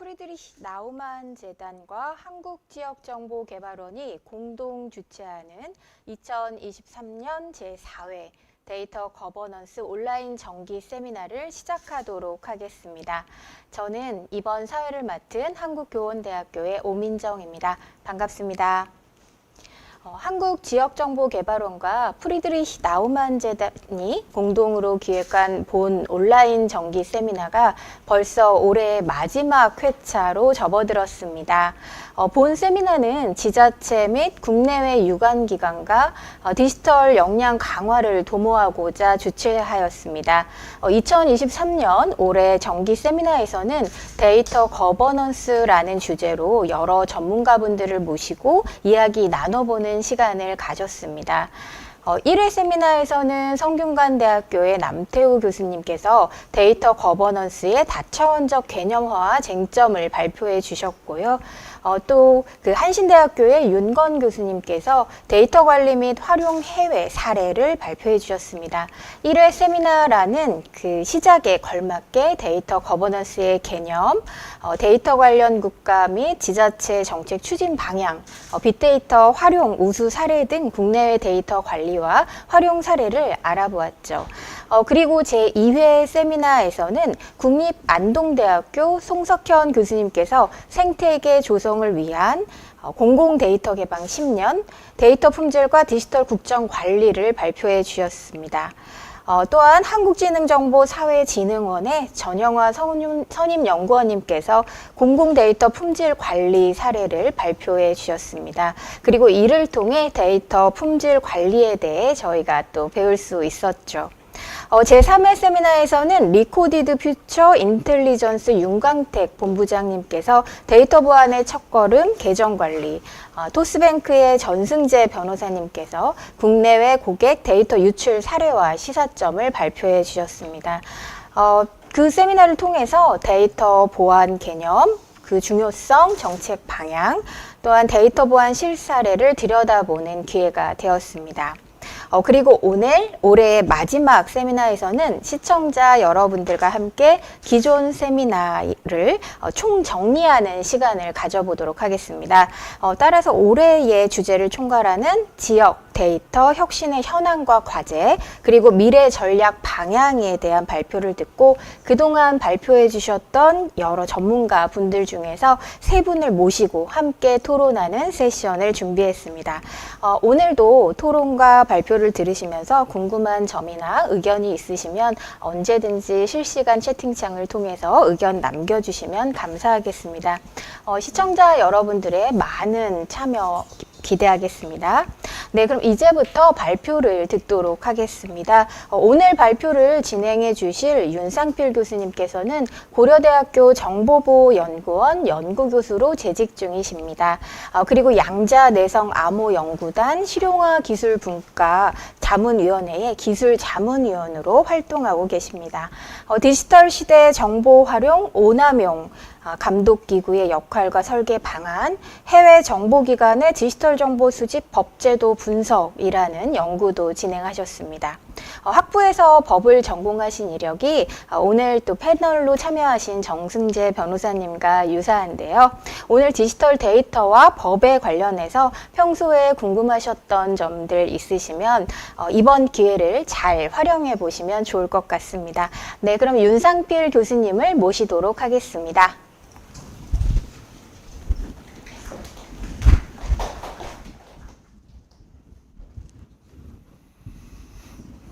프리드리히 나우만 재단과 한국지역정보개발원이 공동 주최하는 2023년 제4회 데이터 거버넌스 온라인 정기 세미나를 시작하도록 하겠습니다. 저는 이번 사회를 맡은 한국교원대학교의 오민정입니다. 반갑습니다. 한국지역정보개발원과 프리드리히 나우만 재단이 공동으로 기획한 본 온라인 정기 세미나가 벌써 올해의 마지막 회차로 접어들었습니다. 본 세미나는 지자체 및 국내외 유관기관과 디지털 역량 강화를 도모하고자 주최하였습니다. 2023년 올해 정기 세미나에서는 데이터 거버넌스라는 주제로 여러 전문가분들을 모시고 이야기 나눠보는 시간을 가졌습니다. 1회 세미나에서는 성균관대학교의 남태우 교수님께서 데이터 거버넌스의 다차원적 개념화와 쟁점을 발표해 주셨고요. 또 그 한신대학교의 윤건 교수님께서 데이터 관리 및 활용 해외 사례를 발표해 주셨습니다. 1회 세미나라는 그 시작에 걸맞게 데이터 거버넌스의 개념, 데이터 관련 국가 및 지자체 정책 추진 방향, 빅데이터 활용 우수 사례 등 국내외 데이터 관리와 활용 사례를 알아보았죠. 그리고 제2회 세미나에서는 국립안동대학교 송석현 교수님께서 생태계 조성을 위한 공공 데이터 개방 10년, 데이터 품질과 디지털 국정 관리를 발표해 주셨습니다. 또한 한국지능정보사회진흥원의 전영화 선임연구원님께서 공공데이터 품질 관리 사례를 발표해 주셨습니다. 그리고 이를 통해 데이터 품질 관리에 대해 저희가 또 배울 수 있었죠. 제3회 세미나에서는 리코디드 퓨처 인텔리전스 윤광택 본부장님께서 데이터 보안의 첫걸음 계정관리, 토스뱅크의 전승재 변호사님께서 국내외 고객 데이터 유출 사례와 시사점을 발표해 주셨습니다. 그 세미나를 통해서 데이터 보안 개념, 그 중요성, 정책 방향, 또한 데이터 보안 실사례를 들여다보는 기회가 되었습니다. 그리고 올해의 마지막 세미나에서는 시청자 여러분들과 함께 기존 세미나를 총정리하는 시간을 가져보도록 하겠습니다. 따라서 올해의 주제를 총괄하는 지역 데이터 혁신의 현황과 과제, 그리고 미래 전략 방향에 대한 발표를 듣고 그동안 발표해 주셨던 여러 전문가 분들 중에서 세 분을 모시고 함께 토론하는 세션을 준비했습니다. 오늘도 토론과 발표를 들으시면서 궁금한 점이나 의견이 있으시면 언제든지 실시간 채팅창을 통해서 의견 남겨주시면 감사하겠습니다. 시청자 여러분들의 많은 참여 기대하겠습니다. 네, 그럼 이제부터 발표를 듣도록 하겠습니다. 오늘 발표를 진행해 주실 윤상필 교수님께서는 고려대학교 정보보호연구원 연구교수로 재직 중이십니다. 그리고 양자내성암호연구단 실용화기술분과 자문위원회의 기술자문위원으로 활동하고 계십니다. 디지털 시대 정보 활용 오남용 감독기구의 역할과 설계 방안, 해외 정보기관의 디지털 정보 수집 법제도 분석이라는 연구도 진행하셨습니다. 학부에서 법을 전공하신 이력이 오늘 또 패널로 참여하신 정승재 변호사님과 유사한데요. 오늘 디지털 데이터와 법에 관련해서 평소에 궁금하셨던 점들 있으시면 이번 기회를 잘 활용해 보시면 좋을 것 같습니다. 네, 그럼 윤상필 교수님을 모시도록 하겠습니다.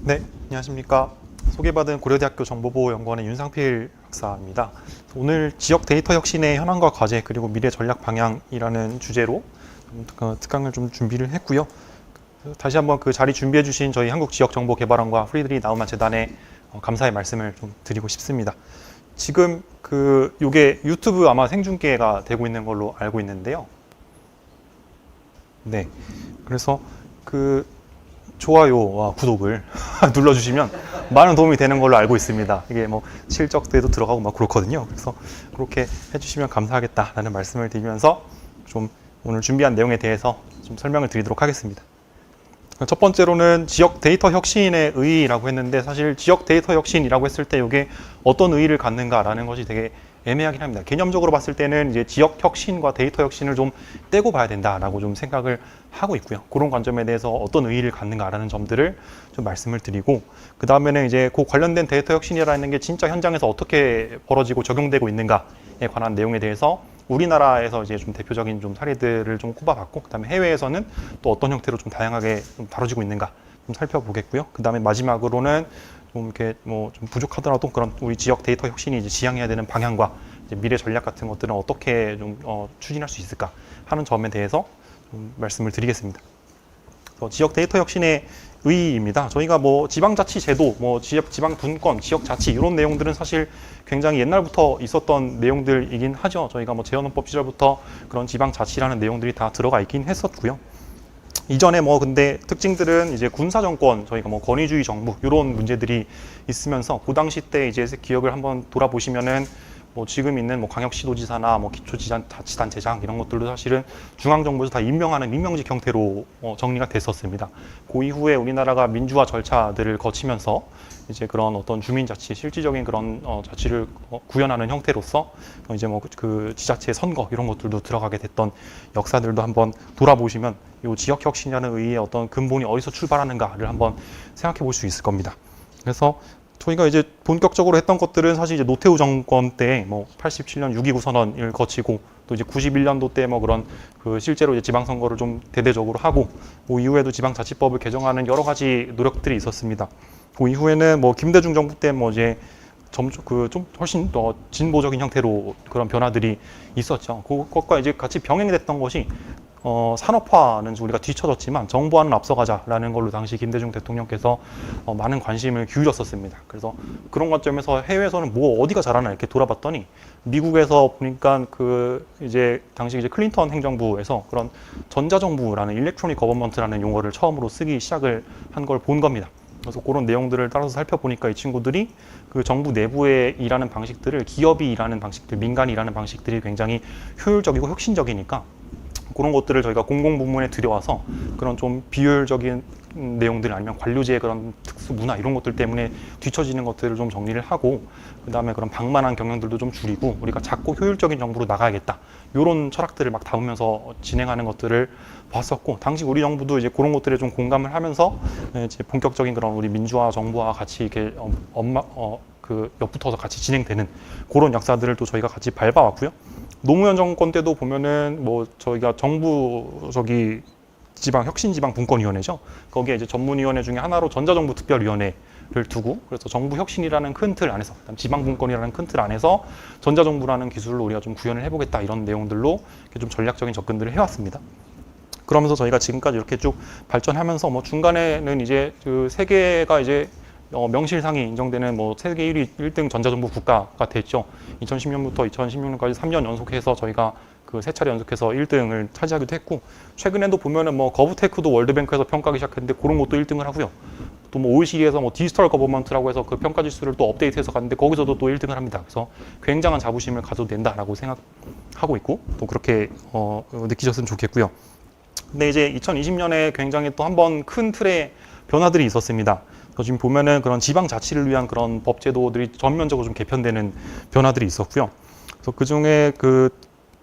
네, 안녕하십니까. 소개받은 고려대학교 정보보호연구원의 윤상필 박사입니다. 오늘 지역 데이터 혁신의 현황과 과제 그리고 미래 전략 방향이라는 주제로 특강을 좀 준비를 했고요. 다시 한번 그 자리 준비해 주신 저희 한국지역정보개발원과 프리드리히 나우만 재단에 감사의 말씀을 좀 드리고 싶습니다. 지금 요게 유튜브 아마 생중계가 되고 있는 걸로 알고 있는데요. 네, 그래서 좋아요와 구독을 눌러주시면 많은 도움이 되는 걸로 알고 있습니다. 이게 뭐 실적대도 들어가고 막 그렇거든요. 그래서 그렇게 해주시면 감사하겠다라는 말씀을 드리면서 좀 오늘 준비한 내용에 대해서 좀 설명을 드리도록 하겠습니다. 첫 번째로는 지역 데이터 혁신의 의의라고 했는데 사실 지역 데이터 혁신이라고 했을 때 이게 어떤 의의를 갖는가라는 것이 되게 애매하긴 합니다. 개념적으로 봤을 때는 이제 지역 혁신과 데이터 혁신을 좀 떼고 봐야 된다라고 좀 생각을 하고 있고요. 그런 관점에 대해서 어떤 의의를 갖는가라는 점들을 좀 말씀을 드리고, 그 다음에는 이제 그 관련된 데이터 혁신이라는 게 진짜 현장에서 어떻게 벌어지고 적용되고 있는가에 관한 내용에 대해서 우리나라에서 이제 좀 대표적인 좀 사례들을 좀 꼽아봤고, 그다음에 해외에서는 또 어떤 형태로 좀 다양하게 좀 다뤄지고 있는가 좀 살펴보겠고요. 그다음에 마지막으로는 좀 이렇게 뭐 좀 부족하더라도 그런 우리 지역 데이터 혁신이 이제 지향해야 되는 방향과 이제 미래 전략 같은 것들은 어떻게 좀 추진할 수 있을까 하는 점에 대해서 좀 말씀을 드리겠습니다. 지역 데이터 혁신의 의의입니다. 저희가 뭐 지방자치제도, 뭐 지방 분권, 지역자치 이런 내용들은 사실 굉장히 옛날부터 있었던 내용들이긴 하죠. 저희가 뭐 재헌헌법 시절부터 그런 지방자치라는 내용들이 다 들어가 있긴 했었고요. 이전에 뭐 근데 특징들은 이제 군사정권, 저희가 뭐 권위주의 정부 이런 문제들이 있으면서 그 당시 때 이제 기억을 한번 돌아보시면은 뭐 지금 있는 뭐 광역시도지사나 뭐 기초자치단체장 이런 것들도 사실은 중앙정부에서 다 임명하는 임명직 형태로 정리가 됐었습니다. 그 이후에 우리나라가 민주화 절차들을 거치면서 이제 그런 어떤 주민자치, 실질적인 그런 자치를 구현하는 형태로서 이제 뭐 그 지자체 선거 이런 것들도 들어가게 됐던 역사들도 한번 돌아보시면 이 지역혁신이라는 의의의 어떤 근본이 어디서 출발하는가를 한번 생각해 볼 수 있을 겁니다. 그래서 저희가 이제 본격적으로 했던 것들은 사실 이제 노태우 정권 때 뭐 87년 6.29 선언을 거치고 또 이제 91년도 때 뭐 그런 그 실제로 이제 지방선거를 좀 대대적으로 하고 그 이후에도 지방자치법을 개정하는 여러 가지 노력들이 있었습니다. 그 이후에는 뭐 김대중 정부 때 뭐 이제 좀 훨씬 더 진보적인 형태로 그런 변화들이 있었죠. 그것과 이제 같이 병행이 됐던 것이 산업화는 우리가 뒤처졌지만 정부와는 앞서가자라는 걸로 당시 김대중 대통령께서 많은 관심을 기울였었습니다. 그래서 그런 관점에서 해외에서는 뭐 어디가 잘하나 이렇게 돌아봤더니 미국에서 보니까 그 이제 당시 이제 클린턴 행정부에서 그런 전자정부라는 일렉트로닉 거버먼트라는 용어를 처음으로 쓰기 시작을 한 걸 본 겁니다. 그래서 그런 내용들을 따라서 살펴보니까 이 친구들이 그 정부 내부에 일하는 방식들을 기업이 일하는 방식들, 민간이 일하는 방식들이 굉장히 효율적이고 혁신적이니까 그런 것들을 저희가 공공부문에 들여와서 그런 좀 비효율적인 내용들 아니면 관료제의 그런 특수 문화 이런 것들 때문에 뒤처지는 것들을 좀 정리를 하고 그다음에 그런 방만한 경영들도 좀 줄이고 우리가 작고 효율적인 정부로 나가야겠다. 이런 철학들을 막 담으면서 진행하는 것들을 봤었고 당시 우리 정부도 이제 그런 것들에 좀 공감을 하면서 이제 본격적인 그런 우리 민주화 정부와 같이 이렇게 그 옆붙어서 같이 진행되는 그런 역사들을 또 저희가 같이 밟아왔고요. 노무현 정권 때도 보면은 뭐 저희가 정부 혁신지방분권위원회죠. 거기에 이제 전문위원회 중에 하나로 전자정부특별위원회를 두고 그래서 정부혁신이라는 큰 틀 안에서 지방분권이라는 큰 틀 안에서 전자정부라는 기술로 우리가 좀 구현을 해보겠다 이런 내용들로 좀 전략적인 접근들을 해왔습니다. 그러면서 저희가 지금까지 이렇게 쭉 발전하면서 뭐 중간에는 이제 그 세계가 이제 명실상이 인정되는 뭐 세계 1등 전자정부 국가가 됐죠. 2010년부터 2016년까지 3년 연속해서 저희가 그 세 차례 연속해서 1등을 차지하기도 했고 최근에도 보면은 뭐 거브테크도 월드뱅크에서 평가하기 시작했는데 그런 것도 1등을 하고요. 또 뭐 OECD에서 뭐 디지털 거버먼트라고 해서 그 평가 지수를 또 업데이트해서 갔는데 거기서도 또 1등을 합니다. 그래서 굉장한 자부심을 가져도 된다라고 생각하고 있고 또 그렇게 느끼셨으면 좋겠고요. 근데 이제 2020년에 굉장히 또 한 번 큰 틀의 변화들이 있었습니다. 지금 보면은 그런 지방자치를 위한 그런 법제도들이 전면적으로 좀 개편되는 변화들이 있었고요. 그래서 그 중에 그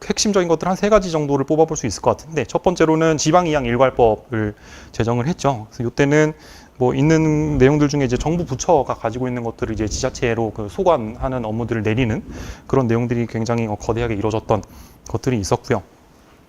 핵심적인 것들 한 3가지 정도를 뽑아볼 수 있을 것 같은데 첫 번째로는 지방이양 일괄법을 제정을 했죠. 그래서 이때는 뭐 있는 내용들 중에 이제 정부 부처가 가지고 있는 것들을 이제 지자체로 그 소관하는 업무들을 내리는 그런 내용들이 굉장히 거대하게 이루어졌던 것들이 있었고요.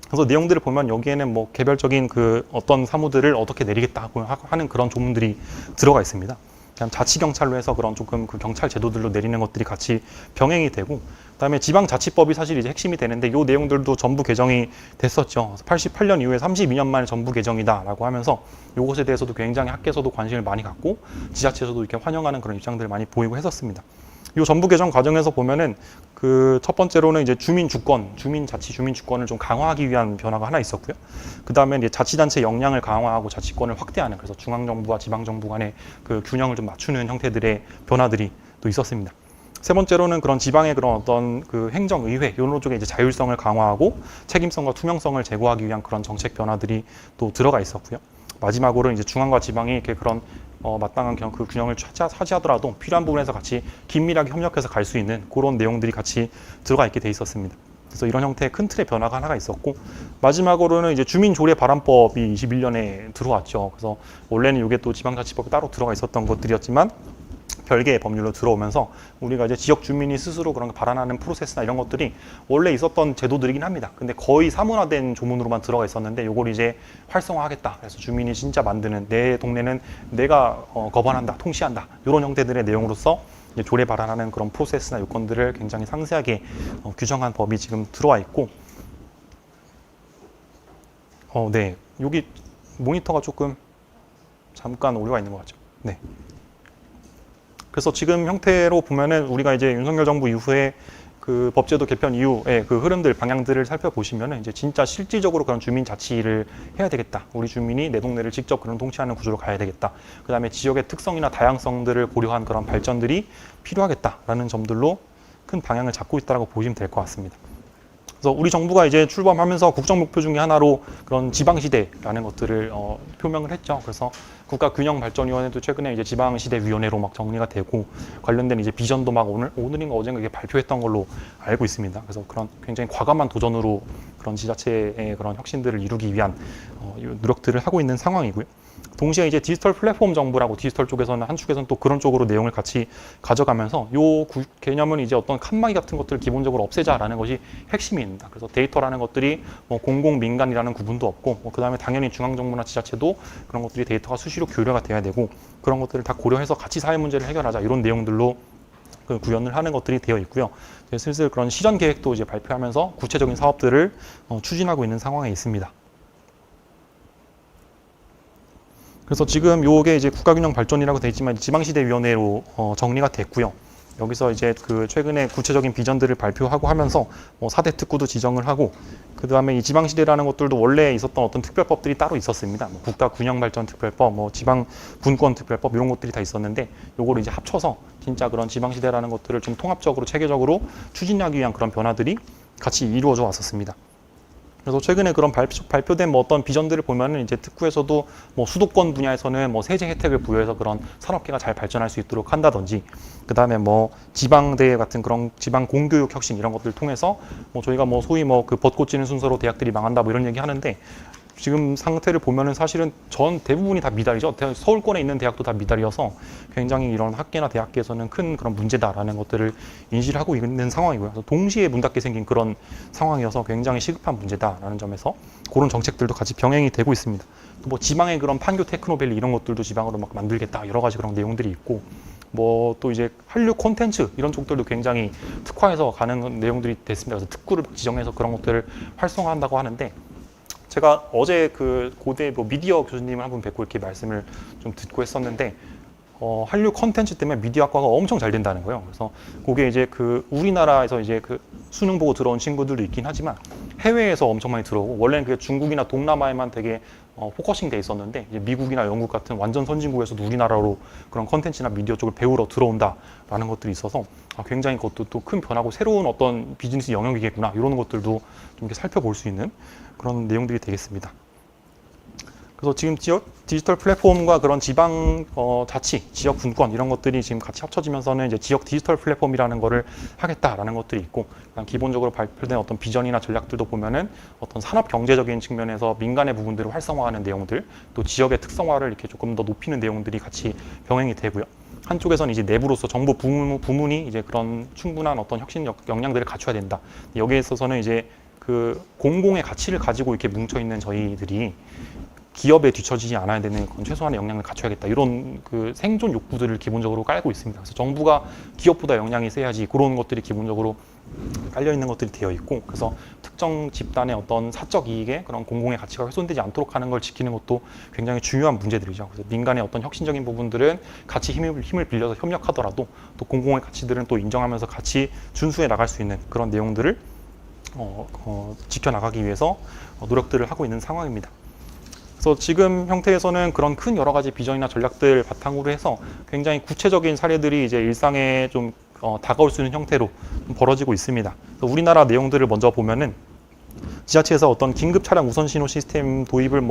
그래서 내용들을 보면 여기에는 뭐 개별적인 그 어떤 사무들을 어떻게 내리겠다 하는 그런 조문들이 들어가 있습니다. 그냥 자치경찰로 해서 그런 조금 그 경찰 제도들로 내리는 것들이 같이 병행이 되고 그다음에 지방자치법이 사실 이제 핵심이 되는데 이 내용들도 전부 개정이 됐었죠. 88년 이후에 32년 만에 전부 개정이다라고 하면서 이것에 대해서도 굉장히 학계에서도 관심을 많이 갖고 지자체에서도 이렇게 환영하는 그런 입장들을 많이 보이고 했었습니다. 이 전부 개정 과정에서 보면은 그 첫 번째로는 이제 주민주권을 좀 강화하기 위한 변화가 하나 있었고요. 그 다음에 이제 자치단체 역량을 강화하고 자치권을 확대하는 그래서 중앙정부와 지방정부 간의 그 균형을 좀 맞추는 형태들의 변화들이 또 있었습니다. 세 번째로는 그런 지방의 그런 어떤 그 행정의회 이런 쪽에 이제 자율성을 강화하고 책임성과 투명성을 제고하기 위한 그런 정책 변화들이 또 들어가 있었고요. 마지막으로 이제 중앙과 지방이 이렇게 그런 마땅한 그 균형을 차지하더라도 필요한 부분에서 같이 긴밀하게 협력해서 갈 수 있는 그런 내용들이 같이 들어가 있게 돼 있었습니다. 그래서 이런 형태의 큰 틀의 변화가 하나가 있었고, 마지막으로는 이제 주민조례 발안법이 21년에 들어왔죠. 그래서 원래는 이게 또 지방자치법에 따로 들어가 있었던 것들이었지만 별개의 법률로 들어오면서 우리가 이제 지역 주민이 스스로 그런 거 발안하는 프로세스나 이런 것들이 원래 있었던 제도들이긴 합니다. 근데 거의 사문화된 조문으로만 들어가 있었는데 요걸 이제 활성화하겠다. 그래서 주민이 진짜 만드는, 내 동네는 내가 거반한다, 통치한다, 이런 형태들의 내용으로서 이제 조례 발안하는 그런 프로세스나 요건들을 굉장히 상세하게 규정한 법이 지금 들어와 있고, 네, 여기 모니터가 조금 잠깐 오류가 있는 것 같죠. 네. 그래서 지금 형태로 보면은 우리가 이제 윤석열 정부 이후에 그 법제도 개편 이후에 그 흐름들, 방향들을 살펴보시면은 이제 진짜 실질적으로 그런 주민 자치를 해야 되겠다. 우리 주민이 내 동네를 직접 그런 통치하는 구조로 가야 되겠다. 그 다음에 지역의 특성이나 다양성들을 고려한 그런 발전들이 필요하겠다라는 점들로 큰 방향을 잡고 있다고 보시면 될 것 같습니다. 그래서 우리 정부가 이제 출범하면서 국정 목표 중에 하나로 그런 지방시대라는 것들을 표명을 했죠. 그래서 국가균형발전위원회도 최근에 이제 지방시대위원회로 막 정리가 되고, 관련된 이제 비전도 막 오늘인가 어젠가 이게 발표했던 걸로 알고 있습니다. 그래서 그런 굉장히 과감한 도전으로 그런 지자체의 그런 혁신들을 이루기 위한 노력들을 하고 있는 상황이고요. 동시에 이제 디지털 플랫폼 정부라고, 디지털 쪽에서는 한축에서는 또 그런 쪽으로 내용을 같이 가져가면서 요 개념은 이제 어떤 칸막이 같은 것들을 기본적으로 없애자라는 것이 핵심입니다. 그래서 데이터라는 것들이 뭐 공공 민간이라는 구분도 없고, 그 다음에 당연히 중앙정부나 지자체도 그런 것들이 데이터가 수시로 교류가 돼야 되고, 그런 것들을 다 고려해서 같이 사회 문제를 해결하자, 이런 내용들로 그 구현을 하는 것들이 되어 있고요. 이제 슬슬 그런 시전 계획도 이제 발표하면서 구체적인 사업들을 추진하고 있는 상황에 있습니다. 그래서 지금 요게 이제 국가균형 발전이라고 되어 있지만 지방시대위원회로 정리가 됐고요. 여기서 이제 그 최근에 구체적인 비전들을 발표하고 하면서 4대 특구도 지정을 하고, 그 다음에 이 지방시대라는 것들도 원래 있었던 어떤 특별법들이 따로 있었습니다. 국가균형발전특별법, 지방분권특별법 이런 것들이 다 있었는데, 요거를 이제 합쳐서 진짜 그런 지방시대라는 것들을 좀 통합적으로 체계적으로 추진하기 위한 그런 변화들이 같이 이루어져 왔었습니다. 그래서 최근에 그런 발표된 어떤 비전들을 보면은 이제 특구에서도 수도권 분야에서는 세제 혜택을 부여해서 그런 산업계가 잘 발전할 수 있도록 한다든지, 그 다음에 지방대 같은 그런 지방 공교육 혁신 이런 것들을 통해서 저희가 소위 그 벚꽃 지는 순서로 대학들이 망한다 이런 얘기 하는데, 지금 상태를 보면은 사실은 전 대부분이 다 미달이죠. 서울권에 있는 대학도 다 미달이어서 굉장히 이런 학계나 대학계에서는 큰 그런 문제다라는 것들을 인지를 하고 있는 상황이고요. 그래서 동시에 문 닫게 생긴 그런 상황이어서 굉장히 시급한 문제다라는 점에서 그런 정책들도 같이 병행이 되고 있습니다. 또 지방의 그런 판교 테크노밸리 이런 것들도 지방으로 막 만들겠다, 여러 가지 그런 내용들이 있고, 또 이제 한류 콘텐츠 이런 쪽들도 굉장히 특화해서 가는 내용들이 됐습니다. 그래서 특구를 지정해서 그런 것들을 활성화한다고 하는데, 제가 어제 그 고대 미디어 교수님을 한 분 뵙고 이렇게 말씀을 좀 듣고 했었는데, 한류 컨텐츠 때문에 미디어학과가 엄청 잘 된다는 거예요. 그래서 그게 이제 그 우리나라에서 이제 그 수능 보고 들어온 친구들도 있긴 하지만 해외에서 엄청 많이 들어오고, 원래는 그 중국이나 동남아에만 되게 포커싱 돼 있었는데, 이제 미국이나 영국 같은 완전 선진국에서도 우리나라로 그런 컨텐츠나 미디어 쪽을 배우러 들어온다라는 것들이 있어서 굉장히 그것도 또 큰 변화고 새로운 어떤 비즈니스 영역이겠구나, 이런 것들도 좀 이렇게 살펴볼 수 있는 그런 내용들이 되겠습니다. 그래서 지금 디지털 플랫폼과 그런 지방 자치, 지역 분권 이런 것들이 지금 같이 합쳐지면서는 이제 지역 디지털 플랫폼이라는 거를 하겠다라는 것들이 있고, 기본적으로 발표된 어떤 비전이나 전략들도 보면은 어떤 산업 경제적인 측면에서 민간의 부분들을 활성화하는 내용들, 또 지역의 특성화를 이렇게 조금 더 높이는 내용들이 같이 병행이 되고요. 한쪽에서는 이제 내부로서 정부 부문이 이제 그런 충분한 어떤 혁신 역량들을 갖춰야 된다. 여기에 있어서는 이제 그 공공의 가치를 가지고 이렇게 뭉쳐 있는 저희들이 기업에 뒤처지지 않아야 되는 최소한의 역량을 갖춰야겠다, 이런 그 생존 욕구들을 기본적으로 깔고 있습니다. 그래서 정부가 기업보다 역량이 세야지, 그런 것들이 기본적으로 깔려 있는 것들이 되어 있고, 그래서 특정 집단의 어떤 사적 이익에 그런 공공의 가치가 훼손되지 않도록 하는 걸 지키는 것도 굉장히 중요한 문제들이죠. 그래서 민간의 어떤 혁신적인 부분들은 같이 힘을 빌려서 협력하더라도 또 공공의 가치들은 또 인정하면서 같이 준수해 나갈 수 있는 그런 내용들을 지켜나가기 위해서 노력들을 하고 있는 상황입니다. 그래서 지금 형태에서는 그런 큰 여러 가지 비전이나 전략들 바탕으로 해서 굉장히 구체적인 사례들이 이제 일상에 좀 다가올 수 있는 형태로 벌어지고 있습니다. 우리나라 내용들을 먼저 보면은 지자체에서 어떤 긴급 차량 우선 신호 시스템 도입을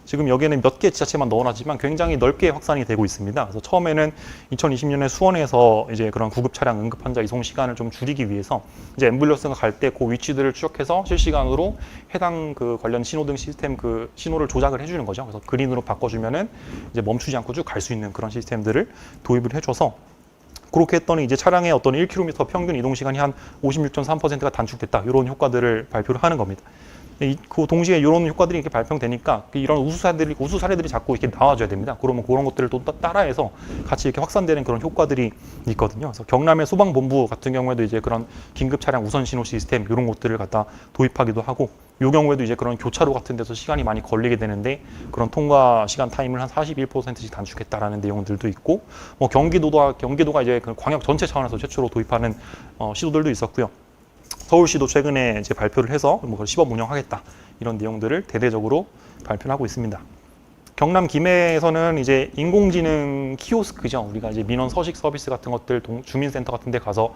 지금 여기에는 몇 개 지자체만 넣어놨지만 굉장히 넓게 확산이 되고 있습니다. 그래서 처음에는 2020년에 수원에서 이제 그런 구급 차량 응급 환자 이송 시간을 좀 줄이기 위해서 이제 앰뷸런스가 갈 때 그 위치들을 추적해서 실시간으로 해당 그 관련 신호등 시스템 그 신호를 조작을 해주는 거죠. 그래서 그린으로 바꿔주면은 이제 멈추지 않고 쭉 갈 수 있는 그런 시스템들을 도입을 해줘서 그렇게 했더니 이제 차량의 어떤 1km 평균 이동 시간이 한 56.3%가 단축됐다. 이런 효과들을 발표를 하는 겁니다. 그 동시에 이런 효과들이 이렇게 발표되니까 이런 우수 사례들이 자꾸 이렇게 나와줘야 됩니다. 그러면 그런 것들을 또 따라해서 같이 이렇게 확산되는 그런 효과들이 있거든요. 그래서 경남의 소방본부 같은 경우에도 이제 그런 긴급 차량 우선 신호 시스템 이런 것들을 갖다 도입하기도 하고, 이 경우에도 이제 그런 교차로 같은 데서 시간이 많이 걸리게 되는데 그런 통과 시간 타임을 한 41%씩 단축했다라는 내용들도 있고, 경기도가 이제 그 광역 전체 차원에서 최초로 도입하는 시도들도 있었고요. 서울시도 최근에 이제 발표를 해서 시범 운영하겠다 이런 내용들을 대대적으로 발표를 하고 있습니다. 경남 김해에서는 이제 인공지능 키오스크죠. 우리가 이제 민원 서식 서비스 같은 것들 주민센터 같은 데 가서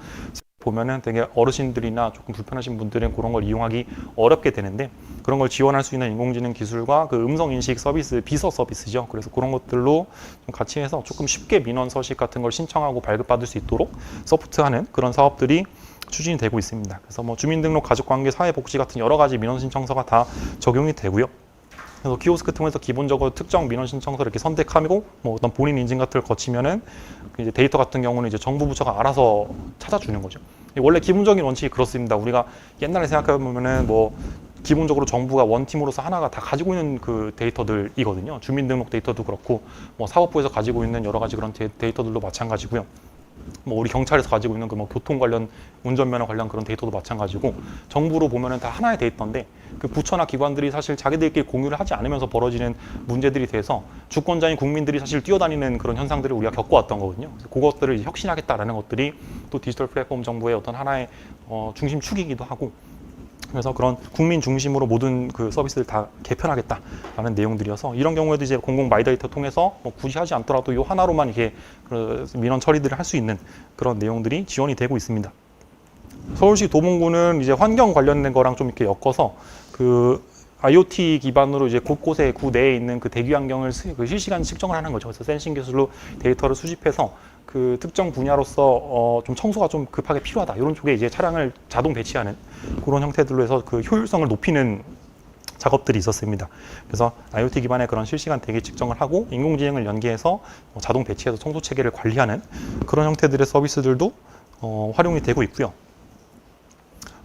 보면은 되게 어르신들이나 조금 불편하신 분들은 그런 걸 이용하기 어렵게 되는데, 그런 걸 지원할 수 있는 인공지능 기술과 그 음성 인식 서비스, 비서 서비스죠. 그래서 그런 것들로 좀 같이 해서 조금 쉽게 민원 서식 같은 걸 신청하고 발급받을 수 있도록 서포트하는 그런 사업들이 추진이 되고 있습니다. 그래서 주민등록, 가족관계, 사회복지 같은 여러 가지 민원 신청서가 다 적용이 되고요. 그래서 키오스크 통해서 기본적으로 특정 민원 신청서를 이렇게 선택하고 어떤 본인 인증 같은 걸 거치면은 이제 데이터 같은 경우는 이제 정부 부처가 알아서 찾아주는 거죠. 원래 기본적인 원칙이 그렇습니다. 우리가 옛날에 생각해 보면은 기본적으로 정부가 원팀으로서 하나가 다 가지고 있는 그 데이터들이거든요. 주민등록 데이터도 그렇고 사법부에서 가지고 있는 여러 가지 그런 데이터들도 마찬가지고요. 우리 경찰에서 가지고 있는 그 교통 관련, 운전면허 관련 그런 데이터도 마찬가지고, 정부로 보면은 다 하나의 데이터인데 그 부처나 기관들이 사실 자기들끼리 공유를 하지 않으면서 벌어지는 문제들이 돼서 주권자인 국민들이 사실 뛰어다니는 그런 현상들을 우리가 겪어왔던 거거든요. 그래서 그것들을 이제 혁신하겠다라는 것들이 또 디지털 플랫폼 정부의 어떤 하나의 중심축이기도 하고, 그래서 그런 국민 중심으로 모든 그 서비스를 다 개편하겠다라는 내용들이어서, 이런 경우에도 이제 공공 마이데이터 통해서 굳이 하지 않더라도 이 하나로만 이렇게 그 민원 처리들을 할 수 있는 그런 내용들이 지원이 되고 있습니다. 서울시 도봉구는 이제 환경 관련된 거랑 좀 이렇게 엮어서 그 IoT 기반으로 이제 곳곳에 구 내에 있는 그 대기 환경을 실시간 측정을 하는 거죠. 그래서 센싱 기술로 데이터를 수집해서 그 특정 분야로서 좀 청소가 좀 급하게 필요하다, 이런 쪽에 이제 차량을 자동 배치하는 그런 형태들로 해서 그 효율성을 높이는 작업들이 있었습니다. 그래서 IoT 기반의 그런 실시간 대기 측정을 하고 인공지능을 연계해서 자동 배치해서 청소 체계를 관리하는 그런 형태들의 서비스들도 활용이 되고 있고요.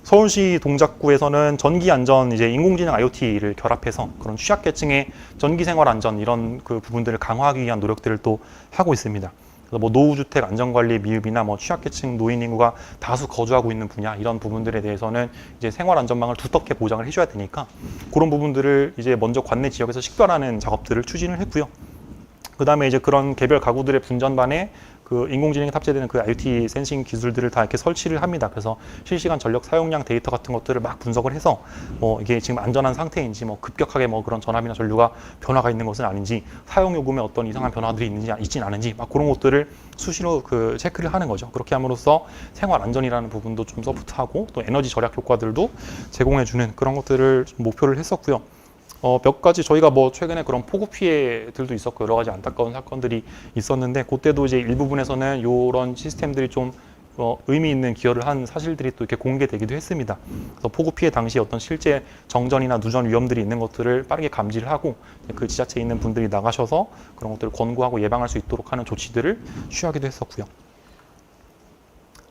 서울시 동작구에서는 전기 안전, 이제 인공지능 IoT를 결합해서 그런 취약계층의 전기 생활 안전 이런 그 부분들을 강화하기 위한 노력들을 또 하고 있습니다. 그래서 노후주택 안전관리 미흡이나 취약계층 노인 인구가 다수 거주하고 있는 분야, 이런 부분들에 대해서는 이제 생활 안전망을 두텁게 보장을 해줘야 되니까 그런 부분들을 이제 먼저 관내 지역에서 식별하는 작업들을 추진을 했고요. 그 다음에 이제 그런 개별 가구들의 분전반에 그 인공지능이 탑재되는 그 IoT 센싱 기술들을 다 이렇게 설치를 합니다. 그래서 실시간 전력 사용량 데이터 같은 것들을 막 분석을 해서 이게 지금 안전한 상태인지, 급격하게 그런 전압이나 전류가 변화가 있는 것은 아닌지, 사용 요금에 어떤 이상한 변화들이 있진 않은지 그런 것들을 수시로 그 체크를 하는 거죠. 그렇게 함으로써 생활 안전이라는 부분도 좀 서포트하고 또 에너지 절약 효과들도 제공해주는 그런 것들을 좀 목표를 했었고요. 몇 가지 저희가 최근에 그런 폭우 피해들도 있었고 여러 가지 안타까운 사건들이 있었는데, 그때도 이제 일부분에서는 이런 시스템들이 좀 의미 있는 기여를 한 사실들이 또 이렇게 공개되기도 했습니다. 그래서 폭우 피해 당시 어떤 실제 정전이나 누전 위험들이 있는 것들을 빠르게 감지를 하고 그 지자체에 있는 분들이 나가셔서 그런 것들을 권고하고 예방할 수 있도록 하는 조치들을 취하기도 했었고요.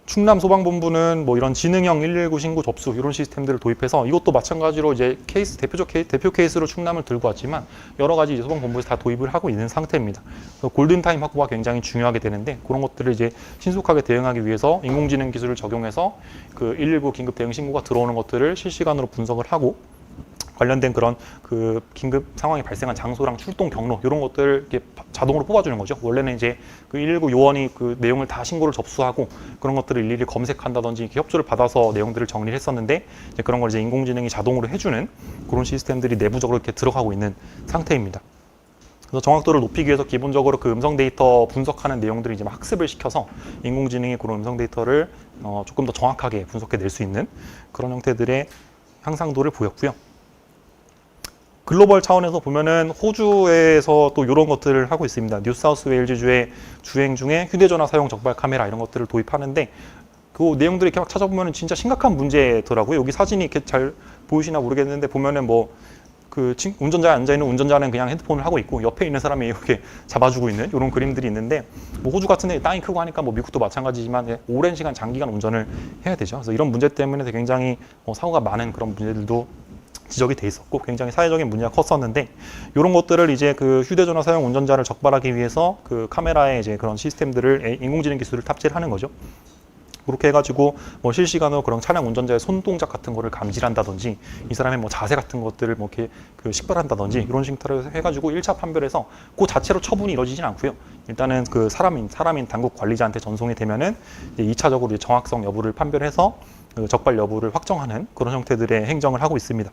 충남 소방본부는 이런 지능형 119 신고 접수 이런 시스템들을 도입해서, 이것도 마찬가지로 이제 대표 케이스로 충남을 들고 왔지만 여러 가지 이제 소방본부에서 다 도입을 하고 있는 상태입니다. 골든타임 확보가 굉장히 중요하게 되는데, 그런 것들을 이제 신속하게 대응하기 위해서 인공지능 기술을 적용해서 그 119 긴급 대응 신고가 들어오는 것들을 실시간으로 분석을 하고 관련된 그런 그 긴급 상황이 발생한 장소랑 출동 경로 이런 것들을 이렇게 자동으로 뽑아주는 거죠. 원래는 이제 그 119 요원이 그 내용을 다 신고를 접수하고 그런 것들을 일일이 검색한다든지 이렇게 협조를 받아서 내용들을 정리를 했었는데, 이제 그런 걸 이제 인공지능이 자동으로 해주는 그런 시스템들이 내부적으로 이렇게 들어가고 있는 상태입니다. 그래서 정확도를 높이기 위해서 기본적으로 그 음성 데이터 분석하는 내용들을 이제 학습을 시켜서 인공지능이 그런 음성 데이터를 조금 더 정확하게 분석해 낼 수 있는 그런 형태들의 향상도를 보였고요. 글로벌 차원에서 보면은 호주에서 또 이런 것들을 하고 있습니다. 뉴사우스웨일즈주의 주행 중에 휴대전화 사용 적발 카메라 이런 것들을 도입하는데 그 내용들을 이렇게 막 찾아보면은 진짜 심각한 문제더라고요. 여기 사진이 이렇게 잘 보이시나 모르겠는데 보면은 뭐 그 운전자에 앉아 있는 운전자는 그냥 핸드폰을 하고 있고 옆에 있는 사람이 이렇게 잡아주고 있는 이런 그림들이 있는데 뭐 호주 같은 데 땅이 크고 하니까 뭐 미국도 마찬가지지만 오랜 시간 장기간 운전을 해야 되죠. 그래서 이런 문제 때문에 굉장히 사고가 많은 그런 문제들도 지적이 돼 있었고 굉장히 사회적인 문제가 컸었는데 이런 것들을 이제 그 휴대전화 사용 운전자를 적발하기 위해서 그 카메라에 이제 그런 시스템들을 인공지능 기술을 탑재를 하는 거죠. 그렇게 해가지고 뭐 실시간으로 그런 차량 운전자의 손 동작 같은 거를 감지한다든지 이 사람의 뭐 자세 같은 것들을 뭐 이렇게 그 식별한다든지 이런 식으로 해가지고 1차 판별해서 그 자체로 처분이 이루어지진 않고요. 일단은 그 사람인 당국 관리자한테 전송이 되면은 이제 2차적으로 정확성 여부를 판별해서 그 적발 여부를 확정하는 그런 형태들의 행정을 하고 있습니다.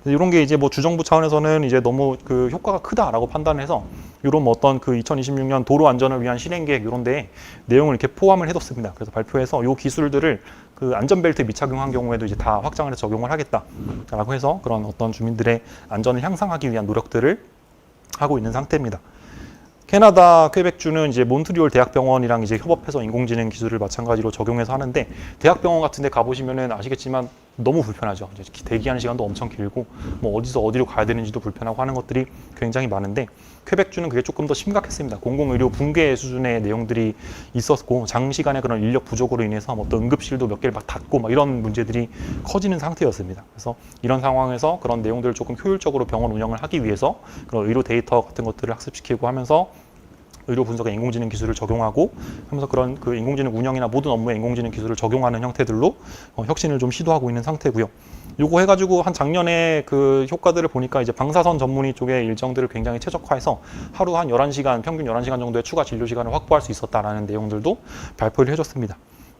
이런 게 이제 뭐 주정부 차원에서는 이제 너무 그 효과가 크다라고 판단해서 이런 뭐 어떤 그 2026년 도로 안전을 위한 실행 계획 이런 데에 내용을 이렇게 포함을 해뒀습니다. 그래서 발표해서 이 기술들을 그 안전벨트 미착용한 경우에도 이제 다 확장을 해서 적용을 하겠다라고 해서 그런 어떤 주민들의 안전을 향상하기 위한 노력들을 하고 있는 상태입니다. 캐나다 퀘벡주는 이제 몬트리올 대학병원이랑 이제 협업해서 인공지능 기술을 마찬가지로 적용해서 하는데 대학병원 같은 데 가보시면은 아시겠지만 너무 불편하죠. 이제 대기하는 시간도 엄청 길고 뭐 어디서 어디로 가야 되는지도 불편하고 하는 것들이 굉장히 많은데 퀘벡주는 그게 조금 더 심각했습니다. 공공의료 붕괴 수준의 내용들이 있었고 장시간의 그런 인력 부족으로 인해서 뭐 또 응급실도 몇 개를 막 닫고 막 이런 문제들이 커지는 상태였습니다. 그래서 이런 상황에서 그런 내용들을 조금 효율적으로 병원 운영을 하기 위해서 그런 의료 데이터 같은 것들을 학습시키고 하면서 의료 분석에 인공지능 기술을 적용하고 하면서 그런 그 인공지능 운영이나 모든 업무에 인공지능 기술을 적용하는 형태들로 혁신을 좀 시도하고 있는 상태고요. 요거 해가지고 한 작년에 그 효과들을 보니까 이제 방사선 전문의 쪽의 일정들을 굉장히 최적화해서 하루 한 11시간, 평균 11시간 정도의 추가 진료 시간을 확보할 수 있었다라는 내용들도 발표를 해줬습니다.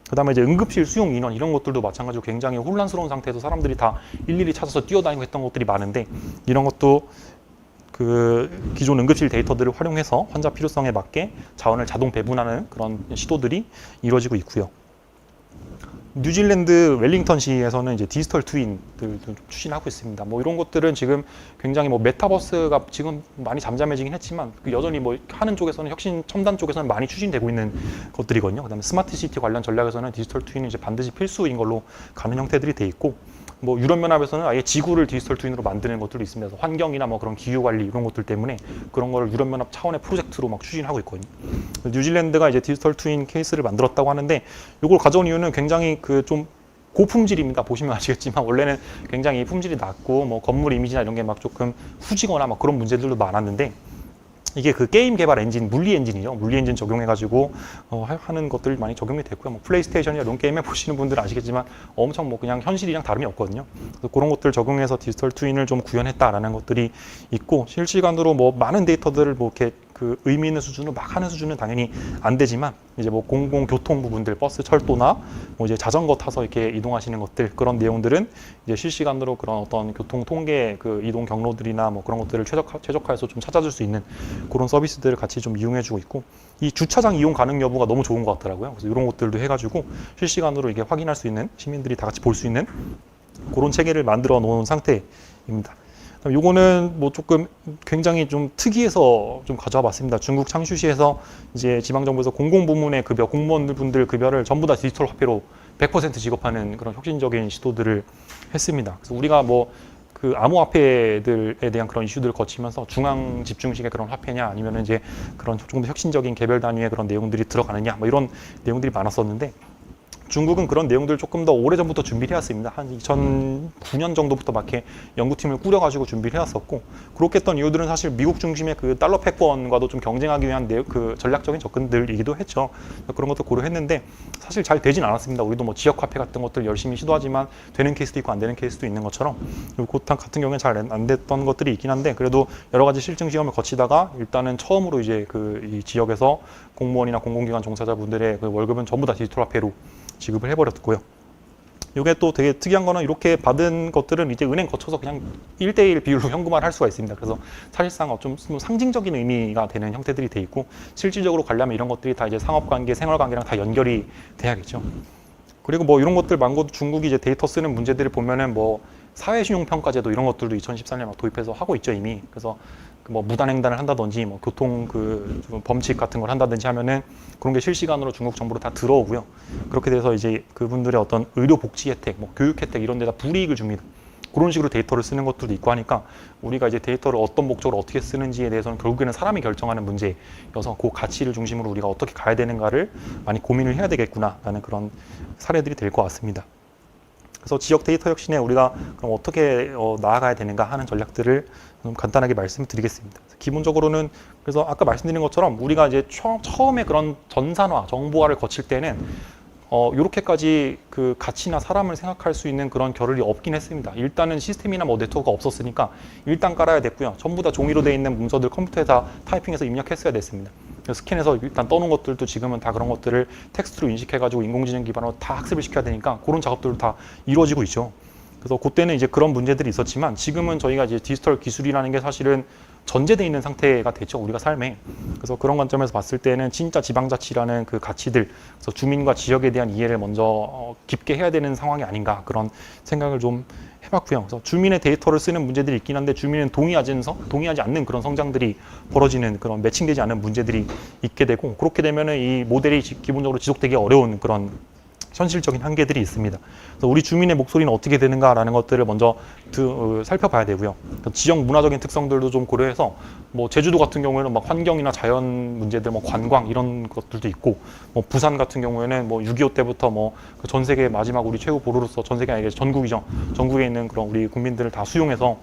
그 다음에 이제 응급실 수용 인원 이런 것들도 마찬가지로 굉장히 혼란스러운 상태에서 사람들이 다 일일이 찾아서 뛰어다니고 했던 것들이 많은데 이런 것도 그 기존 응급실 데이터들을 활용해서 환자 필요성에 맞게 자원을 자동 배분하는 그런 시도들이 이루어지고 있고요. 뉴질랜드 웰링턴시에서는 이제 디지털 트윈들도 좀 추진하고 있습니다. 뭐 이런 것들은 지금 굉장히 뭐 메타버스가 지금 많이 잠잠해지긴 했지만 여전히 뭐 하는 쪽에서는 혁신 첨단 쪽에서는 많이 추진되고 있는 것들이거든요. 그다음에 스마트 시티 관련 전략에서는 디지털 트윈은 이제 반드시 필수인 걸로 가는 형태들이 돼 있고. 뭐 유럽연합에서는 아예 지구를 디지털 트윈으로 만드는 것들도 있습니다. 그래서 환경이나 뭐 그런 기후 관리 이런 것들 때문에 그런 거를 유럽연합 차원의 프로젝트로 막 추진하고 있거든요. 뉴질랜드가 이제 디지털 트윈 케이스를 만들었다고 하는데 이걸 가져온 이유는 굉장히 그 좀 고품질입니다. 보시면 아시겠지만 원래는 굉장히 품질이 낮고 뭐 건물 이미지나 이런 게 막 조금 후지거나 막 그런 문제들도 많았는데 이게 그 게임 개발 엔진, 물리 엔진이죠. 물리 엔진 적용해가지고 하는 것들 많이 적용이 됐고요. 뭐 플레이스테이션이나 이런 게임에 보시는 분들은 아시겠지만 엄청 뭐 그냥 현실이랑 다름이 없거든요. 그래서 그런 것들 적용해서 디지털 트윈을 좀 구현했다라는 것들이 있고 실시간으로 뭐 많은 데이터들을 뭐 이렇게 그 의미 있는 수준으로 막 하는 수준은 당연히 안 되지만 이제 뭐 공공교통 부분들, 버스, 철도나 뭐 이제 자전거 타서 이렇게 이동하시는 것들 그런 내용들은 이제 실시간으로 그런 어떤 교통 통계 그 이동 경로들이나 뭐 그런 것들을 최적화해서 좀 찾아줄 수 있는 그런 서비스들을 같이 좀 이용해주고 있고 이 주차장 이용 가능 여부가 너무 좋은 것 같더라고요. 그래서 이런 것들도 해가지고 실시간으로 이게 확인할 수 있는 시민들이 다 같이 볼 수 있는 그런 체계를 만들어 놓은 상태입니다. 요거는 뭐 조금 굉장히 좀 특이해서 좀 가져와 봤습니다. 중국 창슈시에서 이제 지방정부에서 공공부문의 급여, 공무원분들 급여를 전부 다 디지털 화폐로 100% 지급하는 그런 혁신적인 시도들을 했습니다. 그래서 우리가 뭐 그 암호화폐들에 대한 그런 이슈들을 거치면서 중앙 집중식의 그런 화폐냐 아니면 이제 그런 조금 더 혁신적인 개별 단위의 그런 내용들이 들어가느냐 뭐 이런 내용들이 많았었는데 중국은 그런 내용들을 조금 더 오래전부터 준비를 해왔습니다. 한 2009년 정도부터 막 이렇게 연구팀을 꾸려가지고 준비를 해왔었고 그렇게 했던 이유들은 사실 미국 중심의 그 달러 패권과도 좀 경쟁하기 위한 그 전략적인 접근들이기도 했죠. 그런 것도 고려했는데 사실 잘 되진 않았습니다. 우리도 뭐 지역화폐 같은 것들 열심히 시도하지만 되는 케이스도 있고 안 되는 케이스도 있는 것처럼 고탄 같은 경우에 잘 안 됐던 것들이 있긴 한데 그래도 여러 가지 실증 시험을 거치다가 일단은 처음으로 이제 그 이 지역에서 공무원이나 공공기관 종사자분들의 그 월급은 전부 다 디지털 화폐로 지급을 해버렸고요. 이게 또 되게 특이한 거는 이렇게 받은 것들은 이제 은행 거쳐서 그냥 1대1 비율로 현금화를 할 수가 있습니다. 그래서 사실상 좀 상징적인 의미가 되는 형태들이 돼 있고 실질적으로 가려면 이런 것들이 다 이제 상업관계, 생활관계랑 다 연결이 돼야겠죠. 그리고 뭐 이런 것들 말고도 중국이 이제 데이터 쓰는 문제들을 보면은 뭐 사회신용평가제도 이런 것들도 2014년에 막 도입해서 하고 있죠 이미. 그래서 뭐 무단횡단을 한다든지 뭐 교통 좀 범칙 같은 걸 한다든지 하면은 그런 게 실시간으로 중국 정부로 다 들어오고요. 그렇게 돼서 이제 그분들의 어떤 의료 복지 혜택, 뭐 교육 혜택 이런 데다 불이익을 줍니다. 그런 식으로 데이터를 쓰는 것들도 있고 하니까 우리가 이제 데이터를 어떤 목적으로 어떻게 쓰는지에 대해서는 결국에는 사람이 결정하는 문제여서 그 가치를 중심으로 우리가 어떻게 가야 되는가를 많이 고민을 해야 되겠구나라는 그런 사례들이 될 것 같습니다. 그래서 지역 데이터 혁신에 우리가 그럼 어떻게 나아가야 되는가 하는 전략들을 좀 간단하게 말씀드리겠습니다. 기본적으로는 그래서 아까 말씀드린 것처럼 우리가 이제 처음에 그런 전산화, 정보화를 거칠 때는 이렇게까지 그 가치나 사람을 생각할 수 있는 그런 겨를이 없긴 했습니다. 일단은 시스템이나 뭐 네트워크가 없었으니까 일단 깔아야 됐고요. 전부 다 종이로 돼 있는 문서들 컴퓨터에 다 타이핑해서 입력했어야 됐습니다. 스캔해서 일단 떠놓은 것들도 지금은 다 그런 것들을 텍스트로 인식해가지고 인공지능 기반으로 다 학습을 시켜야 되니까 그런 작업들도 다 이루어지고 있죠. 그래서 그때는 이제 그런 문제들이 있었지만 지금은 저희가 이제 디지털 기술이라는 게 사실은 전제되어 있는 상태가 됐죠. 우리가 삶에. 그래서 그런 관점에서 봤을 때는 진짜 지방자치라는 그 가치들, 그래서 주민과 지역에 대한 이해를 먼저 깊게 해야 되는 상황이 아닌가 그런 생각을 좀 해봤고요. 그래서 주민의 데이터를 쓰는 문제들이 있긴 한데 주민은 동의하지 않는 그런 성장들이 벌어지는 그런 매칭되지 않는 문제들이 있게 되고 그렇게 되면은 이 모델이 기본적으로 지속되기 어려운 그런 현실적인 한계들이 있습니다. 그래서 우리 주민의 목소리는 어떻게 되는가라는 것들을 먼저 살펴봐야 되고요. 지역 문화적인 특성들도 좀 고려해서 뭐 제주도 같은 경우에는 막 환경이나 자연 문제들, 뭐 관광 이런 것들도 있고, 뭐 부산 같은 경우에는 뭐 6.25 때부터 뭐 전 세계 마지막 우리 최후 보루로서 전 세계 아니게 전국이죠. 전국에 있는 그런 우리 국민들을 다 수용해서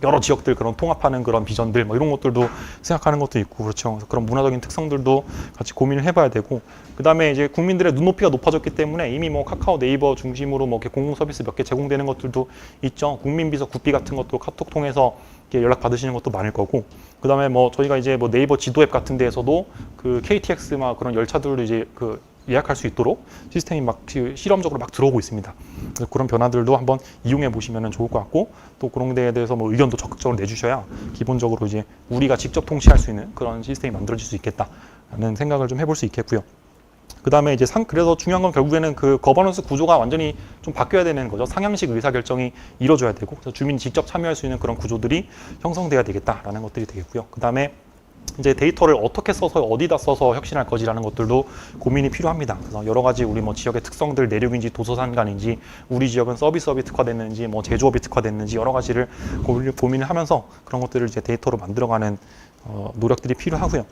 여러 지역들 그런 통합하는 그런 비전들 뭐 이런 것들도 생각하는 것도 있고 그렇죠. 그래서 그런 문화적인 특성들도 같이 고민을 해봐야 되고 그다음에 이제 국민들의 눈높이가 높아졌기 때문에 이미 뭐 카카오 네이버 중심으로 뭐 이렇게 공공 서비스 몇 개 제공되는 것들도 있죠. 국민비서 구비 같은 것도 카톡 통해서 이렇게 연락 받으시는 것도 많을 거고 그다음에 뭐 저희가 이제 뭐 네이버 지도 앱 같은 데에서도 그 KTX 막 그런 열차들도 이제 그 예약할 수 있도록 시스템이 막 실험적으로 막 들어오고 있습니다. 그래서 그런 변화들도 한번 이용해 보시면 좋을 것 같고 또 그런 데에 대해서 뭐 의견도 적극적으로 내주셔야 기본적으로 이제 우리가 직접 통치할 수 있는 그런 시스템이 만들어질 수 있겠다라는 생각을 좀 해볼 수 있겠고요. 그 다음에 이제 그래서 중요한 건 결국에는 그 거버넌스 구조가 완전히 좀 바뀌어야 되는 거죠. 상향식 의사결정이 이루어져야 되고 그래서 주민이 직접 참여할 수 있는 그런 구조들이 형성돼야 되겠다라는 것들이 되겠고요. 그 다음에 이제 데이터를 어떻게 써서 어디다 써서 혁신할 것이라는 것들도 고민이 필요합니다. 그래서 여러 가지 우리 뭐 지역의 특성들 내륙인지 도서산간인지 우리 지역은 서비스업이 특화됐는지 뭐 제조업이 특화됐는지 여러 가지를 고민을 하면서 그런 것들을 이제 데이터로 만들어가는 노력들이 필요하고요.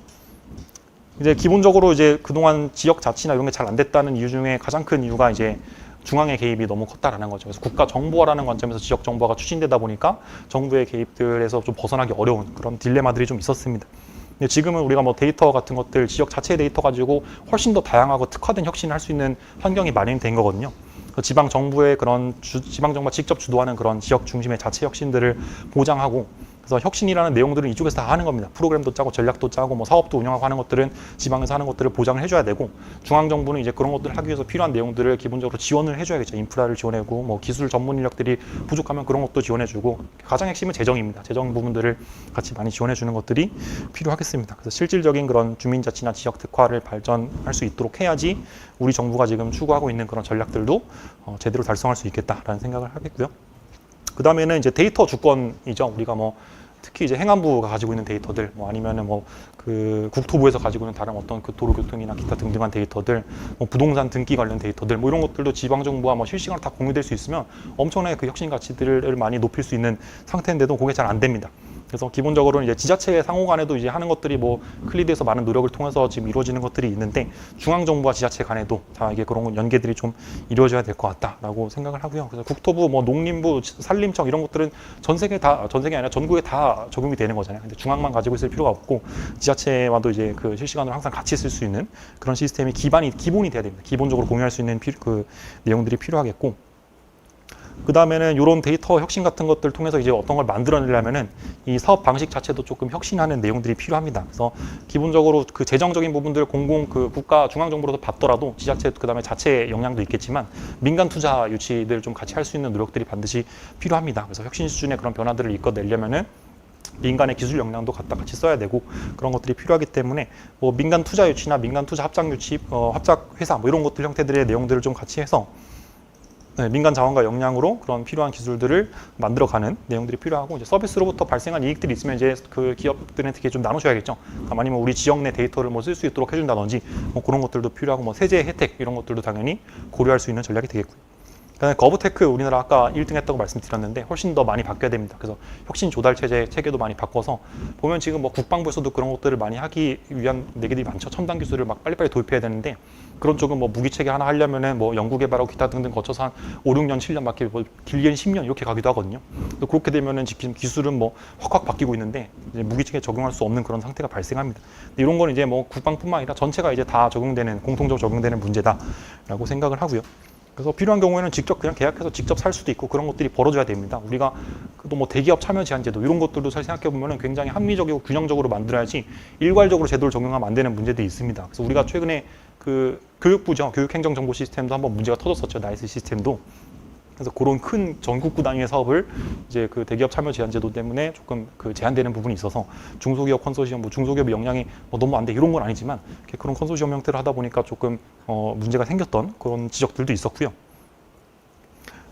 이제 기본적으로 이제 그동안 지역 자치나 이런 게 잘 안 됐다는 이유 중에 가장 큰 이유가 이제 중앙의 개입이 너무 컸다라는 거죠. 그래서 국가 정보화라는 관점에서 지역 정보화가 추진되다 보니까 정부의 개입들에서 좀 벗어나기 어려운 그런 딜레마들이 좀 있었습니다. 근데 지금은 우리가 뭐 데이터 같은 것들 지역 자체 데이터 가지고 훨씬 더 다양하고 특화된 혁신을 할 수 있는 환경이 마련된 거거든요. 지방 정부의 그런 지방 정부가 직접 주도하는 그런 지역 중심의 자체 혁신들을 보장하고 그래서 혁신이라는 내용들은 이쪽에서 다 하는 겁니다. 프로그램도 짜고 전략도 짜고 뭐 사업도 운영하고 하는 것들은 지방에서 하는 것들을 보장을 해줘야 되고 중앙 정부는 이제 그런 것들을 하기 위해서 필요한 내용들을 기본적으로 지원을 해줘야겠죠. 인프라를 지원하고 뭐 기술 전문 인력들이 부족하면 그런 것도 지원해주고 가장 핵심은 재정입니다. 재정 부분들을 같이 많이 지원해주는 것들이 필요하겠습니다. 그래서 실질적인 그런 주민자치나 지역 특화를 발전할 수 있도록 해야지 우리 정부가 지금 추구하고 있는 그런 전략들도 제대로 달성할 수 있겠다라는 생각을 하겠고요. 그 다음에는 이제 데이터 주권이죠. 우리가 뭐 특히 이제 행안부가 가지고 있는 데이터들, 뭐 아니면은 뭐 그 국토부에서 가지고 있는 다른 어떤 그 도로교통이나 기타 등등한 데이터들, 뭐 부동산 등기 관련 데이터들, 뭐 이런 것들도 지방 정부와 뭐 실시간으로 다 공유될 수 있으면 엄청나게 그 혁신 가치들을 많이 높일 수 있는 상태인데도 그게 잘 안 됩니다. 그래서 기본적으로는 이제 지자체 상호 간에도 이제 하는 것들이 뭐 클리드에서 많은 노력을 통해서 지금 이루어지는 것들이 있는데 중앙 정부와 지자체 간에도 다 이게 그런 연계들이 좀 이루어져야 될 것 같다라고 생각을 하고요. 그래서 국토부, 뭐 농림부, 산림청 이런 것들은 전 세계 아니라 전국에 다 적용이 되는 거잖아요. 근데 중앙만 가지고 있을 필요가 없고 지자체와도 이제 그 실시간으로 항상 같이 쓸 수 있는 그런 시스템이 기본이 돼야 됩니다. 기본적으로 공유할 수 있는 그 내용들이 필요하겠고. 그 다음에는 이런 데이터 혁신 같은 것들 통해서 이제 어떤 걸 만들어내려면은 이 사업 방식 자체도 조금 혁신하는 내용들이 필요합니다. 그래서 기본적으로 그 재정적인 부분들 국가 중앙 정부로서 받더라도 지자체 그다음에 자체 역량도 있겠지만 민간 투자 유치들 좀 같이 할 수 있는 노력들이 반드시 필요합니다. 그래서 혁신 수준의 그런 변화들을 이끌어내려면은 민간의 기술 역량도 같이 써야 되고 그런 것들이 필요하기 때문에 뭐 민간 투자 유치나 민간 투자 합작 유치, 합작 회사 뭐 이런 것들 형태들의 내용들을 좀 같이 해서 민간 자원과 역량으로 그런 필요한 기술들을 만들어가는 내용들이 필요하고, 이제 서비스로부터 발생한 이익들이 있으면 이제 그 기업들한테 좀 나누셔야겠죠. 아니면 우리 지역 내 데이터를 뭐 쓸 수 있도록 해준다든지 뭐 그런 것들도 필요하고, 뭐 세제 혜택 이런 것들도 당연히 고려할 수 있는 전략이 되겠고요. 그다음에 거브테크 우리나라 아까 1등 했다고 말씀드렸는데 훨씬 더 많이 바뀌어야 됩니다. 그래서 혁신 조달 체계도 많이 바꿔서, 보면 지금 뭐 국방부에서도 그런 것들을 많이 하기 위한 내기들이 많죠. 첨단 기술을 막 빨리빨리 도입해야 되는데, 그런 쪽은 뭐 무기 체계 하나 하려면은 뭐 연구 개발하고 기타 등등 거쳐서 한 5, 6년, 7년 막 뭐 길게는 10년 이렇게 가기도 하거든요. 그렇게 되면은 지금 기술은 뭐 확확 바뀌고 있는데 이제 무기 체계에 적용할 수 없는 그런 상태가 발생합니다. 근데 이런 건 이제 뭐 국방뿐만 아니라 전체가 이제 다 적용되는, 공통적으로 적용되는 문제다라고 생각을 하고요. 그래서 필요한 경우에는 직접 그냥 계약해서 직접 살 수도 있고, 그런 것들이 벌어져야 됩니다. 우리가 또 뭐 대기업 참여 제한제도 이런 것들도 사실 생각해 보면은 굉장히 합리적이고 균형적으로 만들어야지 일괄적으로 제도를 적용하면 안 되는 문제들이 있습니다. 그래서 우리가 최근에 그 교육부죠, 교육행정정보 시스템도 한번 문제가 터졌었죠, 나이스 시스템도. 그래서 그런 큰 전국구 단위의 사업을 이제 그 대기업 참여 제한 제도 때문에 조금 그 제한되는 부분이 있어서 중소기업 컨소시엄, 뭐 중소기업 역량이 뭐 너무 안 돼 이런 건 아니지만 그런 컨소시엄 형태를 하다 보니까 조금 문제가 생겼던 그런 지적들도 있었고요.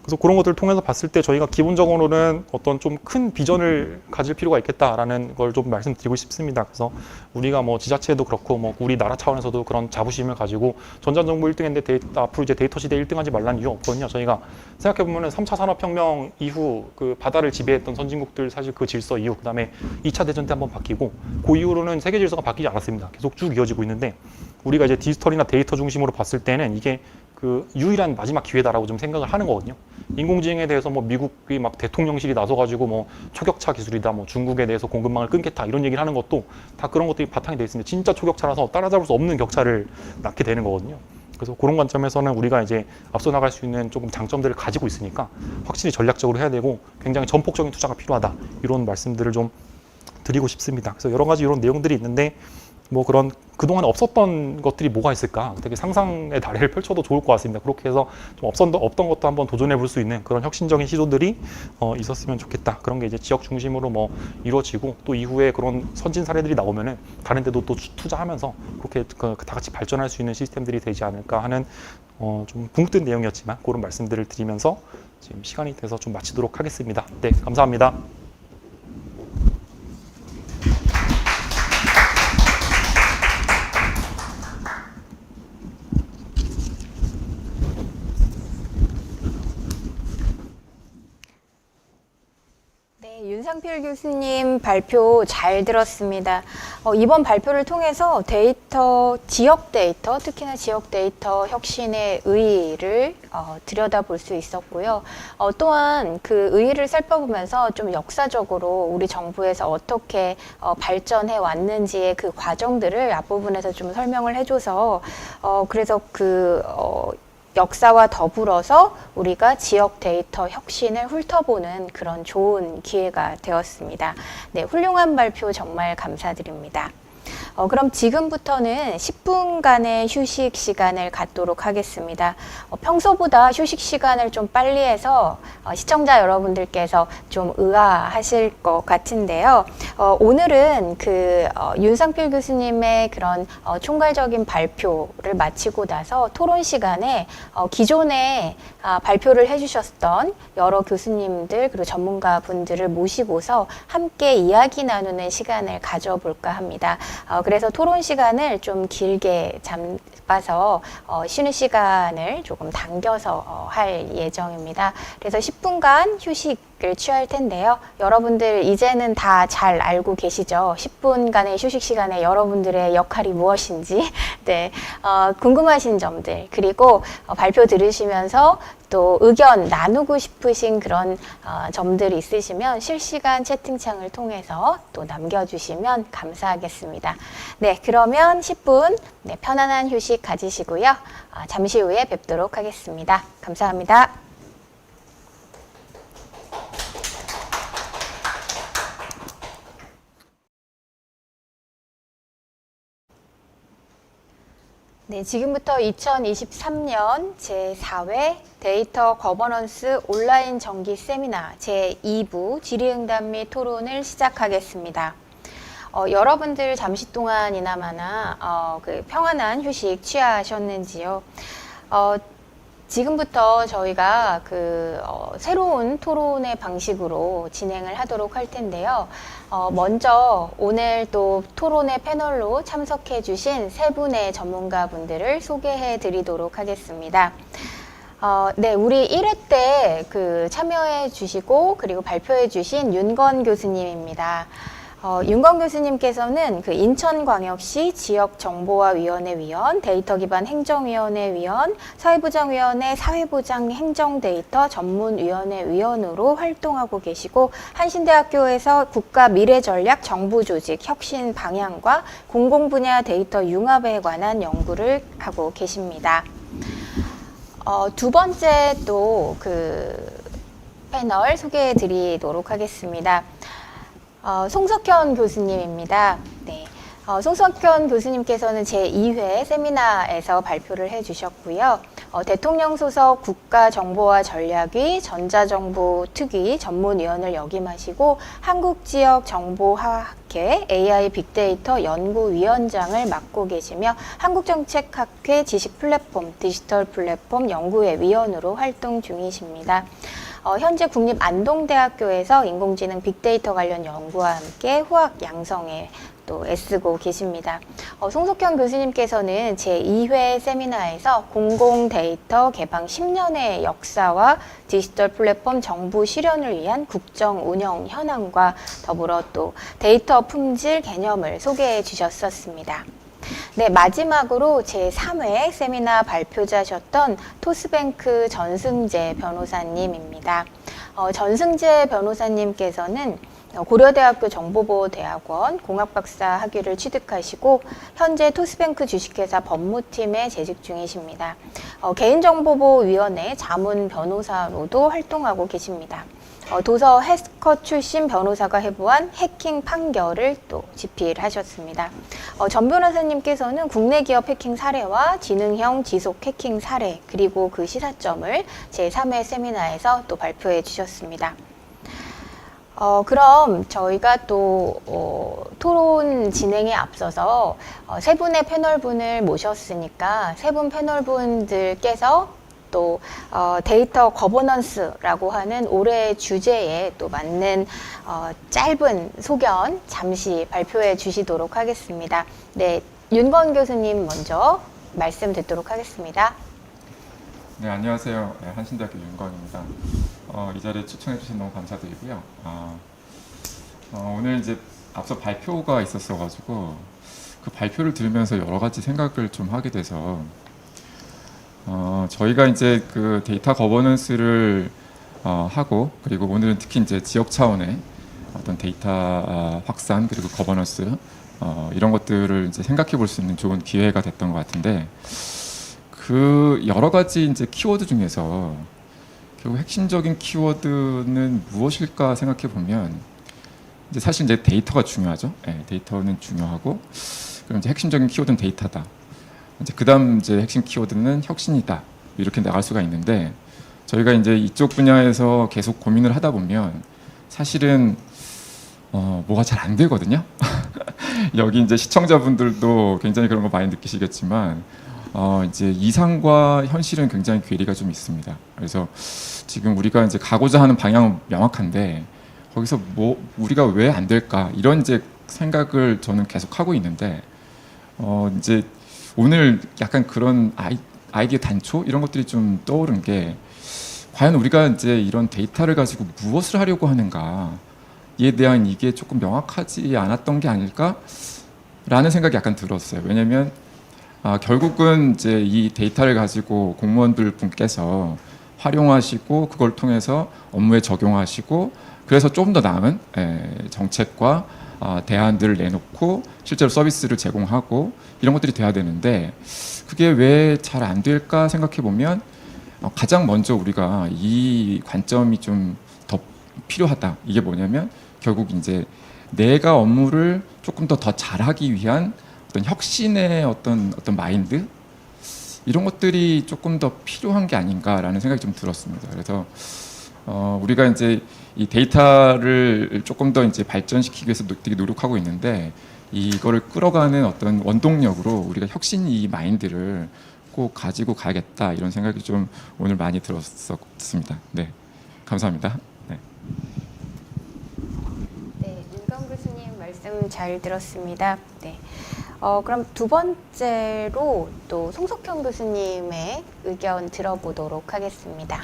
그래서 그런 것들을 통해서 봤을 때 저희가 기본적으로는 어떤 좀 큰 비전을 가질 필요가 있겠다라는 걸 좀 말씀드리고 싶습니다. 그래서 우리가 뭐 지자체도 그렇고 뭐 우리나라 차원에서도 그런 자부심을 가지고 전자정보 1등인데 앞으로 이제 데이터 시대 1등 하지 말라는 이유 없거든요. 저희가 생각해 보면은 3차 산업혁명 이후 그 바다를 지배했던 선진국들 사실 그 질서 이후, 그다음에 2차 대전 때 한번 바뀌고 그 이후로는 세계 질서가 바뀌지 않았습니다. 계속 쭉 이어지고 있는데, 우리가 이제 디지털이나 데이터 중심으로 봤을 때는 이게 그 유일한 마지막 기회다라고 좀 생각을 하는 거거든요. 인공지능에 대해서 뭐 미국이 막 대통령실이 나서가지고 뭐 초격차 기술이다, 뭐 중국에 대해서 공급망을 끊겠다 이런 얘기를 하는 것도 다 그런 것들이 바탕이 돼 있습니다. 진짜 초격차라서 따라잡을 수 없는 격차를 낳게 되는 거거든요. 그래서 그런 관점에서는 우리가 이제 앞서 나갈 수 있는 조금 장점들을 가지고 있으니까 확실히 전략적으로 해야 되고 굉장히 전폭적인 투자가 필요하다, 이런 말씀들을 좀 드리고 싶습니다. 그래서 여러 가지 이런 내용들이 있는데, 뭐 그런 그동안 없었던 것들이 뭐가 있을까, 되게 상상의 다리를 펼쳐도 좋을 것 같습니다. 그렇게 해서 좀 없던 것도 한번 도전해 볼 수 있는 그런 혁신적인 시도들이 있었으면 좋겠다. 그런 게 이제 지역 중심으로 뭐 이루어지고, 또 이후에 그런 선진 사례들이 나오면은 다른 데도 또 투자하면서 그렇게 다 같이 발전할 수 있는 시스템들이 되지 않을까 하는 좀 붕뜬 내용이었지만 그런 말씀들을 드리면서 지금 시간이 돼서 좀 마치도록 하겠습니다. 네, 감사합니다. 윤상필 교수님 발표 잘 들었습니다. 이번 발표를 통해서 지역 데이터, 특히나 지역 데이터 혁신의 의의를 들여다볼 수 있었고요. 또한 그 의의를 살펴보면서 좀 역사적으로 우리 정부에서 어떻게 발전해 왔는지의 그 과정들을 앞부분에서 좀 설명을 해줘서 그래서 역사와 더불어서 우리가 지역 데이터 혁신을 훑어보는 그런 좋은 기회가 되었습니다. 네, 훌륭한 발표 정말 감사드립니다. 그럼 지금부터는 10분간의 휴식 시간을 갖도록 하겠습니다. 평소보다 휴식 시간을 좀 빨리 해서 시청자 여러분들께서 좀 의아하실 것 같은데요. 오늘은 윤상필 교수님의 그런 총괄적인 발표를 마치고 나서 토론 시간에 기존에 발표를 해주셨던 여러 교수님들 그리고 전문가 분들을 모시고서 함께 이야기 나누는 시간을 가져볼까 합니다. 그래서 토론 시간을 좀 길게 잡아서 쉬는 시간을 조금 당겨서 할 예정입니다. 그래서 10분간 휴식을 취할 텐데요. 여러분들 이제는 다 잘 알고 계시죠? 10분간의 휴식 시간에 여러분들의 역할이 무엇인지 네, 궁금하신 점들 그리고 발표 들으시면서 또 의견 나누고 싶으신 그런 점들이 있으시면 실시간 채팅창을 통해서 또 남겨주시면 감사하겠습니다. 네, 그러면 10분 편안한 휴식 가지시고요. 잠시 후에 뵙도록 하겠습니다. 감사합니다. 네, 지금부터 2023년 제4회 데이터 거버넌스 온라인 정기 세미나 제2부 질의응답 및 토론을 시작하겠습니다. 여러분들 잠시 동안이나마나 평안한 휴식 취하셨는지요? 지금부터 저희가 새로운 토론의 방식으로 진행을 하도록 할 텐데요. 먼저 오늘 또 토론의 패널로 참석해 주신 세 분의 전문가 분들을 소개해 드리도록 하겠습니다. 네, 우리 1회 때 참여해 주시고 그리고 발표해 주신 윤건 교수님입니다. 윤건 교수님께서는 인천광역시 지역정보화위원회 위원, 데이터기반 행정위원회 위원, 사회보장위원회 사회보장행정데이터 전문위원회 위원으로 활동하고 계시고 한신대학교에서 국가미래전략 정부조직 혁신 방향과 공공분야 데이터 융합에 관한 연구를 하고 계십니다. 두 번째 또 패널 소개해 드리도록 하겠습니다. 송석현 교수님입니다. 네. 송석현 교수님께서는 제2회 세미나에서 발표를 해주셨고요. 대통령 소속 국가정보화 전략위 전자정보특위 전문위원을 역임하시고 한국지역정보화학회 AI 빅데이터 연구위원장을 맡고 계시며 한국정책학회 지식플랫폼 디지털 플랫폼 연구회 위원으로 활동 중이십니다. 현재 국립안동대학교에서 인공지능 빅데이터 관련 연구와 함께 후학 양성에 또 애쓰고 계십니다. 송석현 교수님께서는 제2회 세미나에서 공공데이터 개방 10년의 역사와 디지털 플랫폼 정부 실현을 위한 국정 운영 현황과 더불어 또 데이터 품질 개념을 소개해 주셨었습니다. 네, 마지막으로 제3회 세미나 발표자셨던 토스뱅크 전승재 변호사님입니다. 전승재 변호사님께서는 고려대학교 정보보호대학원 공학박사 학위를 취득하시고 현재 토스뱅크 주식회사 법무팀에 재직 중이십니다. 개인정보보호위원회 자문 변호사로도 활동하고 계십니다. 도서 해커 출신 변호사가 해부한 해킹 판결을 또 집필하셨습니다. 전 변호사님께서는 국내 기업 해킹 사례와 지능형 지속 해킹 사례 그리고 그 시사점을 제3회 세미나에서 또 발표해 주셨습니다. 그럼 저희가 또 토론 진행에 앞서서 세 분의 패널분을 모셨으니까 세 분 패널분들께서 또 데이터 거버넌스라고 하는 올해의 주제에 또 맞는 짧은 소견 잠시 발표해 주시도록 하겠습니다. 네, 윤건 교수님 먼저 말씀 듣도록 하겠습니다. 네, 안녕하세요. 네, 한신대학교 윤건입니다. 이 자리에 초청해 주신 너무 감사드리고요. 오늘 이제 앞서 발표가 있었어가지고 그 발표를 들으면서 여러 가지 생각을 좀 하게 돼서 저희가 이제 그 데이터 거버넌스를 하고 그리고 오늘은 특히 이제 지역 차원의 어떤 데이터 확산 그리고 거버넌스 이런 것들을 이제 생각해 볼 수 있는 좋은 기회가 됐던 것 같은데 그 여러 가지 이제 키워드 중에서 결국 핵심적인 키워드는 무엇일까 생각해 보면 이제 사실 이제 데이터가 중요하죠. 네, 데이터는 중요하고 그럼 이제 핵심적인 키워드는 데이터다. 이제 그다음 이제 핵심 키워드는 혁신이다. 이렇게 나갈 수가 있는데 저희가 이제 이쪽 분야에서 계속 고민을 하다 보면 사실은 뭐가 잘 안 되거든요. 여기 이제 시청자분들도 굉장히 그런 거 많이 느끼시겠지만 이제 이상과 현실은 굉장히 괴리가 좀 있습니다. 그래서 지금 우리가 이제 가고자 하는 방향은 명확한데 거기서 뭐 우리가 왜 안 될까 이런 이제 생각을 저는 계속 하고 있는데 이제 오늘 약간 그런 아이디어 단초 이런 것들이 좀 떠오른 게 과연 우리가 이제 이런 데이터를 가지고 무엇을 하려고 하는가에 대한 이게 조금 명확하지 않았던 게 아닐까라는 생각이 약간 들었어요. 왜냐하면 결국은 이제 이 데이터를 가지고 공무원들 분께서 활용하시고 그걸 통해서 업무에 적용하시고 그래서 좀 더 나은 정책과 대안들을 내놓고 실제로 서비스를 제공하고 이런 것들이 돼야 되는데 그게 왜 잘 안 될까 생각해 보면 가장 먼저 우리가 이 관점이 좀 더 필요하다. 이게 뭐냐면 결국 이제 내가 업무를 조금 더 잘하기 위한 어떤 혁신의 어떤 마인드 이런 것들이 조금 더 필요한 게 아닌가라는 생각이 좀 들었습니다. 그래서 우리가 이제 이 데이터를 조금 더 이제 발전시키기 위해서 되게 노력하고 있는데 이거를 끌어가는 어떤 원동력으로 우리가 혁신 이 마인드를 꼭 꼭 가지고 가야겠다 이런 생각이 좀 오늘 많이 들었습니다. 네, 감사합니다. 네. 네, 윤경 교수님 말씀 잘 들었습니다. 네. 그럼 두 번째로 또 송석현 교수님의 의견 들어보도록 하겠습니다.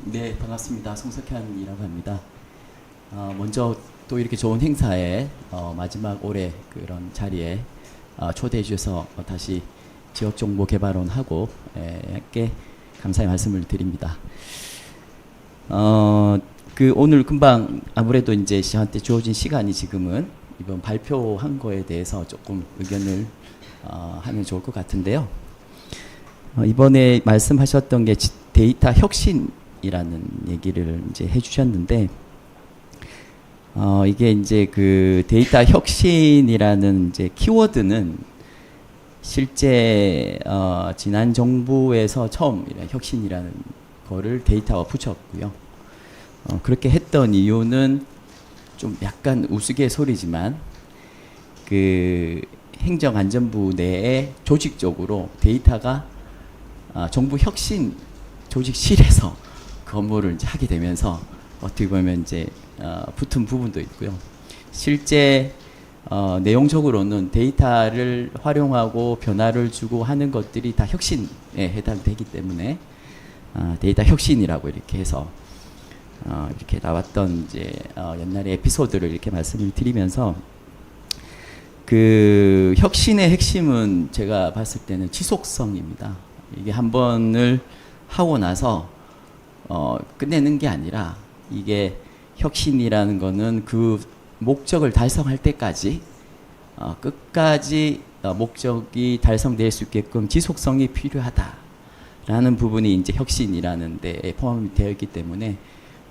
네, 반갑습니다. 송석현이라고 합니다. 먼저 또 이렇게 좋은 행사에 마지막 올해 그런 자리에 초대해 주셔서 다시 지역정보개발원하고 함께 감사의 말씀을 드립니다. 그 오늘 금방 아무래도 이제 저한테 주어진 시간이 지금은 이번 발표한 거에 대해서 조금 의견을 하면 좋을 것 같은데요. 이번에 말씀하셨던 게 데이터 혁신이라는 얘기를 이제 해주셨는데, 이게 이제 그 데이터 혁신이라는 이제 키워드는 실제 지난 정부에서 처음 이런 혁신이라는 거를 데이터와 붙였고요. 그렇게 했던 이유는 좀 약간 우스갯소리지만 그 행정안전부 내에 조직적으로 데이터가 정부 혁신 조직실에서 그 업무를 이제 하게 되면서 어떻게 보면 이제 붙은 부분도 있고요. 실제 내용적으로는 데이터를 활용하고 변화를 주고 하는 것들이 다 혁신에 해당되기 때문에 데이터 혁신이라고 이렇게 해서 이렇게 나왔던 이제 옛날의 에피소드를 이렇게 말씀을 드리면서 그 혁신의 핵심은 제가 봤을 때는 지속성입니다. 이게 한 번을 하고 나서 끝내는 게 아니라 이게 혁신이라는 거는 그 목적을 달성할 때까지 끝까지 목적이 달성될 수 있게끔 지속성이 필요하다라는 부분이 이제 혁신이라는 데에 포함이 되어 있기 때문에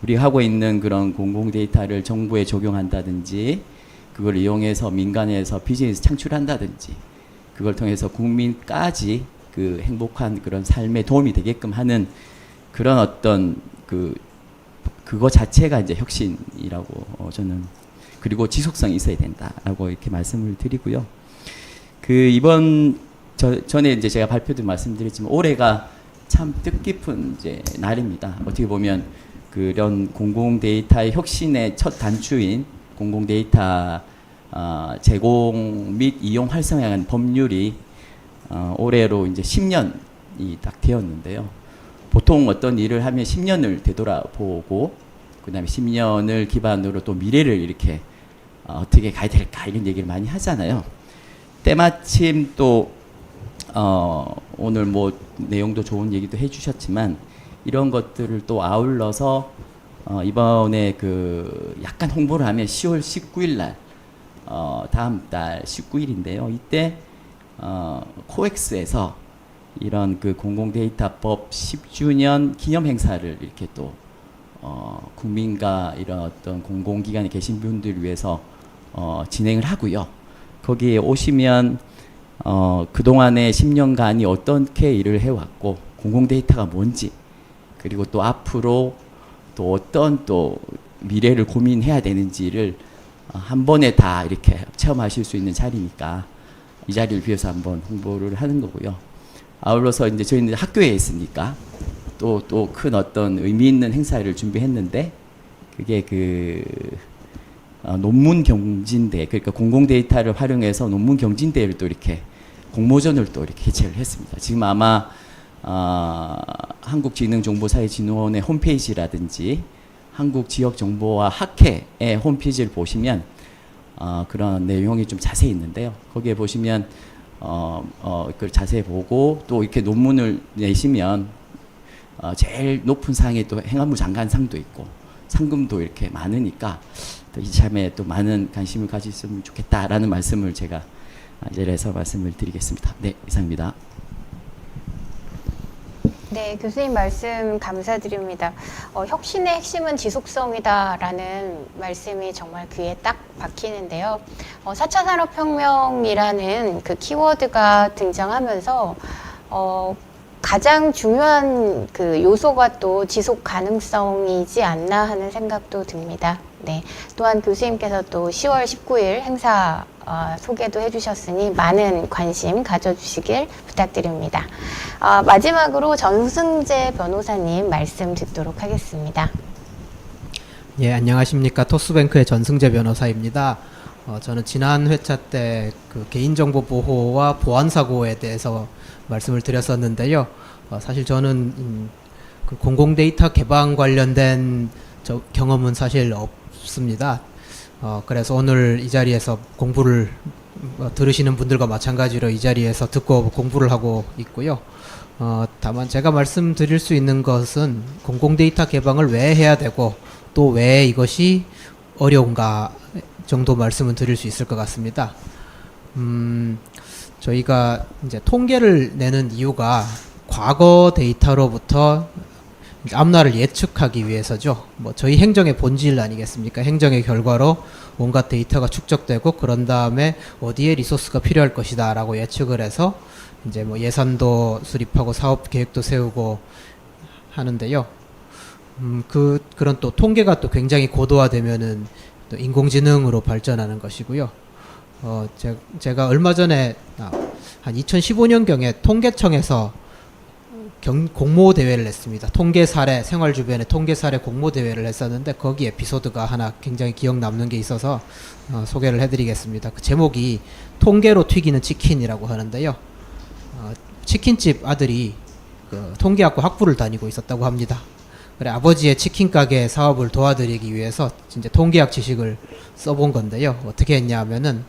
우리 하고 있는 그런 공공 데이터를 정부에 적용한다든지 그걸 이용해서 민간에서 비즈니스 창출한다든지 그걸 통해서 국민까지 그 행복한 그런 삶에 도움이 되게끔 하는 그런 어떤 그거 자체가 이제 혁신이라고 저는, 그리고 지속성이 있어야 된다라고 이렇게 말씀을 드리고요. 그 이번 전에 이제 제가 발표도 말씀드렸지만 올해가 참 뜻깊은 이제 날입니다. 어떻게 보면 그런 공공 데이터의 혁신의 첫 단추인 공공 데이터 제공 및 이용 활성화에 관한 법률이 올해로 이제 10년이 딱 되었는데요. 보통 어떤 일을 하면 10년을 되돌아보고 그다음에 10년을 기반으로 또 미래를 이렇게 어떻게 가야 될까 이런 얘기를 많이 하잖아요. 때마침 또 오늘 뭐 내용도 좋은 얘기도 해주셨지만 이런 것들을 또 아울러서 이번에 그 약간 홍보를 하면 10월 19일 날 다음 달 19일인데요. 이때 코엑스에서 이런 그 공공데이터법 10주년 기념 행사를 이렇게 또 국민과 이런 어떤 공공기관에 계신 분들을 위해서 진행을 하고요. 거기에 오시면 그동안의 10년간이 어떻게 일을 해왔고 공공데이터가 뭔지 그리고 또 앞으로 또 어떤 또 미래를 고민해야 되는지를 한 번에 다 이렇게 체험하실 수 있는 자리니까 이 자리를 비해서 한번 홍보를 하는 거고요. 아울러서 이제 저희는 학교에 있으니까 또 큰 어떤 의미 있는 행사를 준비했는데 그게 그 논문 경진대, 그러니까 공공 데이터를 활용해서 논문 경진대회를 또 이렇게 공모전을 또 이렇게 개최를 했습니다. 지금 아마 한국지능정보사회진흥원의 홈페이지라든지 한국지역정보와 학회의 홈페이지를 보시면 그런 내용이 좀 자세히 있는데요. 거기에 보시면 그걸 자세히 보고 또 이렇게 논문을 내시면 제일 높은 상에 또 행안부 장관상도 있고 상금도 이렇게 많으니까 또 이참에 또 많은 관심을 가지셨으면 좋겠다라는 말씀을 제가 이래서 말씀을 드리겠습니다. 네, 이상입니다. 네, 교수님 말씀 감사드립니다. 혁신의 핵심은 지속성이다라는 말씀이 정말 귀에 딱 박히는데요. 4차 산업혁명이라는 그 키워드가 등장하면서 가장 중요한 그 요소가 또 지속 가능성이지 않나 하는 생각도 듭니다. 네. 또한 교수님께서 또 10월 19일 행사 소개도 해주셨으니 많은 관심 가져주시길 부탁드립니다. 마지막으로 전승재 변호사님 말씀 듣도록 하겠습니다. 예, 안녕하십니까. 토스뱅크의 전승재 변호사입니다. 저는 지난 회차 때 그 개인정보 보호와 보안사고에 대해서 말씀을 드렸었는데요. 사실 저는 그 공공데이터 개방 관련된 경험은 사실 없습니다. 그래서 오늘 이 자리에서 공부를 들으시는 분들과 마찬가지로 이 자리에서 듣고 공부를 하고 있고요. 다만 제가 말씀드릴 수 있는 것은 공공데이터 개방을 왜 해야 되고 또 왜 이것이 어려운가 정도 말씀을 드릴 수 있을 것 같습니다. 저희가 이제 통계를 내는 이유가 과거 데이터로부터 이제 앞날을 예측하기 위해서죠. 뭐 저희 행정의 본질 아니겠습니까? 행정의 결과로 온갖 데이터가 축적되고 그런 다음에 어디에 리소스가 필요할 것이다라고 예측을 해서 이제 뭐 예산도 수립하고 사업 계획도 세우고 하는데요. 그런 또 통계가 또 굉장히 고도화되면은 또 인공지능으로 발전하는 것이고요. 제가 얼마 전에 한 2015년경에 통계청에서 공모 대회를 했습니다. 통계 사례, 생활 주변의 통계 사례 공모 대회를 했었는데 거기 에피소드가 하나 굉장히 기억 남는 게 있어서 소개를 해드리겠습니다. 그 제목이 통계로 튀기는 치킨이라고 하는데요. 치킨집 아들이 그 통계학과 학부를 다니고 있었다고 합니다. 그래 아버지의 치킨 가게 사업을 도와드리기 위해서 진짜 통계학 지식을 써본 건데요. 어떻게 했냐 하면은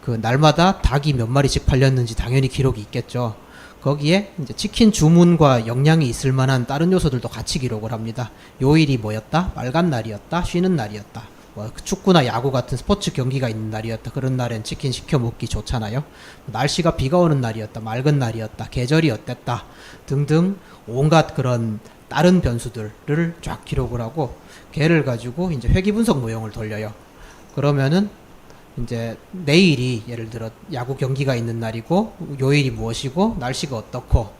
그 날마다 닭이 몇 마리씩 팔렸는지 당연히 기록이 있겠죠. 거기에 이제 치킨 주문과 영양이 있을 만한 다른 요소들도 같이 기록을 합니다. 요일이 뭐였다? 빨간 날이었다? 쉬는 날이었다. 뭐 축구나 야구 같은 스포츠 경기가 있는 날이었다. 그런 날엔 치킨 시켜 먹기 좋잖아요. 날씨가 비가 오는 날이었다. 맑은 날이었다. 계절이 어땠다. 등등 온갖 그런 다른 변수들을 쫙 기록을 하고 걔를 가지고 이제 회귀 분석 모형을 돌려요. 그러면은 이제 내일이 예를 들어 야구 경기가 있는 날이고 요일이 무엇이고 날씨가 어떻고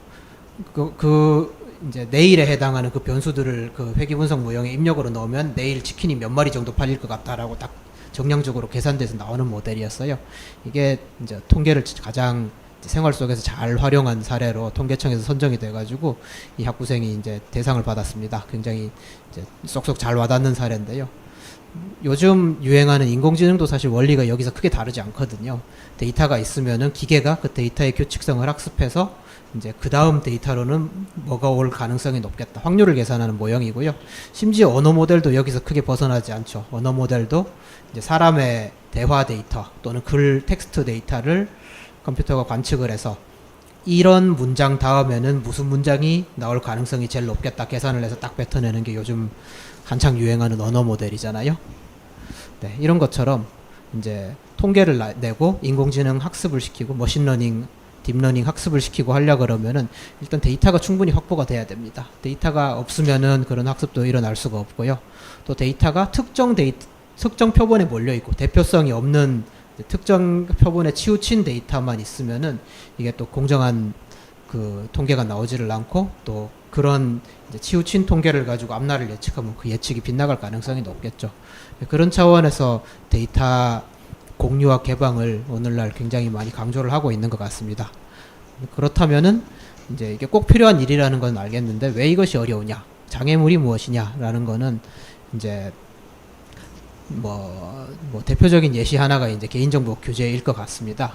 이제 내일에 해당하는 그 변수들을 그 회귀 분석 모형에 입력으로 넣으면 내일 치킨이 몇 마리 정도 팔릴 것 같다라고 딱 정량적으로 계산돼서 나오는 모델이었어요. 이게 이제 통계를 가장 생활 속에서 잘 활용한 사례로 통계청에서 선정이 돼가지고 이 학부생이 이제 대상을 받았습니다. 굉장히 이제 쏙쏙 잘 와닿는 사례인데요. 요즘 유행하는 인공지능도 사실 원리가 여기서 크게 다르지 않거든요. 데이터가 있으면은 기계가 그 데이터의 규칙성을 학습해서 이제 그 다음 데이터로는 뭐가 올 가능성이 높겠다. 확률을 계산하는 모형이고요. 심지어 언어 모델도 여기서 크게 벗어나지 않죠. 언어 모델도 이제 사람의 대화 데이터 또는 글 텍스트 데이터를 컴퓨터가 관측을 해서 이런 문장 다음에는 무슨 문장이 나올 가능성이 제일 높겠다 계산을 해서 딱 뱉어내는 게 요즘 한창 유행하는 언어 모델이잖아요. 네, 이런 것처럼 이제 통계를 내고 인공지능 학습을 시키고 머신러닝, 딥러닝 학습을 시키고 하려 그러면은 일단 데이터가 충분히 확보가 돼야 됩니다. 데이터가 없으면은 그런 학습도 일어날 수가 없고요. 또 데이터가 특정 표본에 몰려 있고 대표성이 없는 특정 표본에 치우친 데이터만 있으면은 이게 또 공정한 그 통계가 나오지를 않고 또 그런 이제 치우친 통계를 가지고 앞날을 예측하면 그 예측이 빗나갈 가능성이 높겠죠. 그런 차원에서 데이터 공유와 개방을 오늘날 굉장히 많이 강조를 하고 있는 것 같습니다. 그렇다면은 이제 이게 꼭 필요한 일이라는 건 알겠는데 왜 이것이 어려우냐, 장애물이 무엇이냐라는 거는 이제 뭐 대표적인 예시 하나가 이제 개인정보 규제일 것 같습니다.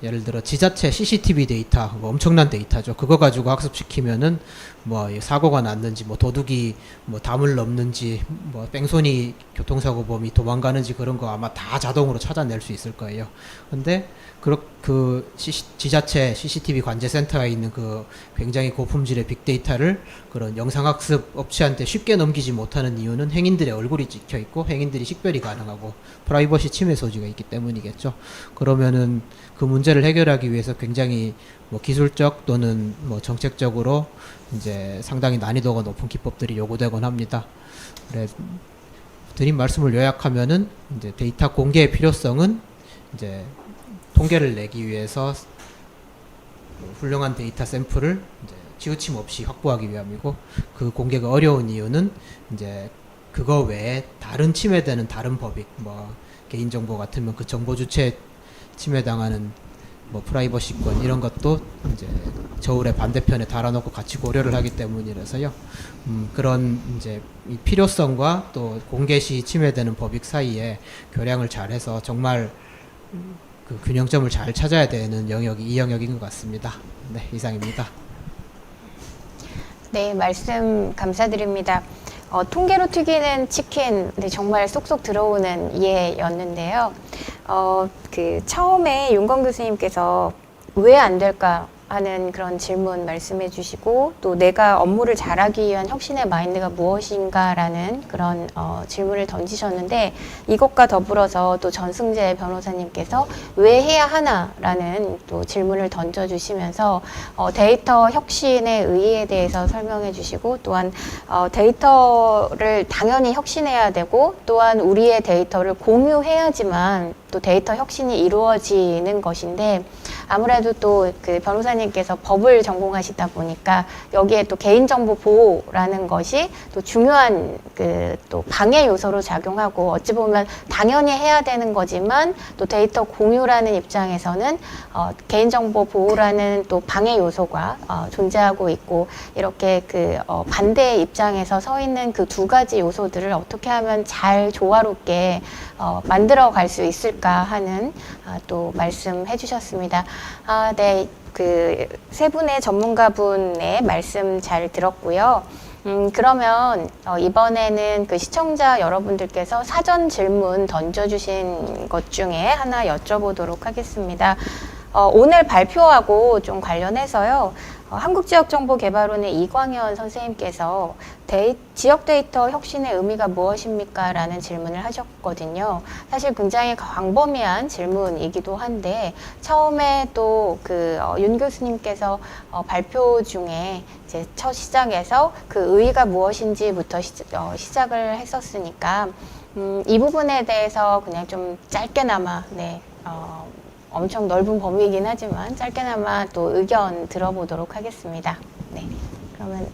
예를 들어 지자체 CCTV 데이터, 뭐 엄청난 데이터죠. 그거 가지고 학습시키면은 뭐 사고가 났는지, 뭐 도둑이 뭐 담을 넘는지, 뭐 뺑소니 교통사고범이 도망가는지 그런 거 아마 다 자동으로 찾아낼 수 있을 거예요. 근데 지자체 CCTV 관제센터에 있는 그 굉장히 고품질의 빅데이터를 그런 영상학습 업체한테 쉽게 넘기지 못하는 이유는 행인들의 얼굴이 찍혀 있고 행인들이 식별이 가능하고 프라이버시 침해 소지가 있기 때문이겠죠. 그러면은 그 문제를 해결하기 위해서 굉장히 뭐 기술적 또는 뭐 정책적으로 이제 상당히 난이도가 높은 기법들이 요구되곤 합니다. 그래 드린 말씀을 요약하면은 이제 데이터 공개의 필요성은 이제 통계를 내기 위해서 훌륭한 데이터 샘플을 이제 치우침 없이 확보하기 위함이고, 그 공개가 어려운 이유는 이제 그거 외에 다른 침해되는 다른 법익, 뭐 개인정보 같으면 그 정보 주체 침해당하는 뭐 프라이버시권 이런 것도 이제 저울의 반대편에 달아놓고 같이 고려를 하기 때문이라서요. 그런 이제 이 필요성과 또 공개 시 침해되는 법익 사이에 교량을 잘해서 정말 그 균형점을 잘 찾아야 되는 영역이 이 영역인 것 같습니다. 네, 이상입니다. 네, 말씀 감사드립니다. 통계로 튀기는 치킨, 네, 정말 쏙쏙 들어오는 이해였는데요. 처음에 윤건 교수님께서 왜 안 될까 하는 그런 질문 말씀해 주시고, 또 내가 업무를 잘하기 위한 혁신의 마인드가 무엇인가라는 그런 질문을 던지셨는데, 이것과 더불어서 또 전승재 변호사님께서 왜 해야 하나라는 또 질문을 던져주시면서 데이터 혁신의 의의에 대해서 설명해 주시고, 또한 데이터를 당연히 혁신해야 되고, 또한 우리의 데이터를 공유해야지만 또 데이터 혁신이 이루어지는 것인데, 아무래도 또 그 변호사님께서 법을 전공하시다 보니까 여기에 또 개인정보 보호라는 것이 또 중요한 그 또 방해 요소로 작용하고, 어찌 보면 당연히 해야 되는 거지만 또 데이터 공유라는 입장에서는 개인정보 보호라는 또 방해 요소가 존재하고 있고, 이렇게 그 반대의 입장에서 서 있는 그 두 가지 요소들을 어떻게 하면 잘 조화롭게 만들어 갈 수 있을까 하는 또 말씀해 주셨습니다. 네. 그 세 분의 전문가분의 말씀 잘 들었고요. 그러면 이번에는 그 시청자 여러분들께서 사전 질문 던져주신 것 중에 하나 여쭤보도록 하겠습니다. 오늘 발표하고 좀 관련해서요. 한국지역정보개발원의 이광현 선생님께서 지역 데이터 혁신의 의미가 무엇입니까? 라는 질문을 하셨거든요. 사실 굉장히 광범위한 질문이기도 한데, 처음에 또 윤 교수님께서 발표 중에 이제 첫 시작에서 그 의의가 무엇인지부터 시작을 했었으니까, 이 부분에 대해서 그냥 좀 짧게나마, 네, 엄청 넓은 범위이긴 하지만 짧게나마 또 의견 들어보도록 하겠습니다. 네, 그러면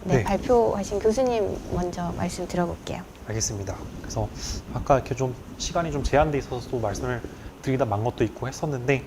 네. 발표하신 교수님 먼저 말씀 들어볼게요. 알겠습니다. 그래서 아까 이렇게 좀 시간이 좀 제한돼 있어서 또 말씀을 드리다 만 것도 있고 했었는데,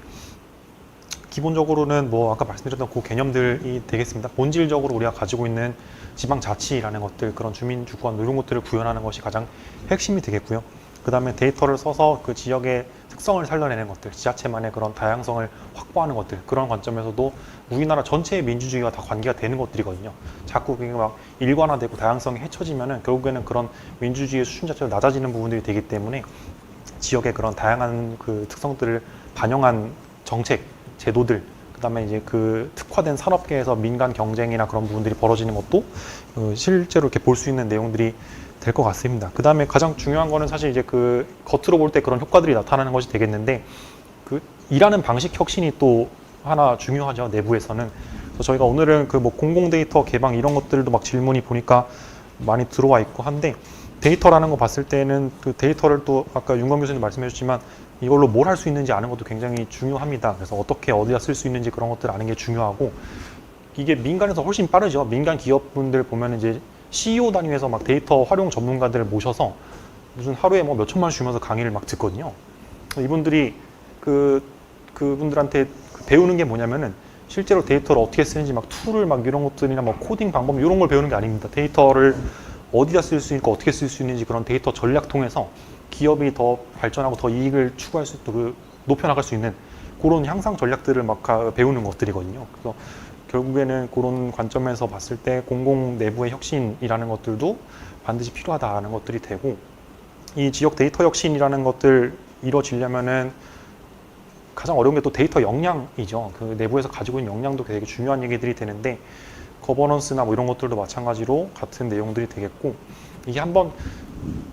기본적으로는 뭐 아까 말씀드렸던 그 개념들이 되겠습니다. 본질적으로 우리가 가지고 있는 지방자치라는 것들, 그런 주민주권 이런 것들을 구현하는 것이 가장 핵심이 되겠고요. 그 다음에 데이터를 써서 그 지역의 특성을 살려내는 것들, 지자체만의 그런 다양성을 확보하는 것들, 그런 관점에서도 우리나라 전체의 민주주의와 다 관계가 되는 것들이거든요. 자꾸 그게 막 일관화되고 다양성이 헤쳐지면은 결국에는 그런 민주주의의 수준 자체가 낮아지는 부분들이 되기 때문에, 지역의 그런 다양한 그 특성들을 반영한 정책, 제도들, 그 다음에 이제 그 특화된 산업계에서 민간 경쟁이나 그런 부분들이 벌어지는 것도 실제로 이렇게 볼 수 있는 내용들이 될 것 같습니다. 그 다음에 가장 중요한 거는 사실 이제 그 겉으로 볼 때 그런 효과들이 나타나는 것이 되겠는데, 그 일하는 방식 혁신이 또 하나 중요하죠, 내부에서는. 그래서 저희가 오늘은 그 뭐 공공 데이터 개방 이런 것들도 막 질문이 보니까 많이 들어와 있고 한데, 데이터라는 거 봤을 때는 그 데이터를 또 아까 윤건 교수님 말씀해 주셨지만 이걸로 뭘 할 수 있는지 아는 것도 굉장히 중요합니다. 그래서 어떻게 어디다 쓸 수 있는지 그런 것들 아는 게 중요하고, 이게 민간에서 훨씬 빠르죠. 민간 기업분들 보면 이제 CEO 단위에서 막 데이터 활용 전문가들을 모셔서 무슨 하루에 뭐 몇 천만 원 주면서 강의를 막 듣거든요. 이분들이 그분들한테 배우는 게 뭐냐면은 실제로 데이터를 어떻게 쓰는지 막 툴을 막 이런 것들이나 뭐 코딩 방법 이런 걸 배우는 게 아닙니다. 데이터를 어디다 쓸 수 있고 어떻게 쓸 수 있는지 그런 데이터 전략 통해서 기업이 더 발전하고 더 이익을 추구할 수 있고 높여나갈 수 있는 그런 향상 전략들을 막 배우는 것들이거든요. 그래서 결국에는 그런 관점에서 봤을 때 공공 내부의 혁신이라는 것들도 반드시 필요하다는 것들이 되고, 이 지역 데이터 혁신이라는 것들 이루어지려면은 가장 어려운 게 또 데이터 역량이죠. 그 내부에서 가지고 있는 역량도 되게 중요한 얘기들이 되는데, 거버넌스나 뭐 이런 것들도 마찬가지로 같은 내용들이 되겠고, 이게 한번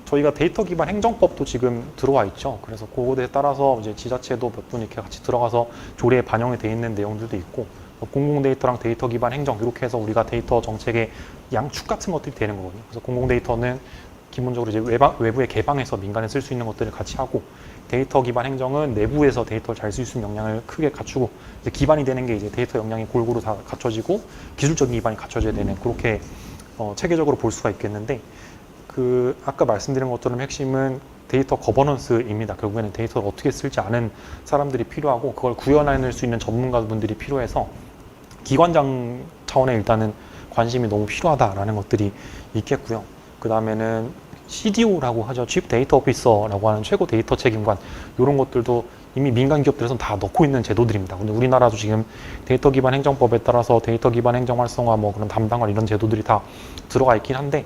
저희가 데이터 기반 행정법도 지금 들어와 있죠. 그래서 그거에 따라서 이제 지자체도 몇 분 이렇게 같이 들어가서 조례에 반영이 돼 있는 내용들도 있고, 공공 데이터랑 데이터 기반 행정 이렇게 해서 우리가 데이터 정책의 양축 같은 것들이 되는 거거든요. 그래서 공공 데이터는 기본적으로 이제 외부에 개방해서 민간에 쓸 수 있는 것들을 같이 하고, 데이터 기반 행정은 내부에서 데이터를 잘 쓸 수 있는 역량을 크게 갖추고 이제 기반이 되는 게 이제 데이터 역량이 골고루 다 갖춰지고 기술적인 기반이 갖춰져야 되는 그렇게 체계적으로 볼 수가 있겠는데 그 아까 말씀드린 것처럼 핵심은 데이터 거버넌스입니다. 결국에는 데이터를 어떻게 쓸지 아는 사람들이 필요하고 그걸 구현해낼 수 있는 전문가분들이 필요해서 기관장 차원에 일단은 관심이 너무 필요하다라는 것들이 있겠고요. 그 다음에는 CDO라고 하죠. Chief Data Officer라고 하는 최고 데이터 책임관 이런 것들도 이미 민간 기업들에서는 다 넣고 있는 제도들입니다. 근데 우리나라도 지금 데이터 기반 행정법에 따라서 데이터 기반 행정 활성화 뭐 그런 담당관 이런 제도들이 다 들어가 있긴 한데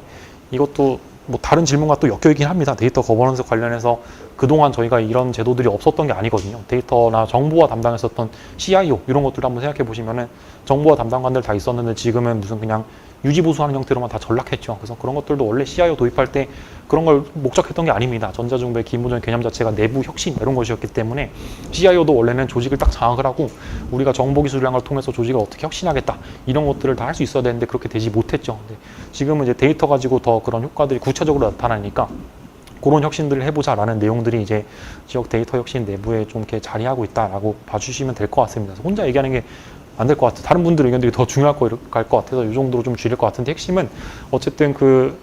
이것도 뭐 다른 질문과 또 엮여 있긴 합니다. 데이터 거버넌스 관련해서 그동안 저희가 이런 제도들이 없었던 게 아니거든요. 데이터나 정보화 담당했었던 CIO 이런 것들을 한번 생각해 보시면은 정보화 담당관들 다 있었는데 지금은 무슨 그냥 유지보수하는 형태로만 다 전락했죠. 그래서 그런 것들도 원래 CIO 도입할 때 그런 걸 목적했던 게 아닙니다. 전자정보의 기본적인 개념 자체가 내부 혁신 이런 것이었기 때문에 CIO도 원래는 조직을 딱 장악을 하고 우리가 정보기술이라는 걸 통해서 조직을 어떻게 혁신하겠다 이런 것들을 다 할 수 있어야 되는데 그렇게 되지 못했죠. 근데 지금은 이제 데이터 가지고 더 그런 효과들이 구체적으로 나타나니까 그런 혁신들을 해보자라는 내용들이 이제 지역 데이터 혁신 내부에 좀 이렇게 자리하고 있다라고 봐주시면 될 것 같습니다. 그래서 혼자 얘기하는 게 안 될 것 같아요. 다른 분들 의견들이 더 중요할 것 같아서 이 정도로 좀 줄일 것 같은데 핵심은 어쨌든 그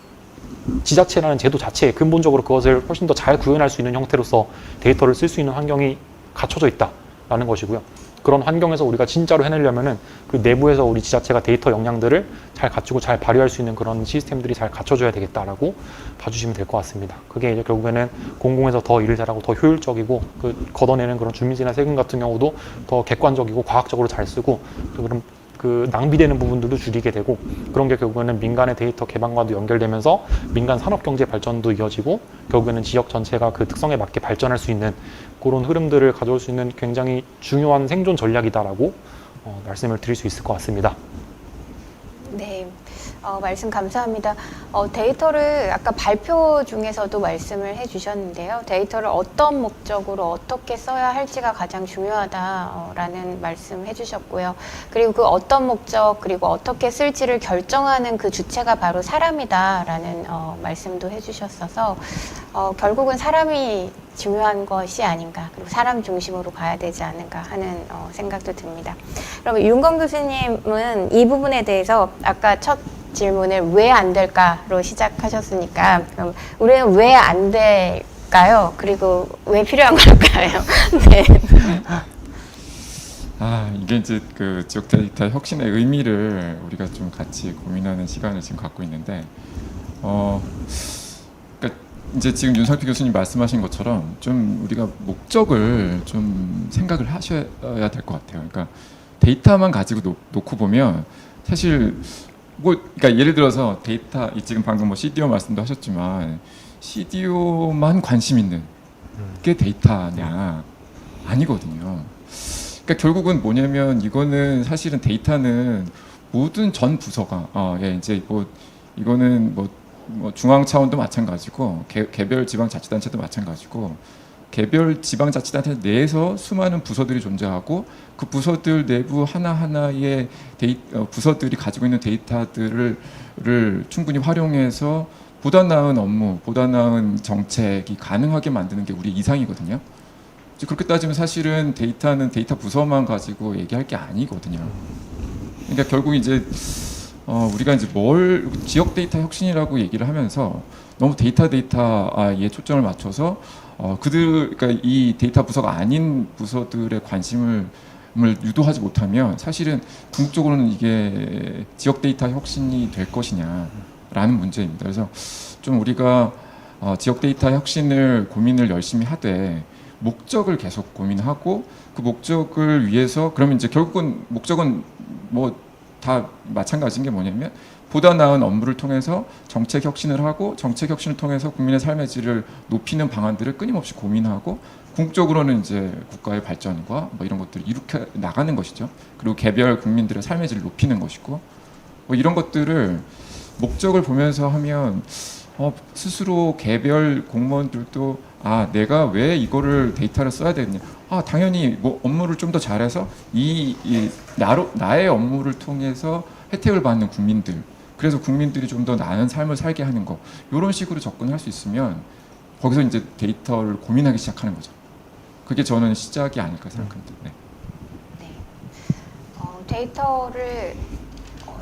지자체라는 제도 자체에 근본적으로 그것을 훨씬 더 잘 구현할 수 있는 형태로서 데이터를 쓸 수 있는 환경이 갖춰져 있다라는 것이고요. 그런 환경에서 우리가 진짜로 해내려면은 그 내부에서 우리 지자체가 데이터 역량들을 잘 갖추고 잘 발휘할 수 있는 그런 시스템들이 잘 갖춰져야 되겠다라고 봐주시면 될 것 같습니다. 그게 이제 결국에는 공공에서 더 일을 잘하고 더 효율적이고 그 걷어내는 그런 주민세나 세금 같은 경우도 더 객관적이고 과학적으로 잘 쓰고 또 그런 그 낭비되는 부분들도 줄이게 되고 그런 게 결국에는 민간의 데이터 개방과도 연결되면서 민간 산업경제 발전도 이어지고 결국에는 지역 전체가 그 특성에 맞게 발전할 수 있는 그런 흐름들을 가져올 수 있는 굉장히 중요한 생존 전략이다라고 말씀을 드릴 수 있을 것 같습니다. 네, 말씀 감사합니다. 데이터를 아까 발표 중에서도 말씀을 해주셨는데요. 데이터를 어떤 목적으로 어떻게 써야 할지가 가장 중요하다라는 말씀 해주셨고요. 그리고 그 어떤 목적 그리고 어떻게 쓸지를 결정하는 그 주체가 바로 사람이다라는 말씀도 해주셨어서 결국은 사람이 중요한 것이 아닌가 그리고 사람 중심으로 가야 되지 않은가 하는 생각도 듭니다. 그러면 윤건 교수님은 이 부분에 대해서 아까 첫 질문을 왜 안 될까로 시작하셨으니까 그럼 우리는 왜 안 될까요? 그리고 왜 필요한 걸까요? 네. 이게 이제 그 지역 데이터 혁신의 의미를 우리가 좀 같이 고민하는 시간을 지금 갖고 있는데, 그러니까 이제 지금 윤상필 교수님 말씀하신 것처럼 좀 우리가 목적을 좀 생각을 하셔야 될 것 같아요. 그러니까 데이터만 가지고 놓고 보면 사실 뭐 그러니까 예를 들어서 데이터 지금 방금 뭐 CDO 말씀도 하셨지만 CDO만 관심 있는 게 데이터냐 아니거든요. 그러니까 결국은 뭐냐면 이거는 사실은 데이터는 모든 전 부서가 이제 뭐 이거는 뭐 중앙 차원도 마찬가지고 개별 지방자치단체도 마찬가지고 개별 지방자치단체 내에서 수많은 부서들이 존재하고 그 부서들 내부 하나하나의 부서들이 가지고 있는 데이터들을 충분히 활용해서 보다 나은 업무, 보다 나은 정책이 가능하게 만드는 게 우리 이상이거든요. 그렇게 따지면 사실은 데이터는 데이터 부서만 가지고 얘기할 게 아니거든요. 그러니까 결국 이제 우리가 이제 지역 데이터 혁신이라고 얘기를 하면서 너무 데이터에 초점을 맞춰서 그러니까 이 데이터 부서가 아닌 부서들의 관심을 유도하지 못하면 사실은 궁극적으로는 이게 지역 데이터 혁신이 될 것이냐라는 문제입니다. 그래서 좀 우리가 지역 데이터 혁신을 고민을 열심히 하되 목적을 계속 고민하고 그 목적을 위해서 그러면 이제 결국은 목적은 뭐 다 마찬가지인 게 뭐냐면 보다 나은 업무를 통해서 정책 혁신을 하고 정책 혁신을 통해서 국민의 삶의 질을 높이는 방안들을 끊임없이 고민하고 궁극적으로는 이제 국가의 발전과 뭐 이런 것들을 이룩해 나가는 것이죠. 그리고 개별 국민들의 삶의 질을 높이는 것이고 뭐 이런 것들을 목적을 보면서 하면 스스로 개별 공무원들도 내가 왜 이거를 데이터를 써야 되느냐. 당연히 뭐 업무를 좀 더 잘해서 나의 업무를 통해서 혜택을 받는 국민들. 그래서 국민들이 좀 더 나은 삶을 살게 하는 거. 이런 식으로 접근할 수 있으면 거기서 이제 데이터를 고민하기 시작하는 거죠. 그게 저는 시작이 아닐까 생각합니다. 네. 네. 데이터를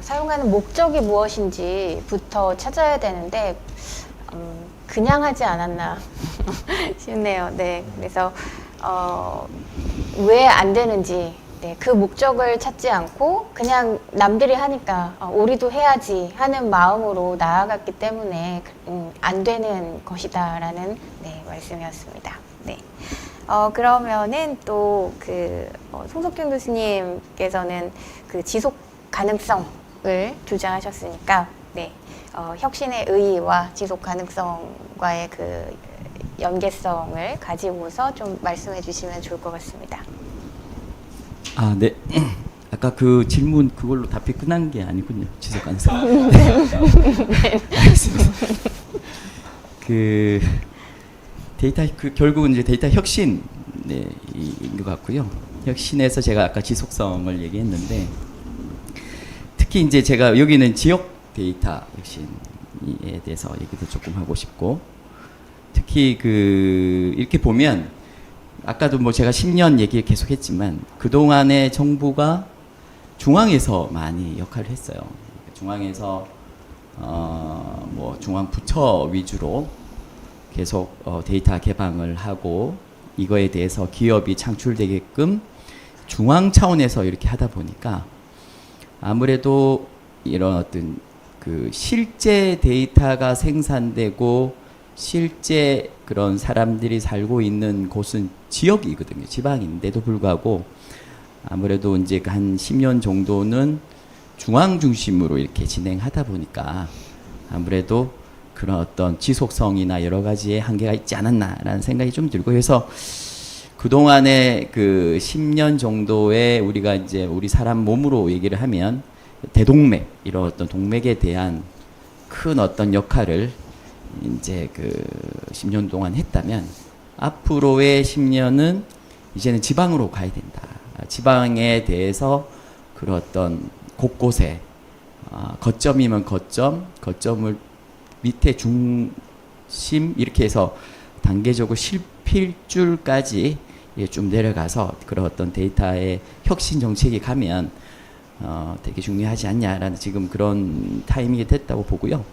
사용하는 목적이 무엇인지부터 찾아야 되는데 그냥 하지 않았나 싶네요. 네, 그래서 왜 안 되는지 네, 그 목적을 찾지 않고 그냥 남들이 하니까 우리도 해야지 하는 마음으로 나아갔기 때문에 안 되는 것이다라는 네, 말씀이었습니다. 네. 그러면은 또 송석균 교수님께서는 그 지속 가능성을 주장하셨으니까 네, 혁신의 의의와 지속 가능성과의 그 연계성을 가지고서 좀 말씀해 주시면 좋을 것 같습니다. 아, 네. 아까 그 질문 그걸로 답이 끝난 게 아니군요. 지속 가능성. 알겠습니다. 그 데이터 결국은 이제 데이터 혁신 네, 인 것 같고요. 혁신에서 제가 아까 지속성을 얘기했는데 특히 이제 제가 여기는 지역 데이터 혁신에 대해서 얘기도 조금 하고 싶고 특히 이렇게 보면 아까도 뭐 제가 10년 얘기 계속했지만 그동안의 정부가 중앙에서 많이 역할을 했어요. 중앙에서 뭐 중앙 부처 위주로 계속 데이터 개방을 하고 이거에 대해서 기업이 창출되게끔 중앙 차원에서 이렇게 하다 보니까 아무래도 이런 어떤 그 실제 데이터가 생산되고 실제 그런 사람들이 살고 있는 곳은 지역이거든요. 지방인데도 불구하고 아무래도 이제 한 10년 정도는 중앙 중심으로 이렇게 진행하다 보니까 아무래도 그런 어떤 지속성이나 여러 가지의 한계가 있지 않았나라는 생각이 좀 들고 해서 그동안에 그 10년 정도의 우리가 이제 우리 사람 몸으로 얘기를 하면 대동맥 이런 어떤 동맥에 대한 큰 어떤 역할을 이제 10년 동안 했다면 앞으로의 10년은 이제는 지방으로 가야 된다. 지방에 대해서 그런 어떤 곳곳에 거점이면 거점을 밑에 중심 이렇게 해서 단계적으로 실필줄까지 좀 내려가서 그런 어떤 데이터의 혁신 정책이 가면 되게 중요하지 않냐라는 지금 그런 타이밍이 됐다고 보고요.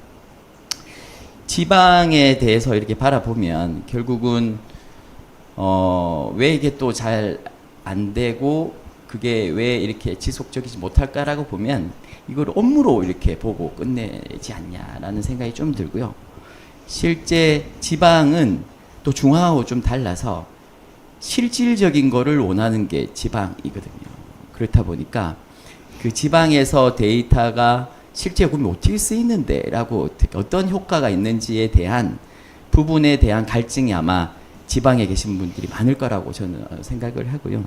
지방에 대해서 이렇게 바라보면 결국은 왜 이게 또 잘 안 되고 그게 왜 이렇게 지속적이지 못할까라고 보면 이걸 업무로 이렇게 보고 끝내지 않냐라는 생각이 좀 들고요. 실제 지방은 또 중앙하고 좀 달라서 실질적인 거를 원하는 게 지방이거든요. 그렇다 보니까 그 지방에서 데이터가 실제 그럼 어떻게 쓰이는데 라고 어떤 효과가 있는지에 대한 부분에 대한 갈증이 아마 지방에 계신 분들이 많을 거라고 저는 생각을 하고요.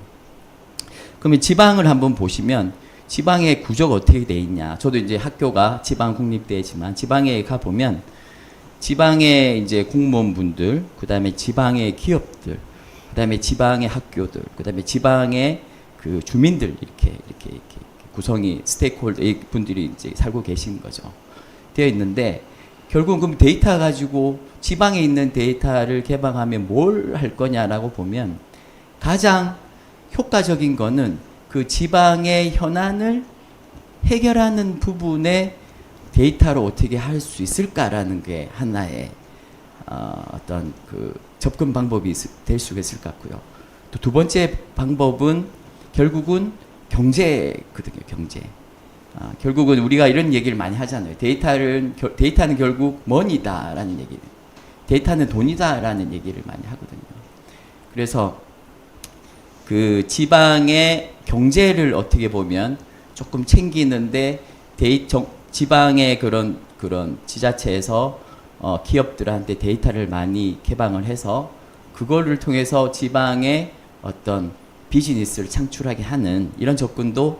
그러면 지방을 한번 보시면 지방의 구조가 어떻게 돼 있냐. 저도 이제 학교가 지방 국립대지만 지방에 가 보면 지방의 이제 공무원분들, 그다음에 지방의 기업들, 그다음에 지방의 학교들, 그다음에 지방의 그 주민들 이렇게 구성이 스테이크홀더 분들이 이제 살고 계신 거죠. 되어 있는데 결국은 그럼 데이터 가지고 지방에 있는 데이터를 개방하면 뭘 할 거냐라고 보면 가장 효과적인 거는 그 지방의 현안을 해결하는 부분에 데이터로 어떻게 할 수 있을까라는 게 하나의 어떤 그 접근 방법이 될 수 있을 것 같고요. 또 두 번째 방법은 결국은 경제거든요. 경제. 결국은 우리가 이런 얘기를 많이 하잖아요. 데이터는 결국 머니다라는 얘기를. 데이터는 돈이다라는 얘기를 많이 하거든요. 그래서 그 지방의 경제를 어떻게 보면 조금 챙기는데 지방의 그런 지자체에서 기업들한테 데이터를 많이 개방을 해서 그거를 통해서 지방의 어떤 비즈니스를 창출하게 하는 이런 접근도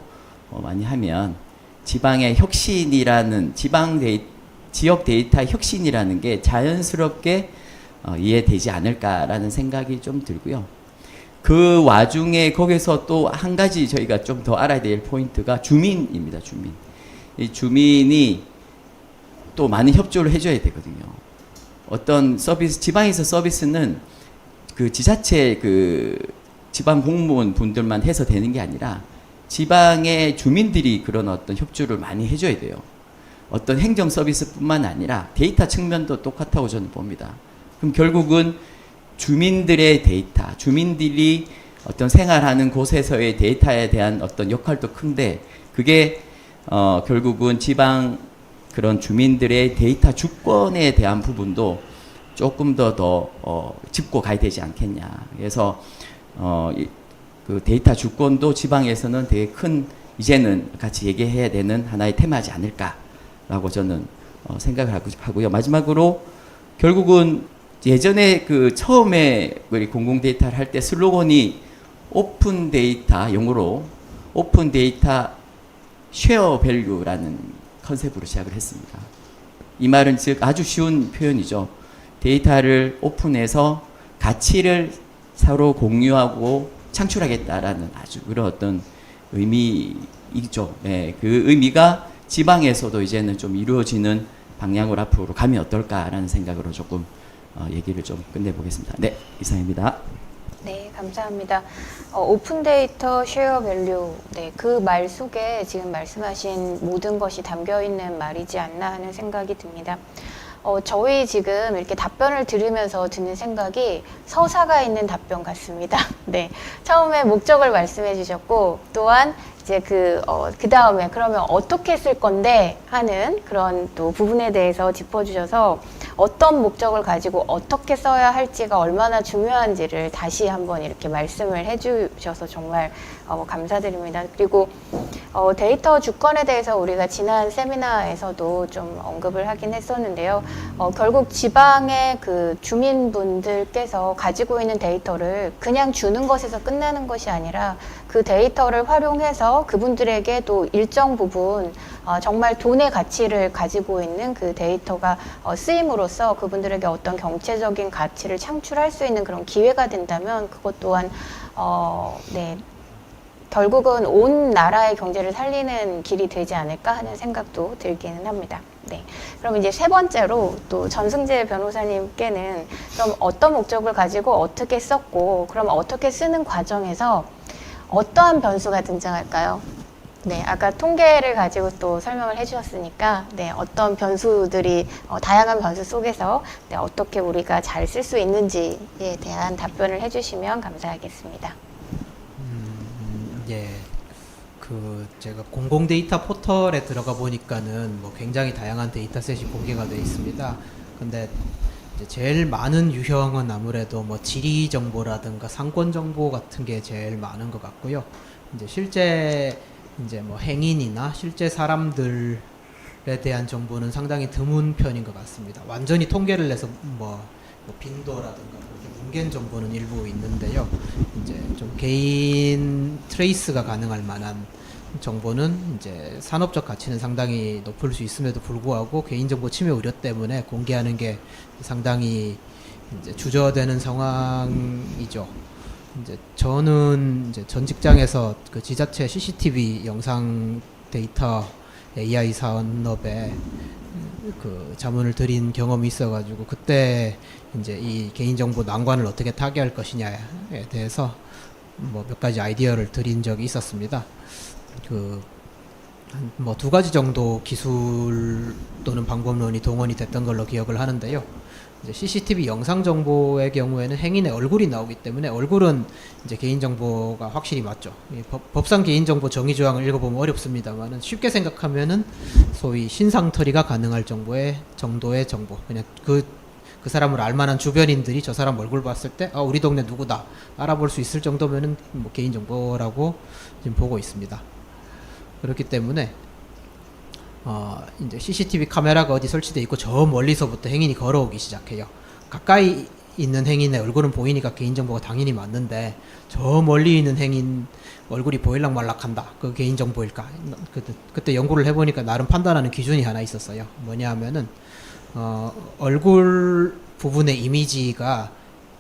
많이 하면 지방의 혁신이라는 지역 데이터 혁신이라는 게 자연스럽게 이해되지 않을까라는 생각이 좀 들고요. 그 와중에 거기서 또 한 가지 저희가 좀 더 알아야 될 포인트가 주민입니다. 주민. 이 주민이 또 많은 협조를 해줘야 되거든요. 어떤 서비스, 지방에서 서비스는 그 지자체 그 지방 공무원 분들만 해서 되는 게 아니라 지방의 주민들이 그런 어떤 협조를 많이 해줘야 돼요. 어떤 행정 서비스뿐만 아니라 데이터 측면도 똑같다고 저는 봅니다. 그럼 결국은 주민들의 데이터, 주민들이 어떤 생활하는 곳에서의 데이터에 대한 어떤 역할도 큰데 그게 결국은 지방 그런 주민들의 데이터 주권에 대한 부분도 조금 더 짚고 가야 되지 않겠냐. 그래서 그 데이터 주권도 지방에서는 되게 큰 이제는 같이 얘기해야 되는 하나의 테마지 않을까라고 저는 생각을 하고요. 마지막으로 결국은 예전에 그 처음에 우리 공공 데이터를 할 때 슬로건이 오픈 데이터, 영어로 오픈 데이터 쉐어 밸류라는 컨셉으로 시작을 했습니다. 이 말은 즉 아주 쉬운 표현이죠. 데이터를 오픈해서 가치를 서로 공유하고 창출하겠다라는 아주 그런 어떤 의미이죠. 네, 그 의미가 지방에서도 이제는 좀 이루어지는 방향으로 앞으로 가면 어떨까라는 생각으로 조금 얘기를 좀 끝내보겠습니다. 네, 이상입니다. 네, 감사합니다. 오픈 데이터 쉐어 밸류. 네, 그 말 속에 지금 말씀하신 모든 것이 담겨 있는 말이지 않나 하는 생각이 듭니다. 저희 지금 이렇게 답변을 들으면서 드는 생각이 서사가 있는 답변 같습니다. 네. 처음에 목적을 말씀해 주셨고, 또한 이제 그 다음에 그러면 어떻게 쓸 건데 하는 그런 또 부분에 대해서 짚어주셔서 어떤 목적을 가지고 어떻게 써야 할지가 얼마나 중요한지를 다시 한번 이렇게 말씀을 해주셔서 정말 감사드립니다. 그리고 데이터 주권에 대해서 우리가 지난 세미나에서도 좀 언급을 하긴 했었는데요. 결국 지방의 그 주민분들께서 가지고 있는 데이터를 그냥 주는 것에서 끝나는 것이 아니라 그 데이터를 활용해서 그분들에게 또 일정 부분 정말 돈의 가치를 가지고 있는 그 데이터가 쓰임으로써 그분들에게 어떤 경제적인 가치를 창출할 수 있는 그런 기회가 된다면 그것 또한 네, 결국은 온 나라의 경제를 살리는 길이 되지 않을까 하는 생각도 들기는 합니다. 네. 그럼 이제 세 번째로 또 전승재 변호사님께는 그럼 어떤 목적을 가지고 어떻게 썼고 그럼 어떻게 쓰는 과정에서 어떠한 변수가 등장할까요? 네, 아까 통계를 가지고 또 설명을 해주셨으니까 네, 어떤 변수들이 다양한 변수 속에서 네, 어떻게 우리가 잘 쓸 수 있는지에 대한 답변을 해주시면 감사하겠습니다. 예. 그 제가 공공 데이터 포털에 들어가 보니까는 뭐 굉장히 다양한 데이터셋이 공개가 되어 있습니다. 근데 이제 제일 많은 유형은 아무래도 뭐 지리 정보라든가 상권 정보 같은 게 제일 많은 것 같고요. 이제 실제 이제 뭐 행인이나 실제 사람들에 대한 정보는 상당히 드문 편인 것 같습니다. 완전히 통계를 내서 뭐 빈도라든가 문ген 정보는 일부 있는데요. 이제 좀 개인 트레이스가 가능할 만한 정보는 이제 산업적 가치는 상당히 높을 수 있음에도 불구하고 개인정보 침해 우려 때문에 공개하는 게 상당히 이제 주저되는 상황이죠. 이제 저는 이제 전 직장에서 그 지자체 CCTV 영상 데이터 AI 산업에 그 자문을 드린 경험이 있어가지고 그때 이제 이 개인정보 난관을 어떻게 타개할 것이냐에 대해서 뭐 몇 가지 아이디어를 드린 적이 있었습니다. 그 뭐 두 가지 정도 기술 또는 방법론이 동원이 됐던 걸로 기억을 하는데요. 이제 CCTV 영상 정보의 경우에는 행인의 얼굴이 나오기 때문에 얼굴은 이제 개인정보가 확실히 맞죠. 이 법상 개인정보 정의 조항을 읽어보면 어렵습니다만은 쉽게 생각하면은 소위 신상 처리가 가능할 정도의 정보. 그냥 그 사람을 알만한 주변인들이 저 사람 얼굴 봤을 때 우리 동네 누구다 알아볼 수 있을 정도면은 뭐 개인정보라고 지금 보고 있습니다. 그렇기 때문에 이제 CCTV 카메라가 어디 설치되어 있고 저 멀리서부터 행인이 걸어오기 시작해요. 가까이 있는 행인의 얼굴은 보이니까 개인정보가 당연히 맞는데 저 멀리 있는 행인 얼굴이 보일락 말락한다. 그 개인정보일까? 그때 연구를 해보니까 나름 판단하는 기준이 하나 있었어요. 뭐냐 하면은 얼굴 부분의 이미지가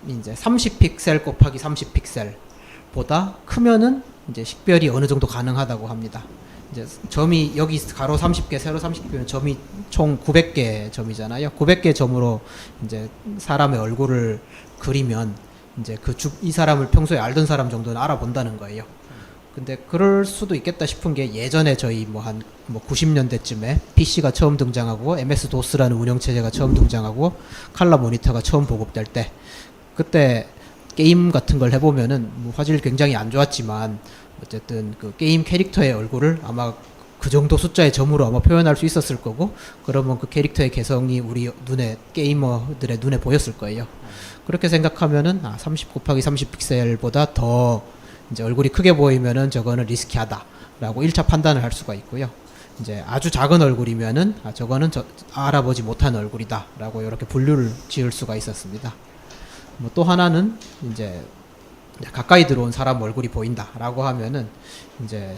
이제 30픽셀 곱하기 30픽셀보다 크면은 이제 식별이 어느 정도 가능하다고 합니다. 이제 점이 여기 가로 30개, 세로 30개면 점이 총 900개 점이잖아요. 900개 점으로 이제 사람의 얼굴을 그리면 이제 이 사람을 평소에 알던 사람 정도는 알아본다는 거예요. 근데 그럴 수도 있겠다 싶은 게 예전에 저희 뭐 90년대쯤에 PC가 처음 등장하고 MS 도스라는 운영체제가 처음 등장하고 칼라 모니터가 처음 보급될 때 그때 게임 같은 걸 해보면은 뭐 화질 굉장히 안 좋았지만 어쨌든 그 게임 캐릭터의 얼굴을 아마 그 정도 숫자의 점으로 아마 표현할 수 있었을 거고 그러면 그 캐릭터의 개성이 우리 눈에 게이머들의 눈에 보였을 거예요. 그렇게 생각하면은 30 곱하기 30 픽셀보다 더 이제 얼굴이 크게 보이면은 저거는 리스키하다라고 1차 판단을 할 수가 있고요. 이제 아주 작은 얼굴이면은 저거는 알아보지 못한 얼굴이다라고 이렇게 분류를 지을 수가 있었습니다. 뭐 또 하나는 이제 가까이 들어온 사람 얼굴이 보인다라고 하면은 이제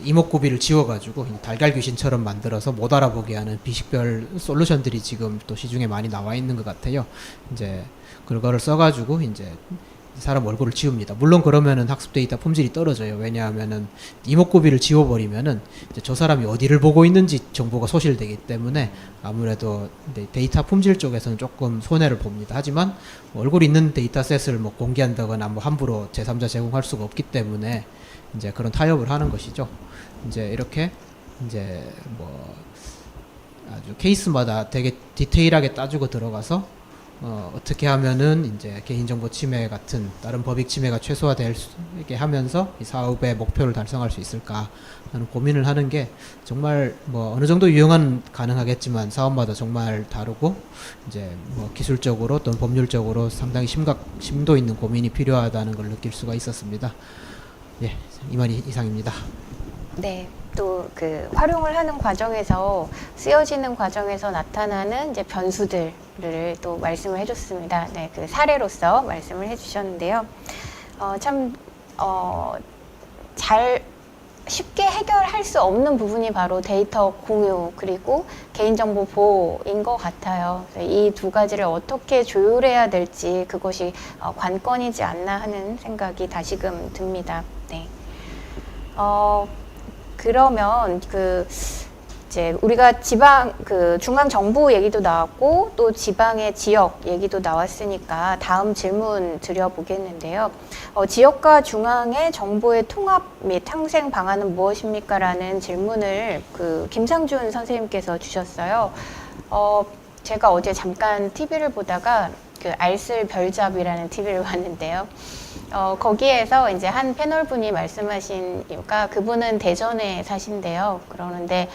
이목구비를 지워가지고 달걀 귀신처럼 만들어서 못 알아보게 하는 비식별 솔루션들이 지금 또 시중에 많이 나와 있는 것 같아요. 이제 그거를 써가지고 이제 사람 얼굴을 지웁니다. 물론 그러면은 학습 데이터 품질이 떨어져요. 왜냐하면은 이목구비를 지워버리면은 이제 저 사람이 어디를 보고 있는지 정보가 소실되기 때문에 아무래도 데이터 품질 쪽에서는 조금 손해를 봅니다. 하지만 얼굴 있는 데이터셋을 뭐 공개한다거나 뭐 함부로 제3자 제공할 수가 없기 때문에 이제 그런 타협을 하는 것이죠. 이제 이렇게 이제 뭐 아주 케이스마다 되게 디테일하게 따지고 들어가서 어떻게 하면은 이제 개인정보 침해 같은 다른 법익 침해가 최소화될 수 있게 하면서 이 사업의 목표를 달성할 수 있을까 하는 고민을 하는 게 정말 뭐 어느 정도 유용은 가능하겠지만 사업마다 정말 다르고 이제 뭐 기술적으로 또는 법률적으로 상당히 심도 있는 고민이 필요하다는 걸 느낄 수가 있었습니다. 예, 이만희 이상입니다. 네. 또 그 활용을 하는 과정에서 쓰여지는 과정에서 나타나는 이제 변수들을 또 말씀을 해줬습니다. 네, 그 사례로서 말씀을 해주셨는데요. 잘 쉽게 해결할 수 없는 부분이 바로 데이터 공유 그리고 개인정보 보호인 것 같아요. 이 두 가지를 어떻게 조율해야 될지 그것이 관건이지 않나 하는 생각이 다시금 듭니다. 네. 그러면 이제 우리가 중앙 정부 얘기도 나왔고 또 지방의 지역 얘기도 나왔으니까 다음 질문 드려보겠는데요. 지역과 중앙의 정보의 통합 및 상생 방안은 무엇입니까? 라는 질문을 김상준 선생님께서 주셨어요. 제가 어제 잠깐 TV를 보다가 알쓸 별잡이라는 TV를 봤는데요. 거기에서 이제 한 패널 분이 말씀하신 이유가 그분은 대전에 사신대요. 그러는데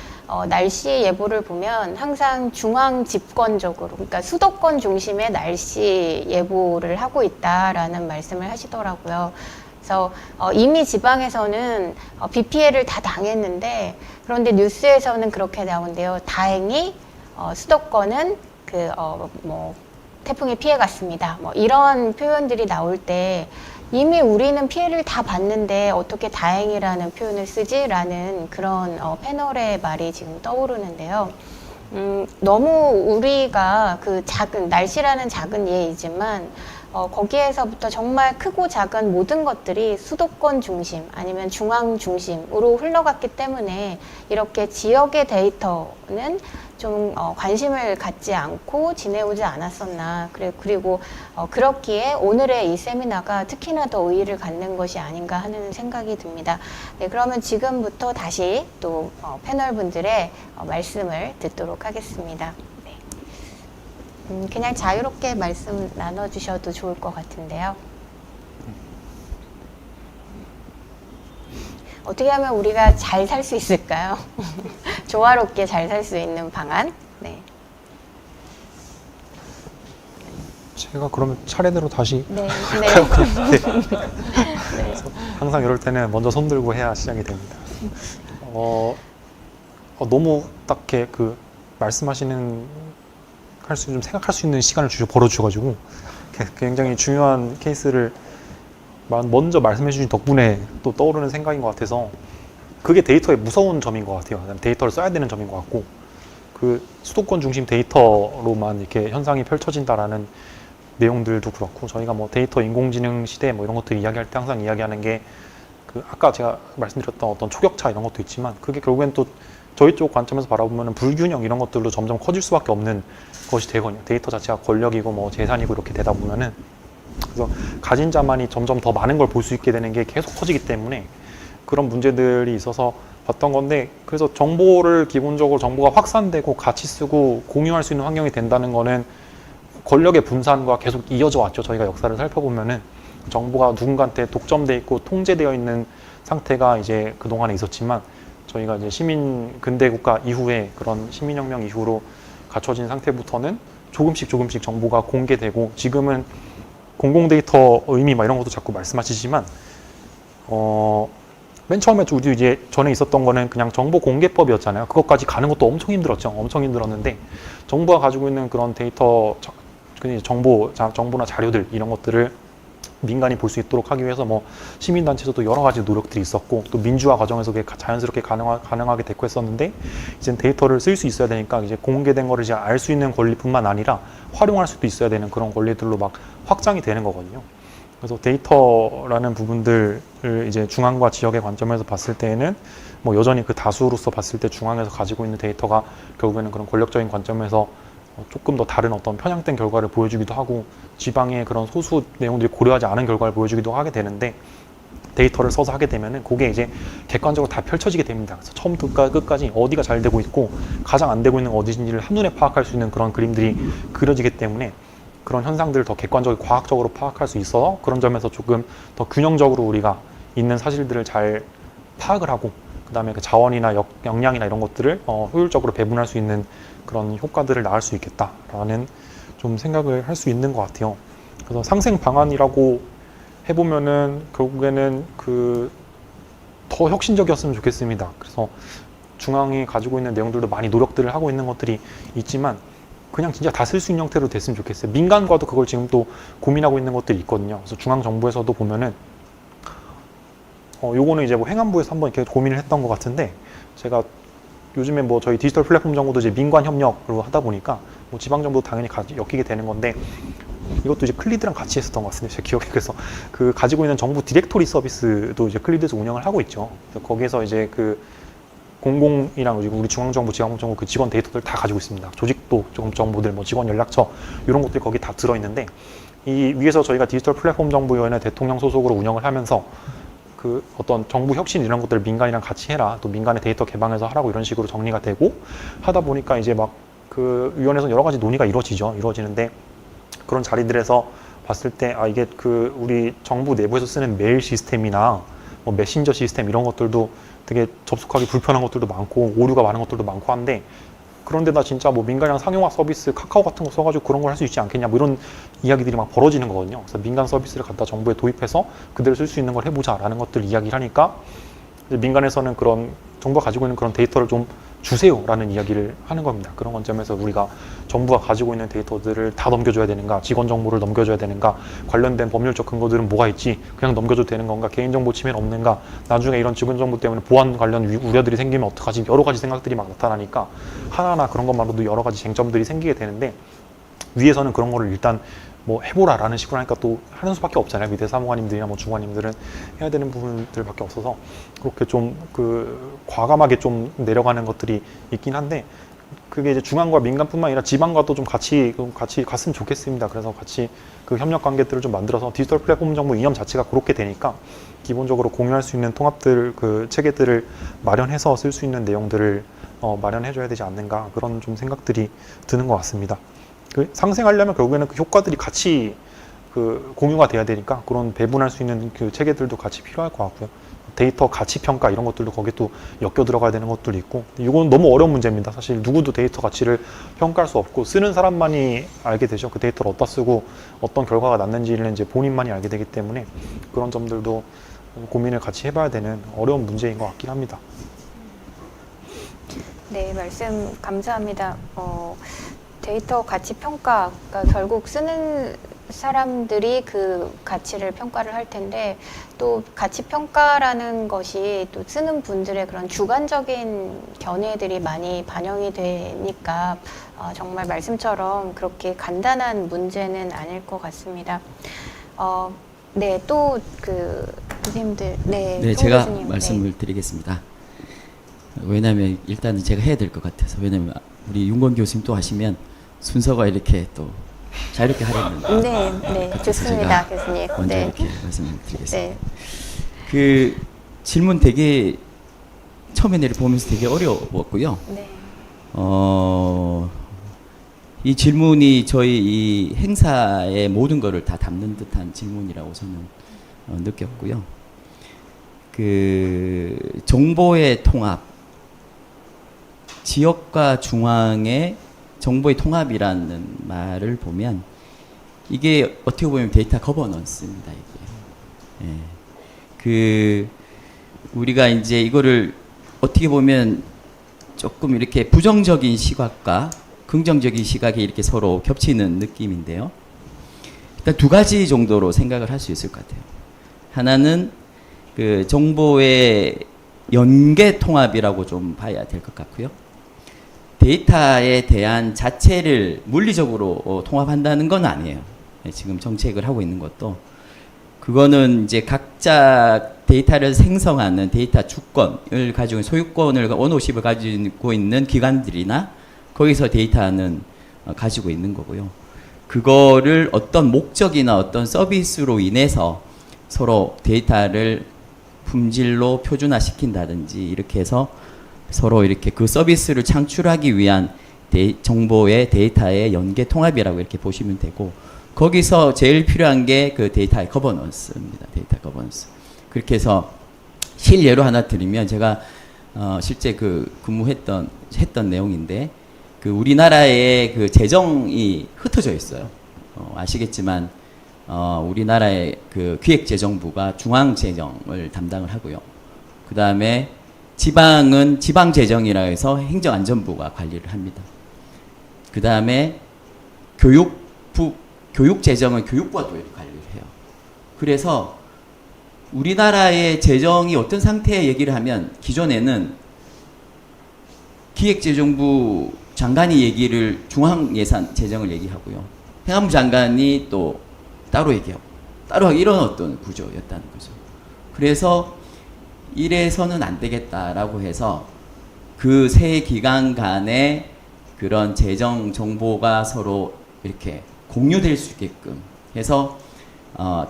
날씨 예보를 보면 항상 중앙 집권적으로, 그러니까 수도권 중심의 날씨 예보를 하고 있다라는 말씀을 하시더라고요. 그래서 이미 지방에서는 비 피해를 다 당했는데 그런데 뉴스에서는 그렇게 나온대요. 다행히 수도권은 태풍이 피해갔습니다. 뭐 이런 표현들이 나올 때 이미 우리는 피해를 다 봤는데 어떻게 다행이라는 표현을 쓰지라는 그런 패널의 말이 지금 떠오르는데요. 너무 우리가 날씨라는 작은 예이지만 거기에서부터 정말 크고 작은 모든 것들이 수도권 중심 아니면 중앙 중심으로 흘러갔기 때문에 이렇게 지역의 데이터는 좀 관심을 갖지 않고 지내오지 않았었나. 그리고 그렇기에 오늘의 이 세미나가 특히나 더 의의를 갖는 것이 아닌가 하는 생각이 듭니다. 네, 그러면 지금부터 다시 또 패널 분들의 말씀을 듣도록 하겠습니다. 그냥 자유롭게 말씀 나눠주셔도 좋을 것 같은데요. 어떻게 하면 우리가 잘 살 수 있을까요? 조화롭게 잘 살 수 있는 방안? 네. 제가 그러면 차례대로 다시 네. 그래서 항상 이럴 때는 먼저 손 들고 해야 시작이 됩니다. 너무 딱 이렇게 말씀하시는 좀 생각할 수 있는 시간을 벌어주셔가지고 굉장히 중요한 케이스를 먼저 말씀해 주신 덕분에 또 떠오르는 생각인 것 같아서 그게 데이터의 무서운 점인 것 같아요. 데이터를 써야 되는 점인 것 같고 수도권 중심 데이터로만 이렇게 현상이 펼쳐진다라는 내용들도 그렇고 저희가 뭐 데이터 인공지능 시대 뭐 이런 것들 이야기할 때 항상 이야기하는 게 아까 제가 말씀드렸던 어떤 초격차 이런 것도 있지만 그게 결국엔 또 저희 쪽 관점에서 바라보면 불균형 이런 것들도 점점 커질 수밖에 없는 것이 되거든요. 데이터 자체가 권력이고 뭐 재산이고 이렇게 되다 보면은 그래서 가진 자만이 점점 더 많은 걸 볼 수 있게 되는 게 계속 커지기 때문에 그런 문제들이 있어서 봤던 건데, 그래서 정보를 기본적으로 정보가 확산되고 같이 쓰고 공유할 수 있는 환경이 된다는 거는 권력의 분산과 계속 이어져 왔죠. 저희가 역사를 살펴보면은 정보가 누군가한테 독점돼 있고 통제되어 있는 상태가 이제 그동안에 있었지만, 저희가 이제 시민 근대 국가 이후에 그런 시민혁명 이후로 갖춰진 상태부터는 조금씩 정보가 공개되고, 지금은 공공 데이터 의미 막 이런 것도 자꾸 말씀하시지만, 맨 처음에 우리 이제 전에 있었던 거는 그냥 정보 공개법이었잖아요. 그것까지 가는 것도 엄청 힘들었죠. 엄청 힘들었는데, 정부가 가지고 있는 그런 데이터, 정보나 자료들 이런 것들을 민간이 볼 수 있도록 하기 위해서 뭐 시민단체에서도 여러 가지 노력들이 있었고, 또 민주화 과정에서 그게 자연스럽게 가능하게 됐고 했었는데, 이제 데이터를 쓸 수 있어야 되니까 이제 공개된 거를 이제 알 수 있는 권리뿐만 아니라 활용할 수도 있어야 되는 그런 권리들로 막 확장이 되는 거거든요. 그래서 데이터라는 부분들을 이제 중앙과 지역의 관점에서 봤을 때에는 뭐 여전히 그 다수로서 봤을 때 중앙에서 가지고 있는 데이터가 결국에는 그런 권력적인 관점에서 조금 더 다른 어떤 편향된 결과를 보여주기도 하고, 지방의 그런 소수 내용들이 고려하지 않은 결과를 보여주기도 하게 되는데, 데이터를 써서 하게 되면은 그게 이제 객관적으로 다 펼쳐지게 됩니다. 그래서 처음부터 끝까지 어디가 잘 되고 있고 가장 안 되고 있는 어디인지를 한눈에 파악할 수 있는 그런 그림들이 그려지기 때문에, 그런 현상들을 더 객관적으로 과학적으로 파악할 수 있어서 그런 점에서 조금 더 균형적으로 우리가 있는 사실들을 잘 파악을 하고, 그 다음에 그 자원이나 역량이나 이런 것들을 효율적으로 배분할 수 있는 그런 효과들을 낳을 수 있겠다라는 좀 생각을 할 수 있는 것 같아요. 그래서 상생 방안이라고 해보면은 결국에는 더 혁신적이었으면 좋겠습니다. 그래서 중앙이 가지고 있는 내용들도 많이 노력들을 하고 있는 것들이 있지만, 그냥 진짜 다 쓸 수 있는 형태로 됐으면 좋겠어요. 민간과도 그걸 지금 또 고민하고 있는 것들이 있거든요. 그래서 중앙정부에서도 보면은 요거는 이제 뭐 행안부에서 한번 이렇게 고민을 했던 것 같은데, 제가 요즘에 뭐 저희 디지털 플랫폼 정보도 이제 민관 협력으로 하다 보니까 뭐 지방 정부도 당연히 엮이게 되는 건데, 이것도 이제 클리드랑 같이 했었던 것 같습니다. 제 기억에. 그래서 그 가지고 있는 정부 디렉토리 서비스도 이제 클리드에서 운영을 하고 있죠. 그래서 거기에서 이제 그 공공이랑 우리 중앙정부, 지방정부 그 직원 데이터들 다 가지고 있습니다. 조직도 정보들, 뭐 직원 연락처 이런 것들이 거기 다 들어있는데, 이 위에서 저희가 디지털 플랫폼 정부위원회 대통령 소속으로 운영을 하면서 그 어떤 정부 혁신 이런 것들을 민간이랑 같이 해라, 또 민간의 데이터 개방해서 하라고 이런 식으로 정리가 되고 하다 보니까 이제 막 그 위원회에서 여러 가지 논의가 이루어지는데, 그런 자리들에서 봤을 때 이게 우리 정부 내부에서 쓰는 메일 시스템이나 뭐 메신저 시스템 이런 것들도 되게 접속하기 불편한 것들도 많고 오류가 많은 것들도 많고 한데, 그런데다 진짜 뭐 민간이랑 상용화 서비스 카카오 같은 거 써가지고 그런 걸 할 수 있지 않겠냐, 뭐 이런 이야기들이 막 벌어지는 거거든요. 그래서 민간 서비스를 갖다 정부에 도입해서 그대로 쓸 수 있는 걸 해보자라는 것들 이야기를 하니까, 이제 민간에서는 그런 정부가 가지고 있는 그런 데이터를 좀 주세요라는 이야기를 하는 겁니다. 그런 관점에서 우리가 정부가 가지고 있는 데이터들을 다 넘겨줘야 되는가, 직원 정보를 넘겨줘야 되는가, 관련된 법률적 근거들은 뭐가 있지, 그냥 넘겨줘도 되는 건가, 개인정보 침해는 없는가, 나중에 이런 직원 정보 때문에 보안 관련 우려들이 생기면 어떡하지, 여러 가지 생각들이 막 나타나니까 하나하나 그런 것만으로도 여러 가지 쟁점들이 생기게 되는데, 위에서는 그런 거를 일단 뭐 해보라라는 식으로 하니까 또 하는 수밖에 없잖아요. 밑에 사무관님들이나 뭐 중관님들은 해야 되는 부분들밖에 없어서 그렇게 좀 과감하게 좀 내려가는 것들이 있긴 한데, 그게 이제 중앙과 민간뿐만 아니라 지방과도 좀 같이 갔으면 좋겠습니다. 그래서 같이 그 협력 관계들을 좀 만들어서 디지털 플랫폼 정부 이념 자체가 그렇게 되니까 기본적으로 공유할 수 있는 통합들 체계들을 마련해서 쓸 수 있는 내용들을 마련해줘야 되지 않는가, 그런 좀 생각들이 드는 것 같습니다. 상생하려면 결국에는 그 효과들이 같이 공유가 돼야 되니까 그런 배분할 수 있는 그 체계들도 같이 필요할 것 같고요. 데이터 가치 평가 이런 것들도 거기에 또 엮여 들어가야 되는 것들이 있고, 이건 너무 어려운 문제입니다. 사실 누구도 데이터 가치를 평가할 수 없고, 쓰는 사람만이 알게 되죠. 그 데이터를 어디다 쓰고 어떤 결과가 났는지는 이제 본인만이 알게 되기 때문에 그런 점들도 고민을 같이 해봐야 되는 어려운 문제인 것 같긴 합니다. 네, 말씀 감사합니다. 데이터 가치 평가가 결국 쓰는 사람들이 그 가치를 평가를 할 텐데, 또 가치 평가라는 것이 또 쓰는 분들의 그런 주관적인 견해들이 많이 반영이 되니까 정말 말씀처럼 그렇게 간단한 문제는 아닐 것 같습니다. 네, 또 교수님들, 네, 제가 교수님, 말씀을 드리겠습니다. 왜냐하면 일단은 제가 해야 될 것 같아서, 왜냐하면 우리 윤건 교수님 또 하시면 순서가 이렇게 또 자유롭게 하랬는데 네, 네, 좋습니다, 교수님. 먼저 네, 이렇게 말씀을 드리겠습니다. 네, 그 질문 되게 처음에 내를 보면서 되게 어려웠고요. 네. 이 질문이 저희 이 행사의 모든 거를 다 담는 듯한 질문이라고 저는 느꼈고요. 그 정보의 통합, 지역과 중앙의 정보의 통합이라는 말을 보면 이게 어떻게 보면 데이터 거버넌스입니다. 이게. 예. 그 우리가 이제 이거를 어떻게 보면 조금 이렇게 부정적인 시각과 긍정적인 시각이 이렇게 서로 겹치는 느낌인데요. 일단 두 가지 정도로 생각을 할 수 있을 것 같아요. 하나는 그 정보의 연계 통합이라고 좀 봐야 될 것 같고요. 데이터에 대한 자체를 물리적으로 통합한다는 건 아니에요. 지금 정책을 하고 있는 것도 그거는 이제 각자 데이터를 생성하는 데이터 주권을 가지고 소유권을 오너십을 가지고 있는 기관들이나 거기서 데이터는 가지고 있는 거고요. 그거를 어떤 목적이나 어떤 서비스로 인해서 서로 데이터를 품질로 표준화시킨다든지 이렇게 해서 서로 이렇게 그 서비스를 창출하기 위한 정보의 데이터의 연계 통합이라고 이렇게 보시면 되고 거기서 제일 필요한 게 그 데이터의 거버넌스입니다. 데이터 거버넌스. 그렇게 해서 실예로 하나 드리면 제가 실제 그 했던 내용인데 그 우리나라의 그 재정이 흩어져 있어요. 아시겠지만 우리나라의 그 기획재정부가 중앙재정을 담당을 하고요. 그 다음에 지방은 지방재정이라 해서 행정안전부가 관리를 합니다. 그 다음에 교육재정은 교육부가 또 이렇게 관리를 해요. 그래서 우리나라의 재정이 어떤 상태의 얘기를 하면 기존에는 기획재정부 장관이 얘기를 중앙예산 재정을 얘기하고요. 행안부 장관이 또 따로 얘기하고 따로 하고 이런 어떤 구조였다는 거죠. 그래서 이래서는 안 되겠다라고 해서 그 세 기관 간의 그런 재정 정보가 서로 이렇게 공유될 수 있게끔 해서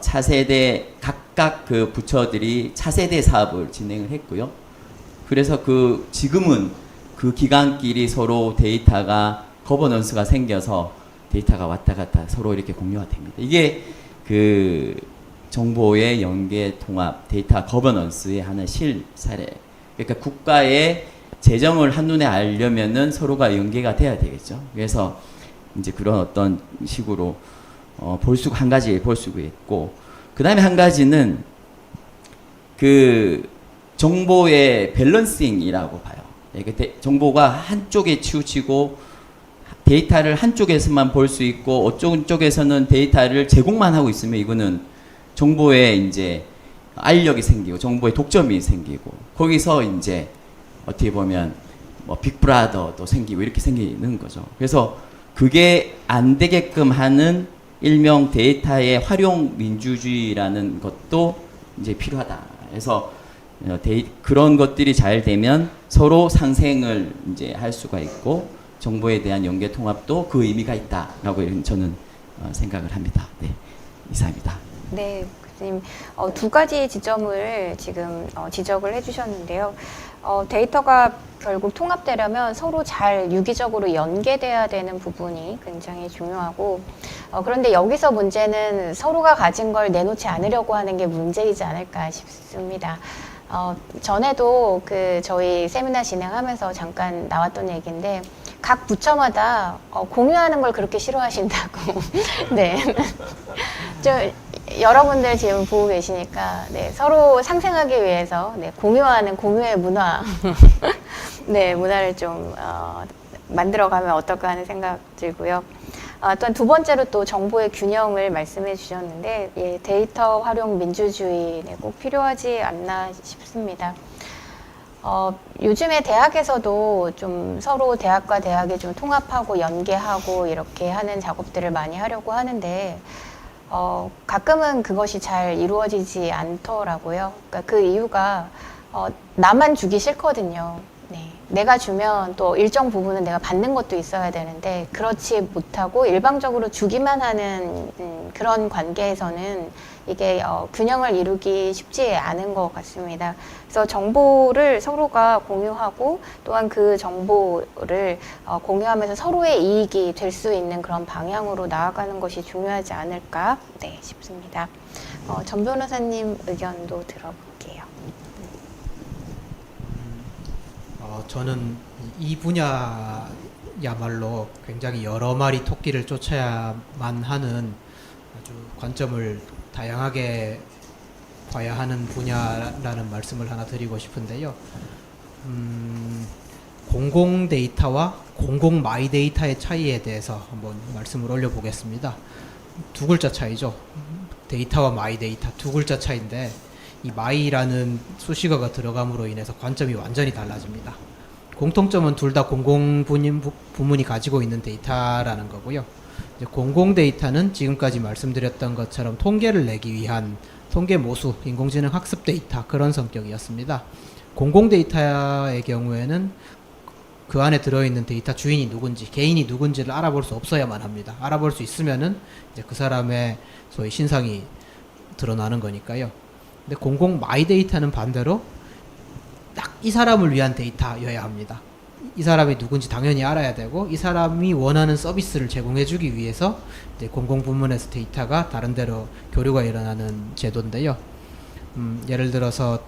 차세대 각각 그 부처들이 차세대 사업을 진행을 했고요. 그래서 그 지금은 그 기관끼리 서로 데이터가 거버넌스가 생겨서 데이터가 왔다 갔다 서로 이렇게 공유가 됩니다. 이게 그 정보의 연계 통합 데이터 거버넌스의 하나의 실사례. 그러니까 국가의 재정을 한눈에 알려면은 서로가 연계가 돼야 되겠죠. 그래서 이제 그런 어떤 식으로 한 가지 볼 수가 있고, 그 다음에 한 가지는 그 정보의 밸런싱이라고 봐요. 정보가 한쪽에 치우치고 데이터를 한쪽에서만 볼 수 있고 어쪽 쪽에서는 데이터를 제공만 하고 있으면 이거는 정보에 이제 알력이 생기고 정보의 독점이 생기고 거기서 이제 어떻게 보면 뭐 빅브라더도 생기고 이렇게 생기는 거죠. 그래서 그게 안 되게끔 하는 일명 데이터의 활용 민주주의라는 것도 이제 필요하다. 그래서 그런 것들이 잘 되면 서로 상생을 이제 할 수가 있고 정보에 대한 연계 통합도 그 의미가 있다라고 저는 생각을 합니다. 네, 이상입니다. 네, 교수님 두 가지 지점을 지금 지적을 해주셨는데요. 데이터가 결국 통합되려면 서로 잘 유기적으로 연계돼야 되는 부분이 굉장히 중요하고 그런데 여기서 문제는 서로가 가진 걸 내놓지 않으려고 하는 게 문제이지 않을까 싶습니다. 전에도 저희 세미나 진행하면서 잠깐 나왔던 얘기인데 각 부처마다 공유하는 걸 그렇게 싫어하신다고. 네. 여러분들 지금 보고 계시니까 네, 서로 상생하기 위해서 네, 공유하는 공유의 문화, 네, 문화를 좀 만들어가면 어떨까 하는 생각 들고요. 또한 두 번째로 또 정보의 균형을 말씀해 주셨는데 예, 데이터 활용 민주주의 네, 꼭 필요하지 않나 싶습니다. 요즘에 대학에서도 좀 서로 대학과 대학이 좀 통합하고 연계하고 이렇게 하는 작업들을 많이 하려고 하는데 가끔은 그것이 잘 이루어지지 않더라고요. 그러니까 그 이유가 나만 주기 싫거든요. 네, 내가 주면 또 일정 부분은 내가 받는 것도 있어야 되는데 그렇지 못하고 일방적으로 주기만 하는 그런 관계에서는 이게 균형을 이루기 쉽지 않은 것 같습니다. 그래서 정보를 서로가 공유하고 또한 그 정보를 공유하면서 서로의 이익이 될 수 있는 그런 방향으로 나아가는 것이 중요하지 않을까 네, 싶습니다. 전 변호사님 의견도 들어볼게요. 저는 이 분야야말로 굉장히 여러 마리 토끼를 쫓아야만 하는 아주 관점을 다양하게 봐야 하는 분야라는 말씀을 하나 드리고 싶은데요. 공공 데이터와 공공 마이 데이터의 차이에 대해서 한번 말씀을 올려보겠습니다. 두 글자 차이죠. 데이터와 마이 데이터 두 글자 차이인데 이 마이라는 수식어가 들어감으로 인해서 관점이 완전히 달라집니다. 공통점은 둘 다 공공 부문이 가지고 있는 데이터라는 거고요. 이제 공공 데이터는 지금까지 말씀드렸던 것처럼 통계를 내기 위한 통계 모수, 인공지능 학습 데이터 그런 성격이었습니다. 공공 데이터의 경우에는 그 안에 들어있는 데이터 주인이 누군지, 개인이 누군지를 알아볼 수 없어야만 합니다. 알아볼 수 있으면은 이제 그 사람의 소위 신상이 드러나는 거니까요. 근데 공공 마이 데이터는 반대로 딱 이 사람을 위한 데이터여야 합니다. 이 사람이 누군지 당연히 알아야 되고 이 사람이 원하는 서비스를 제공해주기 위해서 이제 공공 부문에서 데이터가 다른 데로 교류가 일어나는 제도인데요. 예를 들어서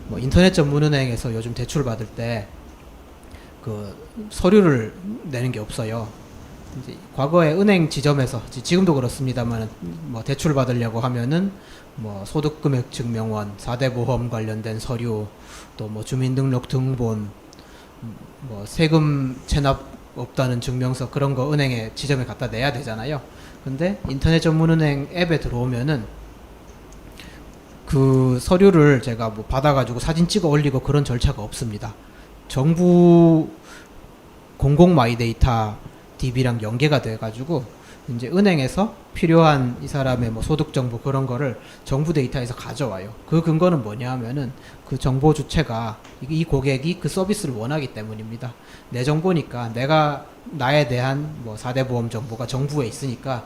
뭐 인터넷 전문은행에서 요즘 대출 받을 때 그 서류를 내는 게 없어요. 이제 과거에 은행 지점에서 지금도 그렇습니다만 뭐 대출 받으려고 하면은 뭐 소득금액 증명원, 4대 보험 관련된 서류, 또 뭐 주민등록 등본, 뭐 세금 체납 없다는 증명서 그런 거 은행에 지점에 갖다 내야 되잖아요. 근데 인터넷 전문은행 앱에 들어오면은 그 서류를 제가 뭐 받아가지고 사진 찍어 올리고 그런 절차가 없습니다. 정부 공공 마이 데이터 DB랑 연계가 돼가지고 이제 은행에서 필요한 이 사람의 뭐 소득 정보 그런 거를 정부 데이터에서 가져와요. 그 근거는 뭐냐 하면은 그 정보 주체가 이 고객이 그 서비스를 원하기 때문입니다. 내 정보니까 내가 나에 대한 뭐 4대 보험 정보가 정부에 있으니까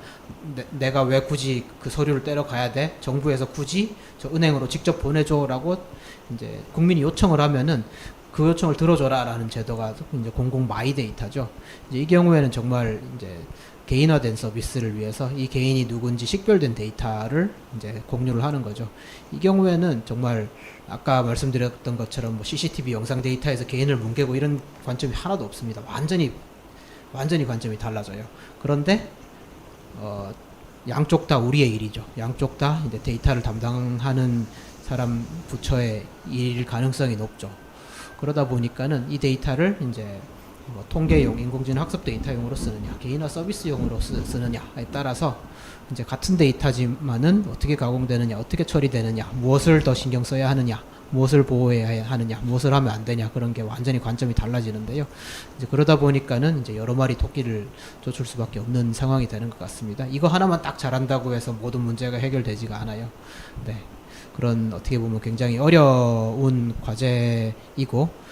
내가 왜 굳이 그 서류를 떼러 가야 돼? 정부에서 굳이 저 은행으로 직접 보내줘라고 이제 국민이 요청을 하면은 그 요청을 들어줘라라는 제도가 이제 공공 마이 데이터죠. 이제 이 경우에는 정말 이제 개인화된 서비스를 위해서 이 개인이 누군지 식별된 데이터를 이제 공유를 하는 거죠. 이 경우에는 정말 아까 말씀드렸던 것처럼 뭐 CCTV 영상 데이터에서 개인을 뭉개고 이런 관점이 하나도 없습니다. 완전히 관점이 달라져요. 그런데 양쪽 다 우리의 일이죠. 양쪽 다 이제 데이터를 담당하는 사람 부처의 일 가능성이 높죠. 그러다 보니까는 이 데이터를 이제 뭐 통계용, 인공지능 학습 데이터용으로 쓰느냐, 개인화 서비스용으로 쓰느냐에 따라서 이제 같은 데이터지만은 어떻게 가공되느냐, 어떻게 처리되느냐, 무엇을 더 신경 써야 하느냐, 무엇을 보호해야 하느냐, 무엇을 하면 안 되냐 그런 게 완전히 관점이 달라지는데요. 이제 그러다 보니까는 이제 여러 마리 토끼를 쫓을 수밖에 없는 상황이 되는 것 같습니다. 이거 하나만 딱 잘한다고 해서 모든 문제가 해결되지가 않아요. 네. 그런 어떻게 보면 굉장히 어려운 과제이고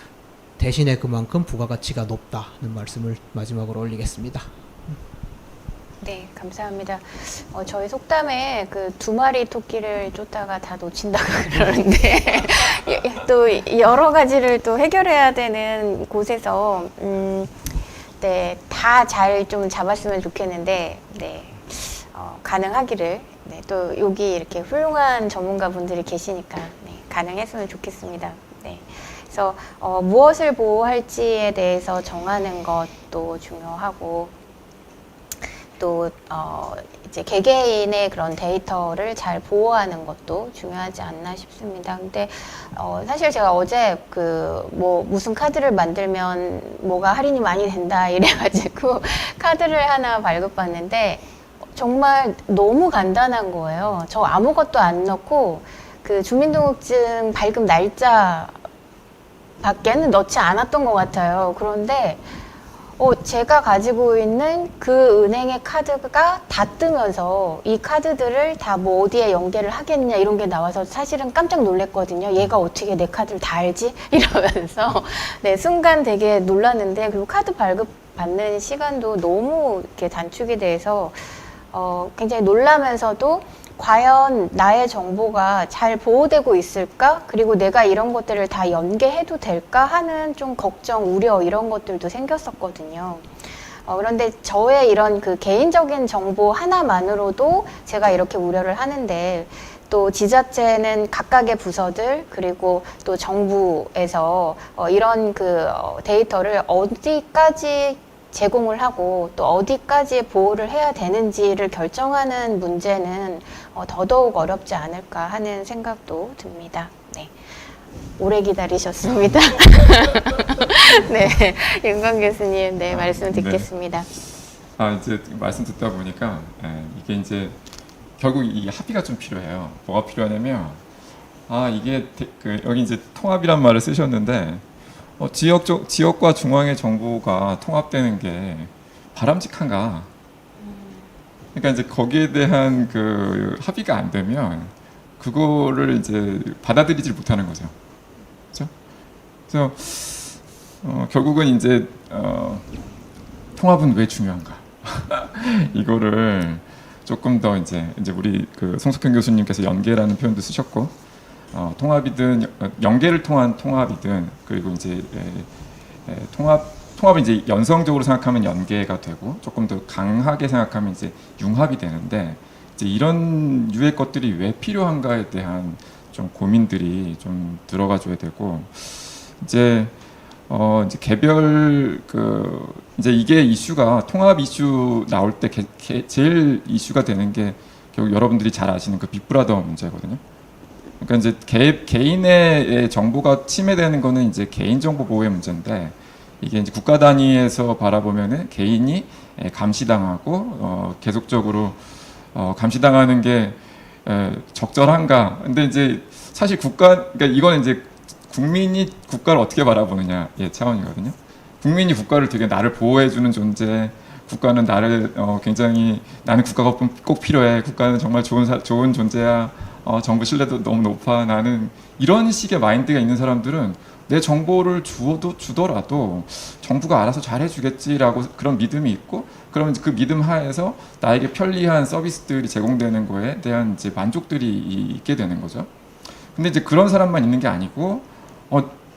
대신에 그만큼 부가가치가 높다는 말씀을 마지막으로 올리겠습니다. 네, 감사합니다. 저희 속담에 그 두 마리 토끼를 쫓다가 다 놓친다고 그러는데 또 여러 가지를 또 해결해야 되는 곳에서 네, 다 잘 좀 잡았으면 좋겠는데 네, 가능하기를 네, 또 여기 이렇게 훌륭한 전문가분들이 계시니까 네, 가능했으면 좋겠습니다. 네. 그래서 무엇을 보호할지에 대해서 정하는 것도 중요하고 또 이제 개개인의 그런 데이터를 잘 보호하는 것도 중요하지 않나 싶습니다. 근데 사실 제가 어제 그 뭐 무슨 카드를 만들면 뭐가 할인이 많이 된다 이래가지고 카드를 하나 발급받는데 정말 너무 간단한 거예요. 저 아무것도 안 넣고 그 주민등록증 발급 날짜 밖에는 넣지 않았던 것 같아요. 그런데 제가 가지고 있는 그 은행의 카드가 다 뜨면서 이 카드들을 다 뭐 어디에 연계를 하겠냐 이런 게 나와서 사실은 깜짝 놀랐거든요. 얘가 어떻게 내 카드를 다 알지? 이러면서 네, 순간 되게 놀랐는데 그리고 카드 발급 받는 시간도 너무 이렇게 단축이 돼서 굉장히 놀라면서도 과연 나의 정보가 잘 보호되고 있을까? 그리고 내가 이런 것들을 다 연계해도 될까? 하는 좀 걱정, 우려 이런 것들도 생겼었거든요. 그런데 저의 이런 그 개인적인 정보 하나만으로도 제가 이렇게 우려를 하는데 또 지자체는 각각의 부서들 그리고 또 정부에서 이런 그 데이터를 어디까지 제공을 하고 또 어디까지 보호를 해야 되는지를 결정하는 문제는 더더욱 어렵지 않을까 하는 생각도 듭니다. 네. 오래 기다리셨습니다. 네, 윤광 교수님, 네, 말씀 듣겠습니다. 이제 말씀 듣다 보니까 이게 이제 결국 이 합의가 좀 필요해요. 뭐가 필요하냐면 이게 여기 이제 통합이란 말을 쓰셨는데 지역과 중앙의 정보가 통합되는 게 바람직한가? 그러니까 이제 거기에 대한 그 합의가 안 되면 그거를 이제 받아들이질 못하는 거죠. 그렇죠? 그래서 결국은 이제 통합은 왜 중요한가? 이거를 조금 더 이제 우리 그 송석현 교수님께서 연계라는 표현도 쓰셨고. 통합이든 연계를 통한 통합이든 그리고 이제 통합은 이제 연성적으로 생각하면 연계가 되고 조금 더 강하게 생각하면 이제 융합이 되는데 이제 이런 유의 것들이 왜 필요한가에 대한 좀 고민들이 좀 들어가줘야 되고 이제 개별 이제 이게 이슈가 통합 이슈 나올 때 제일 이슈가 되는 게 결국 여러분들이 잘 아시는 그 빅브라더 문제거든요. 그러니까 이제 개인의 정보가 침해되는 거는 이제 개인정보 보호의 문제인데 이게 이제 국가 단위에서 바라보면은 개인이 감시당하고 계속적으로 감시당하는 게 적절한가? 근데 이제 사실 그러니까 이거는 이제 국민이 국가를 어떻게 바라보느냐 차원이거든요. 국민이 국가를 되게 나를 보호해주는 존재, 국가는 나를 굉장히 나는 국가가 꼭 필요해, 국가는 정말 좋은 존재야. 정부 신뢰도 너무 높아. 나는 이런 식의 마인드가 있는 사람들은 내 정보를 주더라도 정부가 알아서 잘해주겠지라고 그런 믿음이 있고 그러면 그 믿음 하에서 나에게 편리한 서비스들이 제공되는 거에 대한 이제 만족들이 있게 되는 거죠. 근데 이제 그런 사람만 있는 게 아니고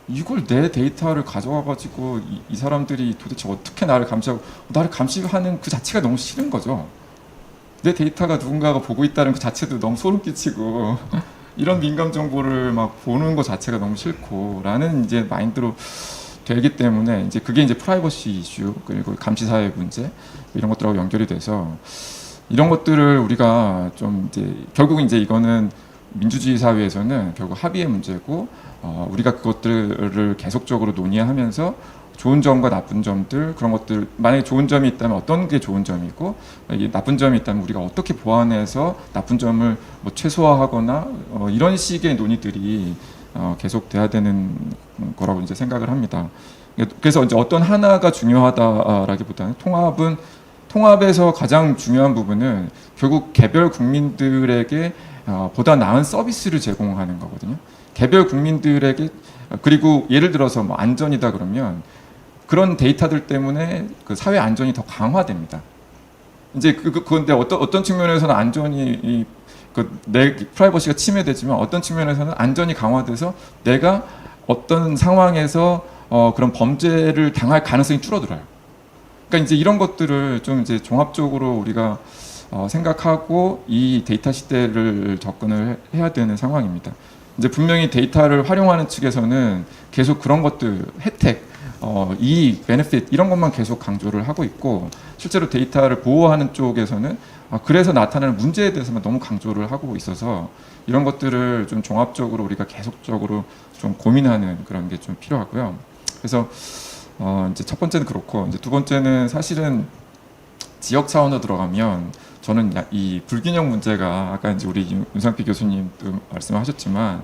이걸 내 데이터를 가져와가지고 이 사람들이 도대체 어떻게 나를 감시하고 나를 감시하는 그 자체가 너무 싫은 거죠. 내 데이터가 누군가가 보고 있다는 그 자체도 너무 소름 끼치고 이런 민감 정보를 막 보는 것 자체가 너무 싫고라는 이제 마인드로 되기 때문에 이제 그게 이제 프라이버시 이슈 그리고 감시 사회 문제 이런 것들하고 연결이 돼서 이런 것들을 우리가 좀 이제 결국 이제 이거는 민주주의 사회에서는 결국 합의의 문제고 우리가 그것들을 계속적으로 논의하면서 좋은 점과 나쁜 점들 그런 것들 만약에 좋은 점이 있다면 어떤 게 좋은 점이고 나쁜 점이 있다면 우리가 어떻게 보완해서 나쁜 점을 뭐 최소화하거나 이런 식의 논의들이 계속 돼야 되는 거라고 이제 생각을 합니다. 그래서 이제 어떤 하나가 중요하다라기보다는 통합에서 가장 중요한 부분은 결국 개별 국민들에게 보다 나은 서비스를 제공하는 거거든요. 개별 국민들에게 그리고 예를 들어서 뭐 안전이다 그러면 그런 데이터들 때문에 그 사회 안전이 더 강화됩니다. 이제 그런데 어떤 측면에서는 안전이 내 프라이버시가 침해되지만 어떤 측면에서는 안전이 강화돼서 내가 어떤 상황에서 그런 범죄를 당할 가능성이 줄어들어요. 그러니까 이제 이런 것들을 좀 이제 종합적으로 우리가 생각하고 이 데이터 시대를 접근을 해야 되는 상황입니다. 이제 분명히 데이터를 활용하는 측에서는 계속 그런 것들 혜택 이익, 베네핏 이런 것만 계속 강조를 하고 있고 실제로 데이터를 보호하는 쪽에서는 그래서 나타나는 문제에 대해서만 너무 강조를 하고 있어서 이런 것들을 좀 종합적으로 우리가 계속적으로 좀 고민하는 그런 게 좀 필요하고요. 그래서 이제 첫 번째는 그렇고 이제 두 번째는 사실은 지역 차원으로 들어가면 저는 이 불균형 문제가 아까 이제 우리 윤상필 교수님도 말씀하셨지만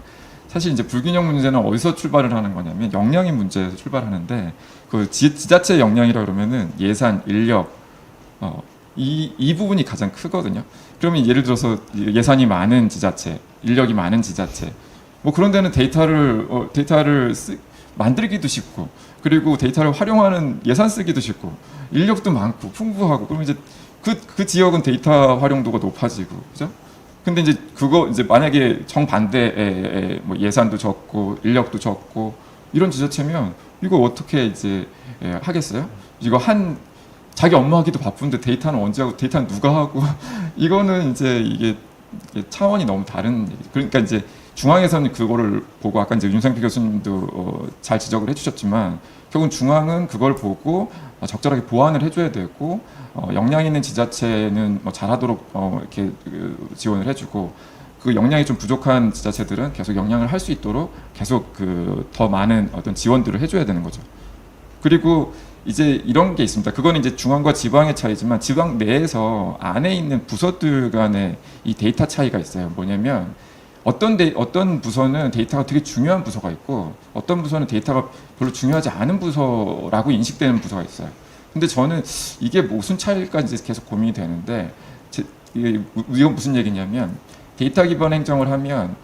사실 이제 불균형 문제는 어디서 출발을 하는 거냐면 역량의 문제에서 출발하는데 그 지자체 역량이라 그러면은 예산, 인력 이 부분이 가장 크거든요. 그러면 예를 들어서 예산이 많은 지자체, 인력이 많은 지자체, 뭐 그런 데는 데이터를 만들기도 쉽고, 그리고 데이터를 활용하는 예산 쓰기도 쉽고, 인력도 많고 풍부하고, 그러면 이제 그 지역은 데이터 활용도가 높아지고, 그죠? 근데 이제 그거 이제 만약에 정반대에 뭐 예산도 적고 인력도 적고 이런 지자체면 이거 어떻게 이제 하겠어요? 이거 자기 업무 하기도 바쁜데 데이터는 언제 하고 데이터는 누가 하고 이거는 이제 이게 차원이 너무 다른 얘기. 그러니까 이제 중앙에서는 그거를 보고 아까 이제 윤상필 교수님도 잘 지적을 해주셨지만 결국은 중앙은 그걸 보고 적절하게 보완을 해줘야 되고 역량 있는 지자체는 뭐 잘하도록 이렇게 지원을 해주고 그 역량이 좀 부족한 지자체들은 계속 역량을 할 수 있도록 계속 더 많은 어떤 지원들을 해줘야 되는 거죠. 그리고 이제 이런 게 있습니다. 그거는 이제 중앙과 지방의 차이지만 지방 내에서 안에 있는 부서들 간의 이 데이터 차이가 있어요. 뭐냐면 어떤 부서는 데이터가 되게 중요한 부서가 있고 어떤 부서는 데이터가 별로 중요하지 않은 부서라고 인식되는 부서가 있어요. 근데 저는 이게 무슨 차이일까 이제 계속 고민이 되는데 이건 무슨 얘기냐면 데이터 기반 행정을 하면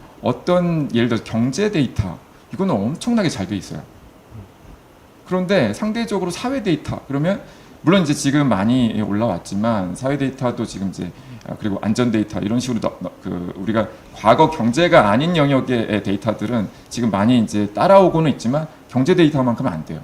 예를 들어 경제 데이터 이거는 엄청나게 잘 돼 있어요. 그런데 상대적으로 사회 데이터 그러면 물론 이제 지금 많이 올라왔지만 사회 데이터도 지금 이제 그리고 안전 데이터 이런 식으로 우리가 과거 경제가 아닌 영역의 데이터들은 지금 많이 이제 따라오고는 있지만 경제 데이터만큼은 안 돼요.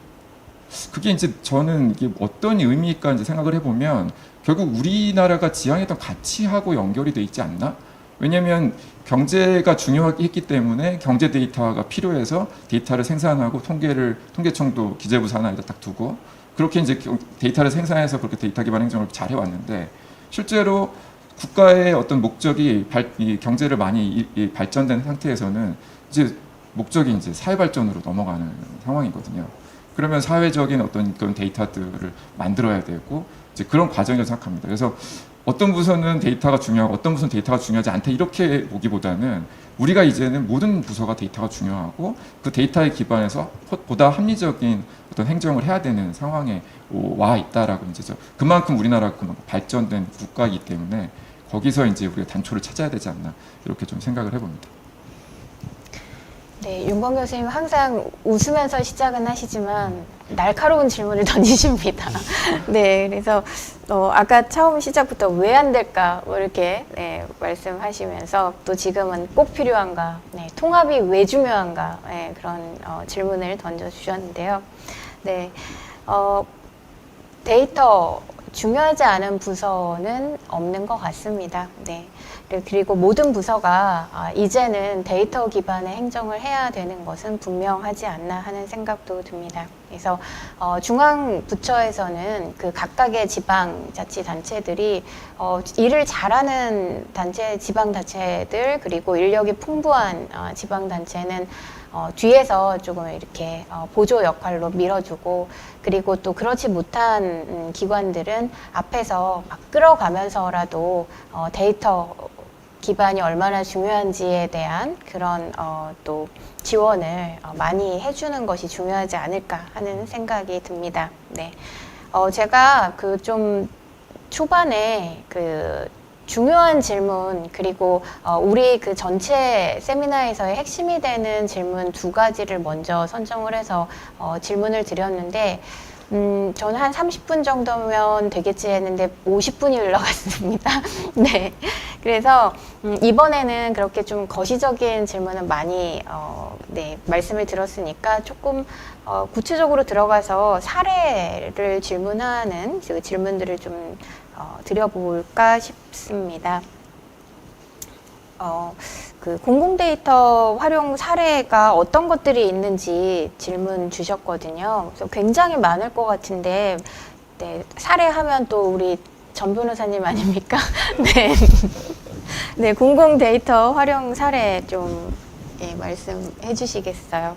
그게 이제 저는 이게 어떤 의미일까 이제 생각을 해보면 결국 우리나라가 지향했던 가치하고 연결이 돼 있지 않나? 왜냐하면 경제가 중요하게 했기 때문에 경제 데이터가 필요해서 데이터를 생산하고 통계청도 기재부 산하에다 딱 두고 그렇게 이제 데이터를 생산해서 그렇게 데이터 기반 행정을 잘 해왔는데 실제로 국가의 어떤 목적이 이 경제를 많이 발전된 상태에서는 이제 목적이 이제 사회 발전으로 넘어가는 상황이거든요. 그러면 사회적인 어떤 그런 데이터들을 만들어야 되고 이제 그런 과정이라고 생각합니다. 그래서 어떤 부서는 데이터가 중요하고 어떤 부서는 데이터가 중요하지 않다 이렇게 보기보다는 우리가 이제는 모든 부서가 데이터가 중요하고 그 데이터에 기반해서 보다 합리적인 어떤 행정을 해야 되는 상황에 와 있다라고 이제 그만큼 우리나라가 그만큼 발전된 국가이기 때문에 거기서 이제 우리가 단초를 찾아야 되지 않나 이렇게 좀 생각을 해봅니다. 네, 윤건 교수님 항상 웃으면서 시작은 하시지만 날카로운 질문을 던지십니다. 네, 그래서 아까 처음 시작부터 왜 안 될까 뭐 이렇게 말씀하시면서 또 지금은 꼭 필요한가, 통합이 왜 중요한가 그런 질문을 던져주셨는데요. 네, 데이터 중요하지 않은 부서는 없는 것 같습니다. 네. 그리고 모든 부서가 이제는 데이터 기반의 행정을 해야 되는 것은 분명하지 않나 하는 생각도 듭니다. 그래서 중앙 부처에서는 그 각각의 지방자치단체들이 일을 잘하는 지방단체들 그리고 인력이 풍부한 지방단체는 뒤에서 조금 이렇게 보조 역할로 밀어주고 그리고 또 그렇지 못한 기관들은 앞에서 막 끌어가면서라도 데이터 기반이 얼마나 중요한지에 대한 그런 또 지원을 많이 해주는 것이 중요하지 않을까 하는 생각이 듭니다. 네, 제가 좀 초반에 중요한 질문 그리고 우리 전체 세미나에서의 핵심이 되는 질문 2가지를 먼저 선정을 해서 질문을 드렸는데 저는 한 30분 정도면 되겠지 했는데 50분이 흘러갔습니다. 네, 그래서 이번에는 그렇게 좀 거시적인 질문은 많이 말씀을 들었으니까 조금 구체적으로 들어가서 사례를 질문하는 그 질문들을 좀 드려볼까 싶습니다. 공공데이터 활용 사례가 어떤 것들이 있는지 질문 주셨거든요. 그래서 굉장히 많을 것 같은데, 사례하면 또 우리 전 변호사님 아닙니까? 네. 네, 공공데이터 활용 사례 좀 말씀해 주시겠어요?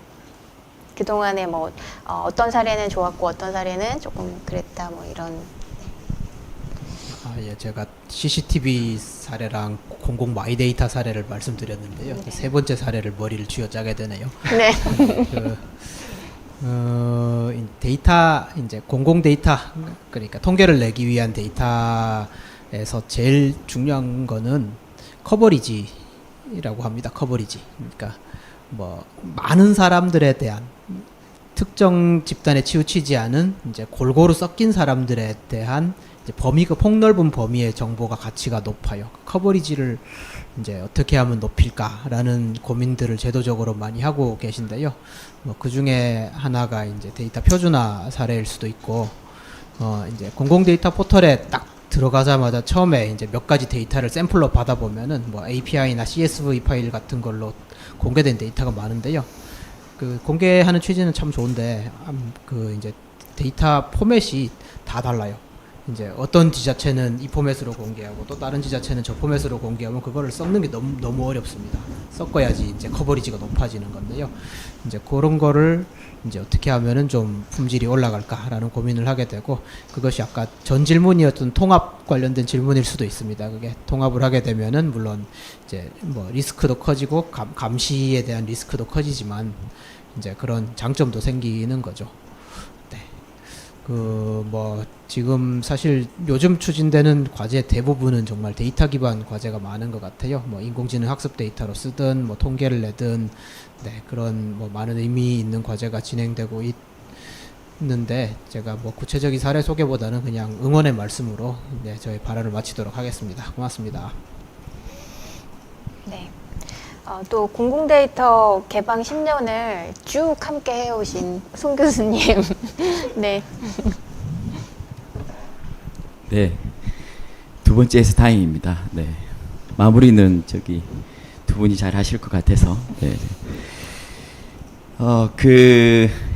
그동안에 어떤 사례는 좋았고 어떤 사례는 조금 그랬다 이런. 예, 제가 CCTV 사례랑 공공 마이데이터 사례를 말씀드렸는데요. 세 번째 사례를 머리를 쥐어짜게 되네요. 네. 데이터 이제 공공 데이터 그러니까 통계를 내기 위한 데이터에서 제일 중요한 거는 커버리지라고 합니다. 커버리지. 그러니까 뭐 많은 사람들에 대한 특정 집단에 치우치지 않은 이제 골고루 섞인 사람들에 대한 이제 범위가 폭넓은 범위의 정보가 가치가 높아요. 커버리지를 이제 어떻게 하면 높일까라는 고민들을 제도적으로 많이 하고 계신데요. 뭐 그 중에 하나가 이제 데이터 표준화 사례일 수도 있고, 이제 공공 데이터 포털에 딱 들어가자마자 처음에 이제 몇 가지 데이터를 샘플로 받아보면은 뭐 API나 CSV 파일 같은 걸로 공개된 데이터가 많은데요. 그 공개하는 취지는 참 좋은데, 그 이제 데이터 포맷이 다 달라요. 이제 어떤 지자체는 이 포맷으로 공개하고 또 다른 지자체는 저 포맷으로 공개하면 그거를 섞는 게 너무 어렵습니다. 섞어야지 이제 커버리지가 높아지는 건데요. 이제 그런 거를 이제 어떻게 하면은 좀 품질이 올라갈까라는 고민을 하게 되고, 그것이 아까 전 질문이었던 통합 관련된 질문일 수도 있습니다. 그게 통합을 하게 되면은 물론 이제 뭐 리스크도 커지고 감시에 대한 리스크도 커지지만 이제 그런 장점도 생기는 거죠. 그 뭐 지금 사실 요즘 추진되는 과제 대부분은 정말 데이터 기반 과제가 많은 것 같아요. 뭐 인공지능 학습 데이터로 쓰든 뭐 통계를 내든 그런 뭐 많은 의미 있는 과제가 진행되고 있는데, 제가 뭐 구체적인 사례 소개보다는 그냥 응원의 말씀으로 저희 발언을 마치도록 하겠습니다. 고맙습니다. 네. 또 공공데이터 개방 10년을 쭉 함께 해오신 송 교수님. 네. 네, 두 번째에서 다행입니다. 네, 마무리는 저기 두 분이 잘 하실 것 같아서. 네.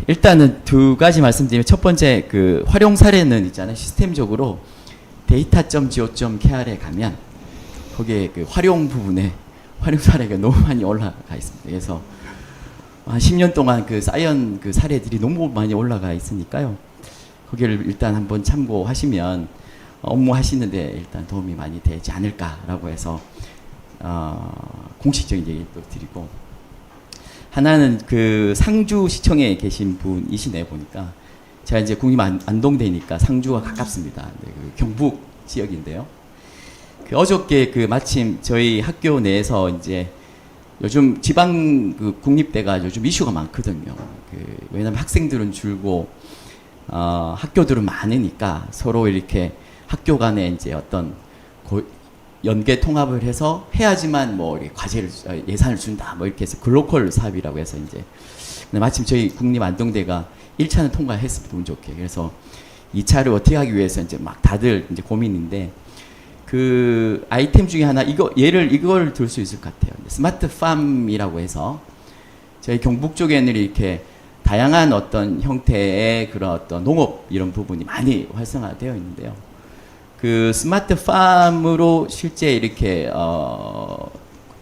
일단은 두 가지 말씀드리면, 첫 번째 그 활용 사례는 있잖아요. 시스템적으로 data.go.kr에 가면 거기에 그 활용 부분에 활용 사례가 너무 많이 올라가 있습니다. 그래서 한 10년 동안 그 쌓인 그 사례들이 너무 많이 올라가 있으니까요. 거기를 일단 한번 참고하시면 업무 하시는데 일단 도움이 많이 되지 않을까라고 해서 공식적인 얘기를 또 드리고, 하나는 그 상주시청에 계신 분이시네 보니까, 제가 이제 국립 안동대니까 상주와 가깝습니다. 네, 그 경북 지역인데요. 그 어저께 그 마침 저희 학교 내에서 이제 요즘 지방 그 국립대가 요즘 이슈가 많거든요. 왜냐하면 학생들은 줄고 학교들은 많으니까 서로 이렇게 학교 간에 이제 어떤 연계 통합을 해서 해야지만 뭐 이렇게 과제를 예산을 준다 뭐 이렇게 해서 글로컬 사업이라고 해서 이제, 근데 마침 저희 국립 안동대가 1차는 통과했습니다. 운 좋게. 그래서 2차를 어떻게 하기 위해서 이제 막 다들 이제 고민인데, 그 아이템 중에 하나 이걸 들 수 있을 것 같아요. 스마트 팜이라고 해서 저희 경북 쪽에는 이렇게 다양한 어떤 형태의 그런 어떤 농업 이런 부분이 많이 활성화되어 있는데요. 그 스마트 팜으로 실제 이렇게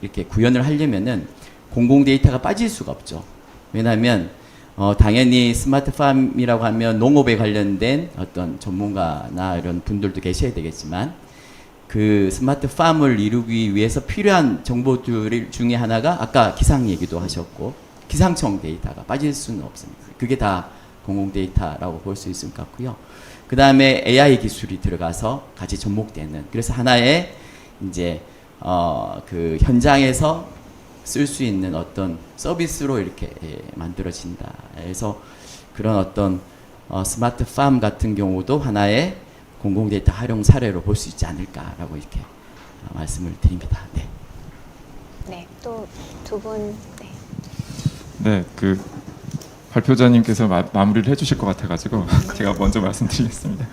이렇게 구현을 하려면은 공공 데이터가 빠질 수가 없죠. 왜냐하면 당연히 스마트 팜이라고 하면 농업에 관련된 어떤 전문가나 이런 분들도 계셔야 되겠지만, 그 스마트 팜을 이루기 위해서 필요한 정보들 중에 하나가 아까 기상 얘기도 하셨고 기상청 데이터가 빠질 수는 없습니다. 그게 다 공공 데이터라고 볼 수 있을 것 같고요. 그 다음에 AI 기술이 들어가서 같이 접목되는, 그래서 하나의 이제 그 현장에서 쓸 수 있는 어떤 서비스로 이렇게 만들어진다. 그래서 그런 어떤 스마트 팜 같은 경우도 하나의 공공 데이터 활용 사례로 볼 수 있지 않을까라고 이렇게 말씀을 드립니다. 네. 네. 또 두 분. 네. 네, 그 발표자님께서 마무리를 해주실 것 같아가지고 제가 먼저 말씀드리겠습니다.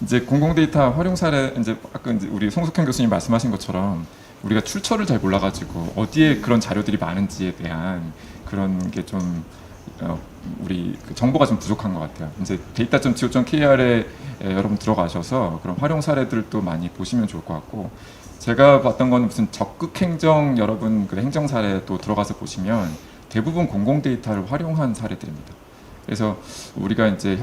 이제 공공 데이터 활용 사례, 이제 아까 이제 우리 송석현 교수님 말씀하신 것처럼 우리가 출처를 잘 몰라가지고 어디에 그런 자료들이 많은지에 대한 그런 게 좀 우리 그 정보가 좀 부족한 것 같아요. 이제 data.go.kr에 여러분 들어가셔서 그런 활용 사례들도 많이 보시면 좋을 것 같고, 제가 봤던 건 무슨 적극 행정, 여러분 그 행정 사례도 들어가서 보시면 대부분 공공 데이터를 활용한 사례들입니다. 그래서 우리가 이제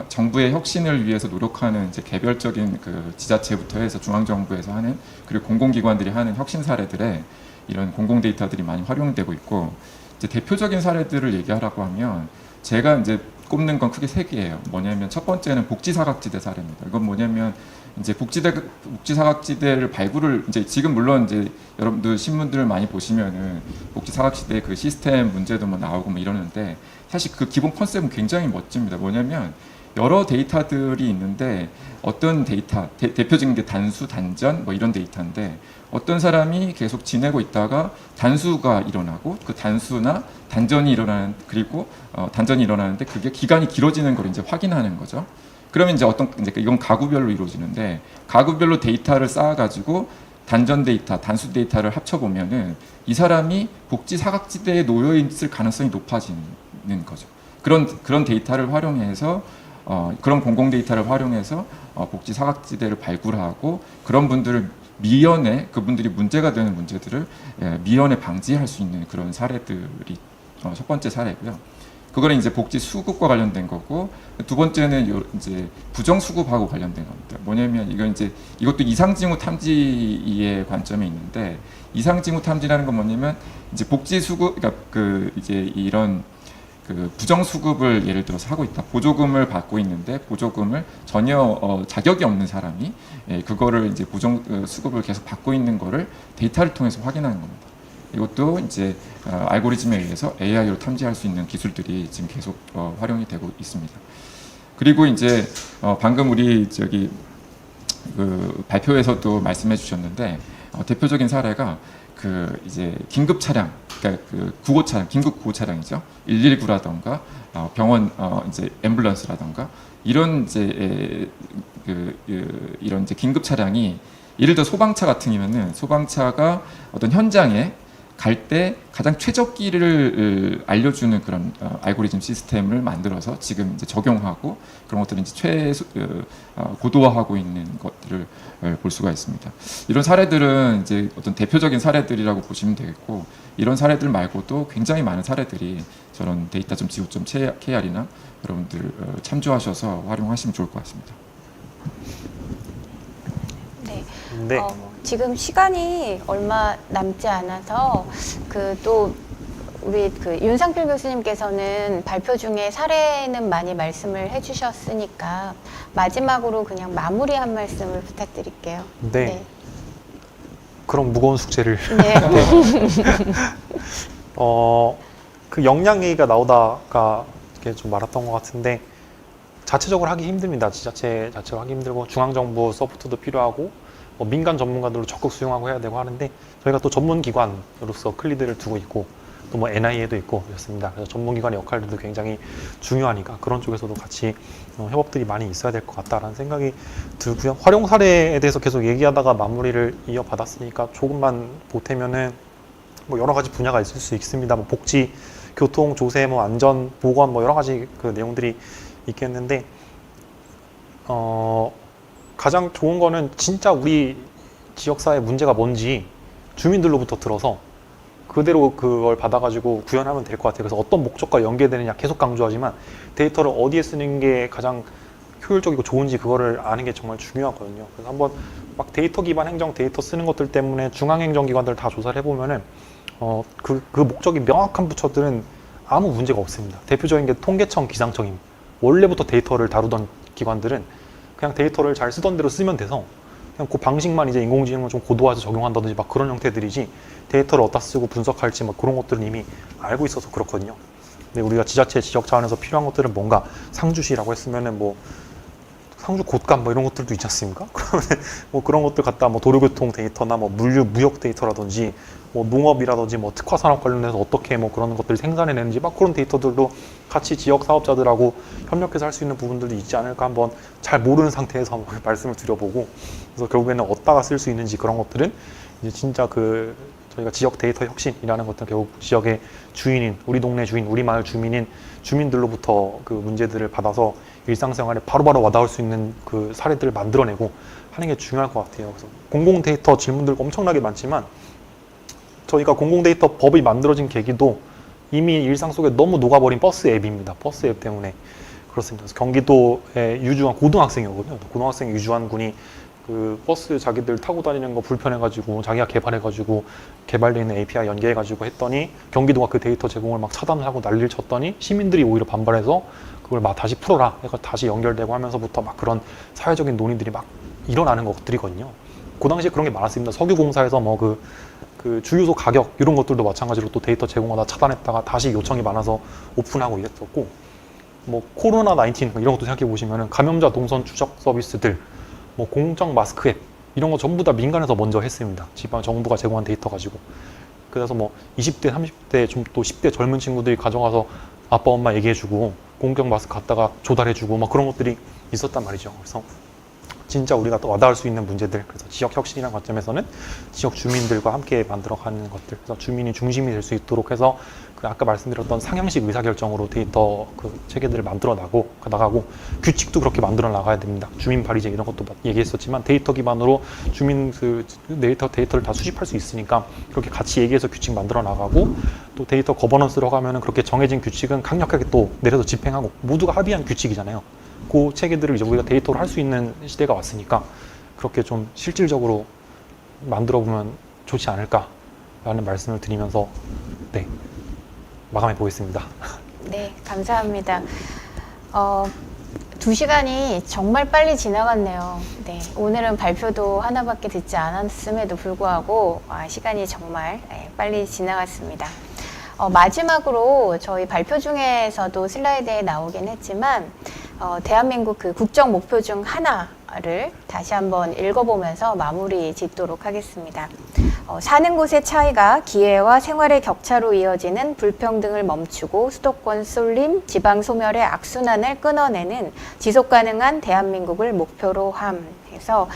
정부의 혁신을 위해서 노력하는 이제 개별적인 그 지자체부터 해서 중앙정부에서 하는 그리고 공공기관들이 하는 혁신 사례들에 이런 공공 데이터들이 많이 활용되고 있고 이제 대표적인 사례들을 얘기하라고 하면 제가 이제 꼽는 건 크게 세 개예요. 뭐냐면 첫 번째는 복지사각지대 사례입니다. 이건 뭐냐면 이제 복지사각지대를 발굴을 이제 지금 물론 이제 여러분들 신문들을 많이 보시면은 복지사각지대 그 시스템 문제도 뭐 나오고 뭐 이러는데 사실 그 기본 컨셉은 굉장히 멋집니다. 뭐냐면 여러 데이터들이 있는데 어떤 데이터 대표적인 게 단수, 단전 뭐 이런 데이터인데 어떤 사람이 계속 지내고 있다가 단수가 일어나고 그 단수나 단전이 일어나는 그리고 단전이 일어나는데 그게 기간이 길어지는 걸 이제 확인하는 거죠. 그러면 이제 이제 이건 가구별로 이루어지는데 가구별로 데이터를 쌓아가지고 단전 데이터, 단수 데이터를 합쳐보면은 이 사람이 복지 사각지대에 놓여 있을 가능성이 높아지는 거죠. 그런 데이터를 활용해서 그런 공공 데이터를 활용해서 복지 사각지대를 발굴하고 그런 분들을 미연에 그분들이 문제가 되는 문제들을 미연에 방지할 수 있는 그런 사례들이 첫 번째 사례고요. 그거는 이제 복지 수급과 관련된 거고 두 번째는 이제 부정 수급하고 관련된 겁니다. 뭐냐면 이건 이제 이것도 이상징후 탐지의 관점이 있는데 이상징후 탐지라는 건 뭐냐면 이제 복지 수급 그러니까 그 이제 이런 그 부정 수급을 예를 들어서 하고 있다. 보조금을 받고 있는데 보조금을 전혀 자격이 없는 사람이 그거를 이제 부정 수급을 계속 받고 있는 거를 데이터를 통해서 확인하는 겁니다. 이것도 이제 알고리즘에 의해서 AI로 탐지할 수 있는 기술들이 지금 계속 활용이 되고 있습니다. 그리고 이제 방금 우리 저기 그 발표에서도 말씀해 주셨는데 대표적인 사례가 그 이제 긴급 차량, 그러니까 그 구호 차량, 긴급 구호 차량이죠. 119라던가 병원 이제 앰뷸런스라던가 이런 이제 이런 이제 긴급 차량이 예를 들어 소방차 같은 경우는 소방차가 어떤 현장에 갈 때 가장 최적기를 알려주는 그런 알고리즘 시스템을 만들어서 지금 이제 적용하고 그런 것들을 이제 고도화하고 있는 것들을 볼 수가 있습니다. 이런 사례들은 이제 어떤 대표적인 사례들이라고 보시면 되겠고 이런 사례들 말고도 굉장히 많은 사례들이 저런 데이터.지구.kr이나 여러분들 참조하셔서 활용하시면 좋을 것 같습니다. 네. 네. 지금 시간이 얼마 남지 않아서 또 우리 윤상필 교수님께서는 발표 중에 사례는 많이 말씀을 해주셨으니까 마지막으로 그냥 마무리 한 말씀을 부탁드릴게요. 네. 그럼 무거운 숙제를. 네. 그 역량 얘기가 나오다가 이렇게 좀 말았던 것 같은데 자체적으로 하기 힘듭니다. 지자체 자체로 하기 힘들고 중앙정부 서포트도 필요하고 민간 전문가들로 적극 수용하고 해야 되고 하는데 저희가 또 전문기관으로서 클리드를 두고 있고 또 뭐 NIA도 있고 그렇습니다. 그래서 전문기관의 역할들도 굉장히 중요하니까 그런 쪽에서도 같이 협업들이 많이 있어야 될 것 같다라는 생각이 들고요. 활용 사례에 대해서 계속 얘기하다가 마무리를 이어받았으니까 조금만 보태면은 뭐 여러 가지 분야가 있을 수 있습니다. 뭐 복지, 교통, 조세, 뭐 안전, 보건 뭐 여러 가지 그 내용들이 있겠는데 가장 좋은 거는 진짜 우리 지역사회 문제가 뭔지 주민들로부터 들어서 그대로 그걸 받아가지고 구현하면 될 것 같아요. 그래서 어떤 목적과 연계되느냐 계속 강조하지만 데이터를 어디에 쓰는 게 가장 효율적이고 좋은지 그거를 아는 게 정말 중요하거든요. 그래서 한번 막 데이터 기반 행정 데이터 쓰는 것들 때문에 중앙행정기관들 다 조사를 해보면은 그 목적이 명확한 부처들은 아무 문제가 없습니다. 대표적인 게 통계청, 기상청입니다. 원래부터 데이터를 다루던 기관들은 그냥 데이터를 잘 쓰던 대로 쓰면 돼서 그냥 그 방식만 이제 인공지능을 좀 고도화해서 적용한다든지 막 그런 형태들이지 데이터를 어디다 쓰고 분석할지 막 그런 것들은 이미 알고 있어서 그렇거든요. 근데 우리가 지자체, 지역 차원에서 필요한 것들은 뭔가 상주시라고 했으면은 뭐 상주 곳감 뭐 이런 것들도 있지 않습니까? 그러면 뭐 그런 것들 갖다 뭐 도로교통 데이터나 뭐 물류, 무역 데이터라든지 뭐 농업이라든지 뭐 특화 산업 관련해서 어떻게 뭐 그런 것들을 생산해내는지 막 그런 데이터들도 같이 지역 사업자들하고 협력해서 할 수 있는 부분들도 있지 않을까 한번 잘 모르는 상태에서 한번 말씀을 드려보고 그래서 결국에는 어디다가 쓸 수 있는지 그런 것들은 이제 진짜 저희가 지역 데이터 혁신이라는 것들은 결국 지역의 주인인 우리 동네 주인, 우리 마을 주민인 주민들로부터 그 문제들을 받아서 일상생활에 바로바로 와닿을 수 있는 그 사례들을 만들어내고 하는 게 중요할 것 같아요. 그래서 공공 데이터 질문들 엄청나게 많지만 저희가 공공 데이터 법이 만들어진 계기도 이미 일상 속에 너무 녹아버린 버스 앱입니다. 버스 앱 때문에. 그렇습니다. 그래서 경기도에 유주한 고등학생이거든요. 고등학생 유주한 군이 그 버스 자기들 타고 다니는 거 불편해가지고 자기가 개발해가지고 개발되어 있는 API 연계해가지고 했더니 경기도가 그 데이터 제공을 막 차단을 하고 난리를 쳤더니 시민들이 오히려 반발해서 그걸 막 다시 풀어라 해서 다시 연결되고 하면서부터 막 그런 사회적인 논의들이 막 일어나는 것들이거든요. 그 당시에 그런 게 많았습니다. 석유공사에서 뭐 그 주유소 가격 이런 것들도 마찬가지로 또 데이터 제공하다 차단했다가 다시 요청이 많아서 오픈하고 이랬었고, 뭐 코로나 19 이런 것도 생각해 보시면은 감염자 동선 추적 서비스들, 뭐 공적 마스크 앱 이런 거 전부 다 민간에서 먼저 했습니다. 지방 정부가 제공한 데이터 가지고. 그래서 뭐 20대, 30대, 좀 또 10대 젊은 친구들이 가져가서 아빠 엄마 얘기해주고 공적 마스크 갖다가 조달해주고 막 그런 것들이 있었단 말이죠. 그래서 진짜 우리가 또 와닿을 수 있는 문제들, 그래서 지역 혁신이라는 관점에서는 지역 주민들과 함께 만들어가는 것들, 그래서 주민이 중심이 될 수 있도록 해서 그 아까 말씀드렸던 상향식 의사결정으로 데이터 그 체계들을 만들어 나가고 규칙도 그렇게 만들어 나가야 됩니다. 주민 발의제 이런 것도 얘기했었지만 데이터 기반으로 주민 그 데이터를 다 수집할 수 있으니까 그렇게 같이 얘기해서 규칙 만들어 나가고, 또 데이터 거버넌스로 가면은 그렇게 정해진 규칙은 강력하게 또 내려서 집행하고, 모두가 합의한 규칙이잖아요. 그 체계들을 이제 우리가 데이터로 할 수 있는 시대가 왔으니까 그렇게 좀 실질적으로 만들어 보면 좋지 않을까라는 말씀을 드리면서 네, 마감해 보겠습니다. 네, 감사합니다. 2시간이 정말 빨리 지나갔네요. 네, 오늘은 발표도 하나밖에 듣지 않았음에도 불구하고 시간이 정말 빨리 지나갔습니다. 마지막으로 저희 발표 중에서도 슬라이드에 나오긴 했지만 대한민국 그 국정 목표 중 하나를 다시 한번 읽어보면서 마무리 짓도록 하겠습니다. 사는 곳의 차이가 기회와 생활의 격차로 이어지는 불평등을 멈추고 수도권 쏠림, 지방 소멸의 악순환을 끊어내는 지속가능한 대한민국을 목표로 함. 해서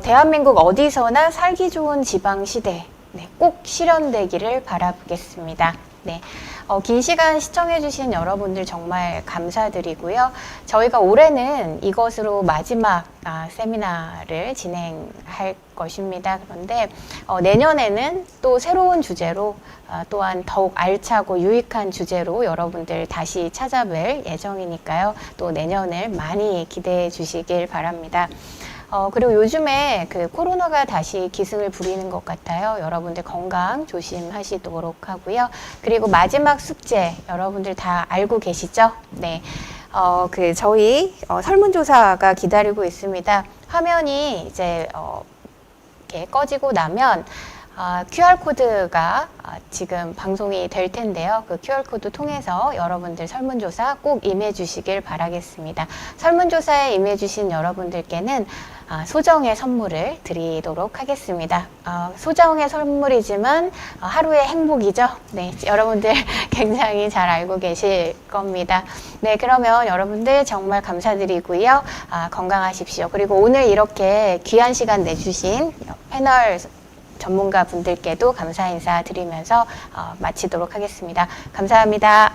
대한민국 어디서나 살기 좋은 지방시대 꼭 실현되기를 바라보겠습니다. 네, 긴 시간 시청해주신 여러분들 정말 감사드리고요. 저희가 올해는 이것으로 마지막 세미나를 진행할 것입니다. 그런데 내년에는 또 새로운 주제로 또한 더욱 알차고 유익한 주제로 여러분들 다시 찾아뵐 예정이니까요. 또 내년을 많이 기대해 주시길 바랍니다. 그리고 요즘에 그 코로나가 다시 기승을 부리는 것 같아요. 여러분들 건강 조심하시도록 하고요. 그리고 마지막 숙제 여러분들 다 알고 계시죠? 네. 저희 설문조사가 기다리고 있습니다. 화면이 이제 이렇게 꺼지고 나면 QR코드가 지금 방송이 될 텐데요. 그 QR코드 통해서 여러분들 설문조사 꼭 임해 주시길 바라겠습니다. 설문조사에 임해 주신 여러분들께는 소정의 선물을 드리도록 하겠습니다. 소정의 선물이지만 하루의 행복이죠. 네, 여러분들 굉장히 잘 알고 계실 겁니다. 네, 그러면 여러분들 정말 감사드리고요. 건강하십시오. 그리고 오늘 이렇게 귀한 시간 내주신 패널 전문가 분들께도 감사 인사 드리면서 마치도록 하겠습니다. 감사합니다.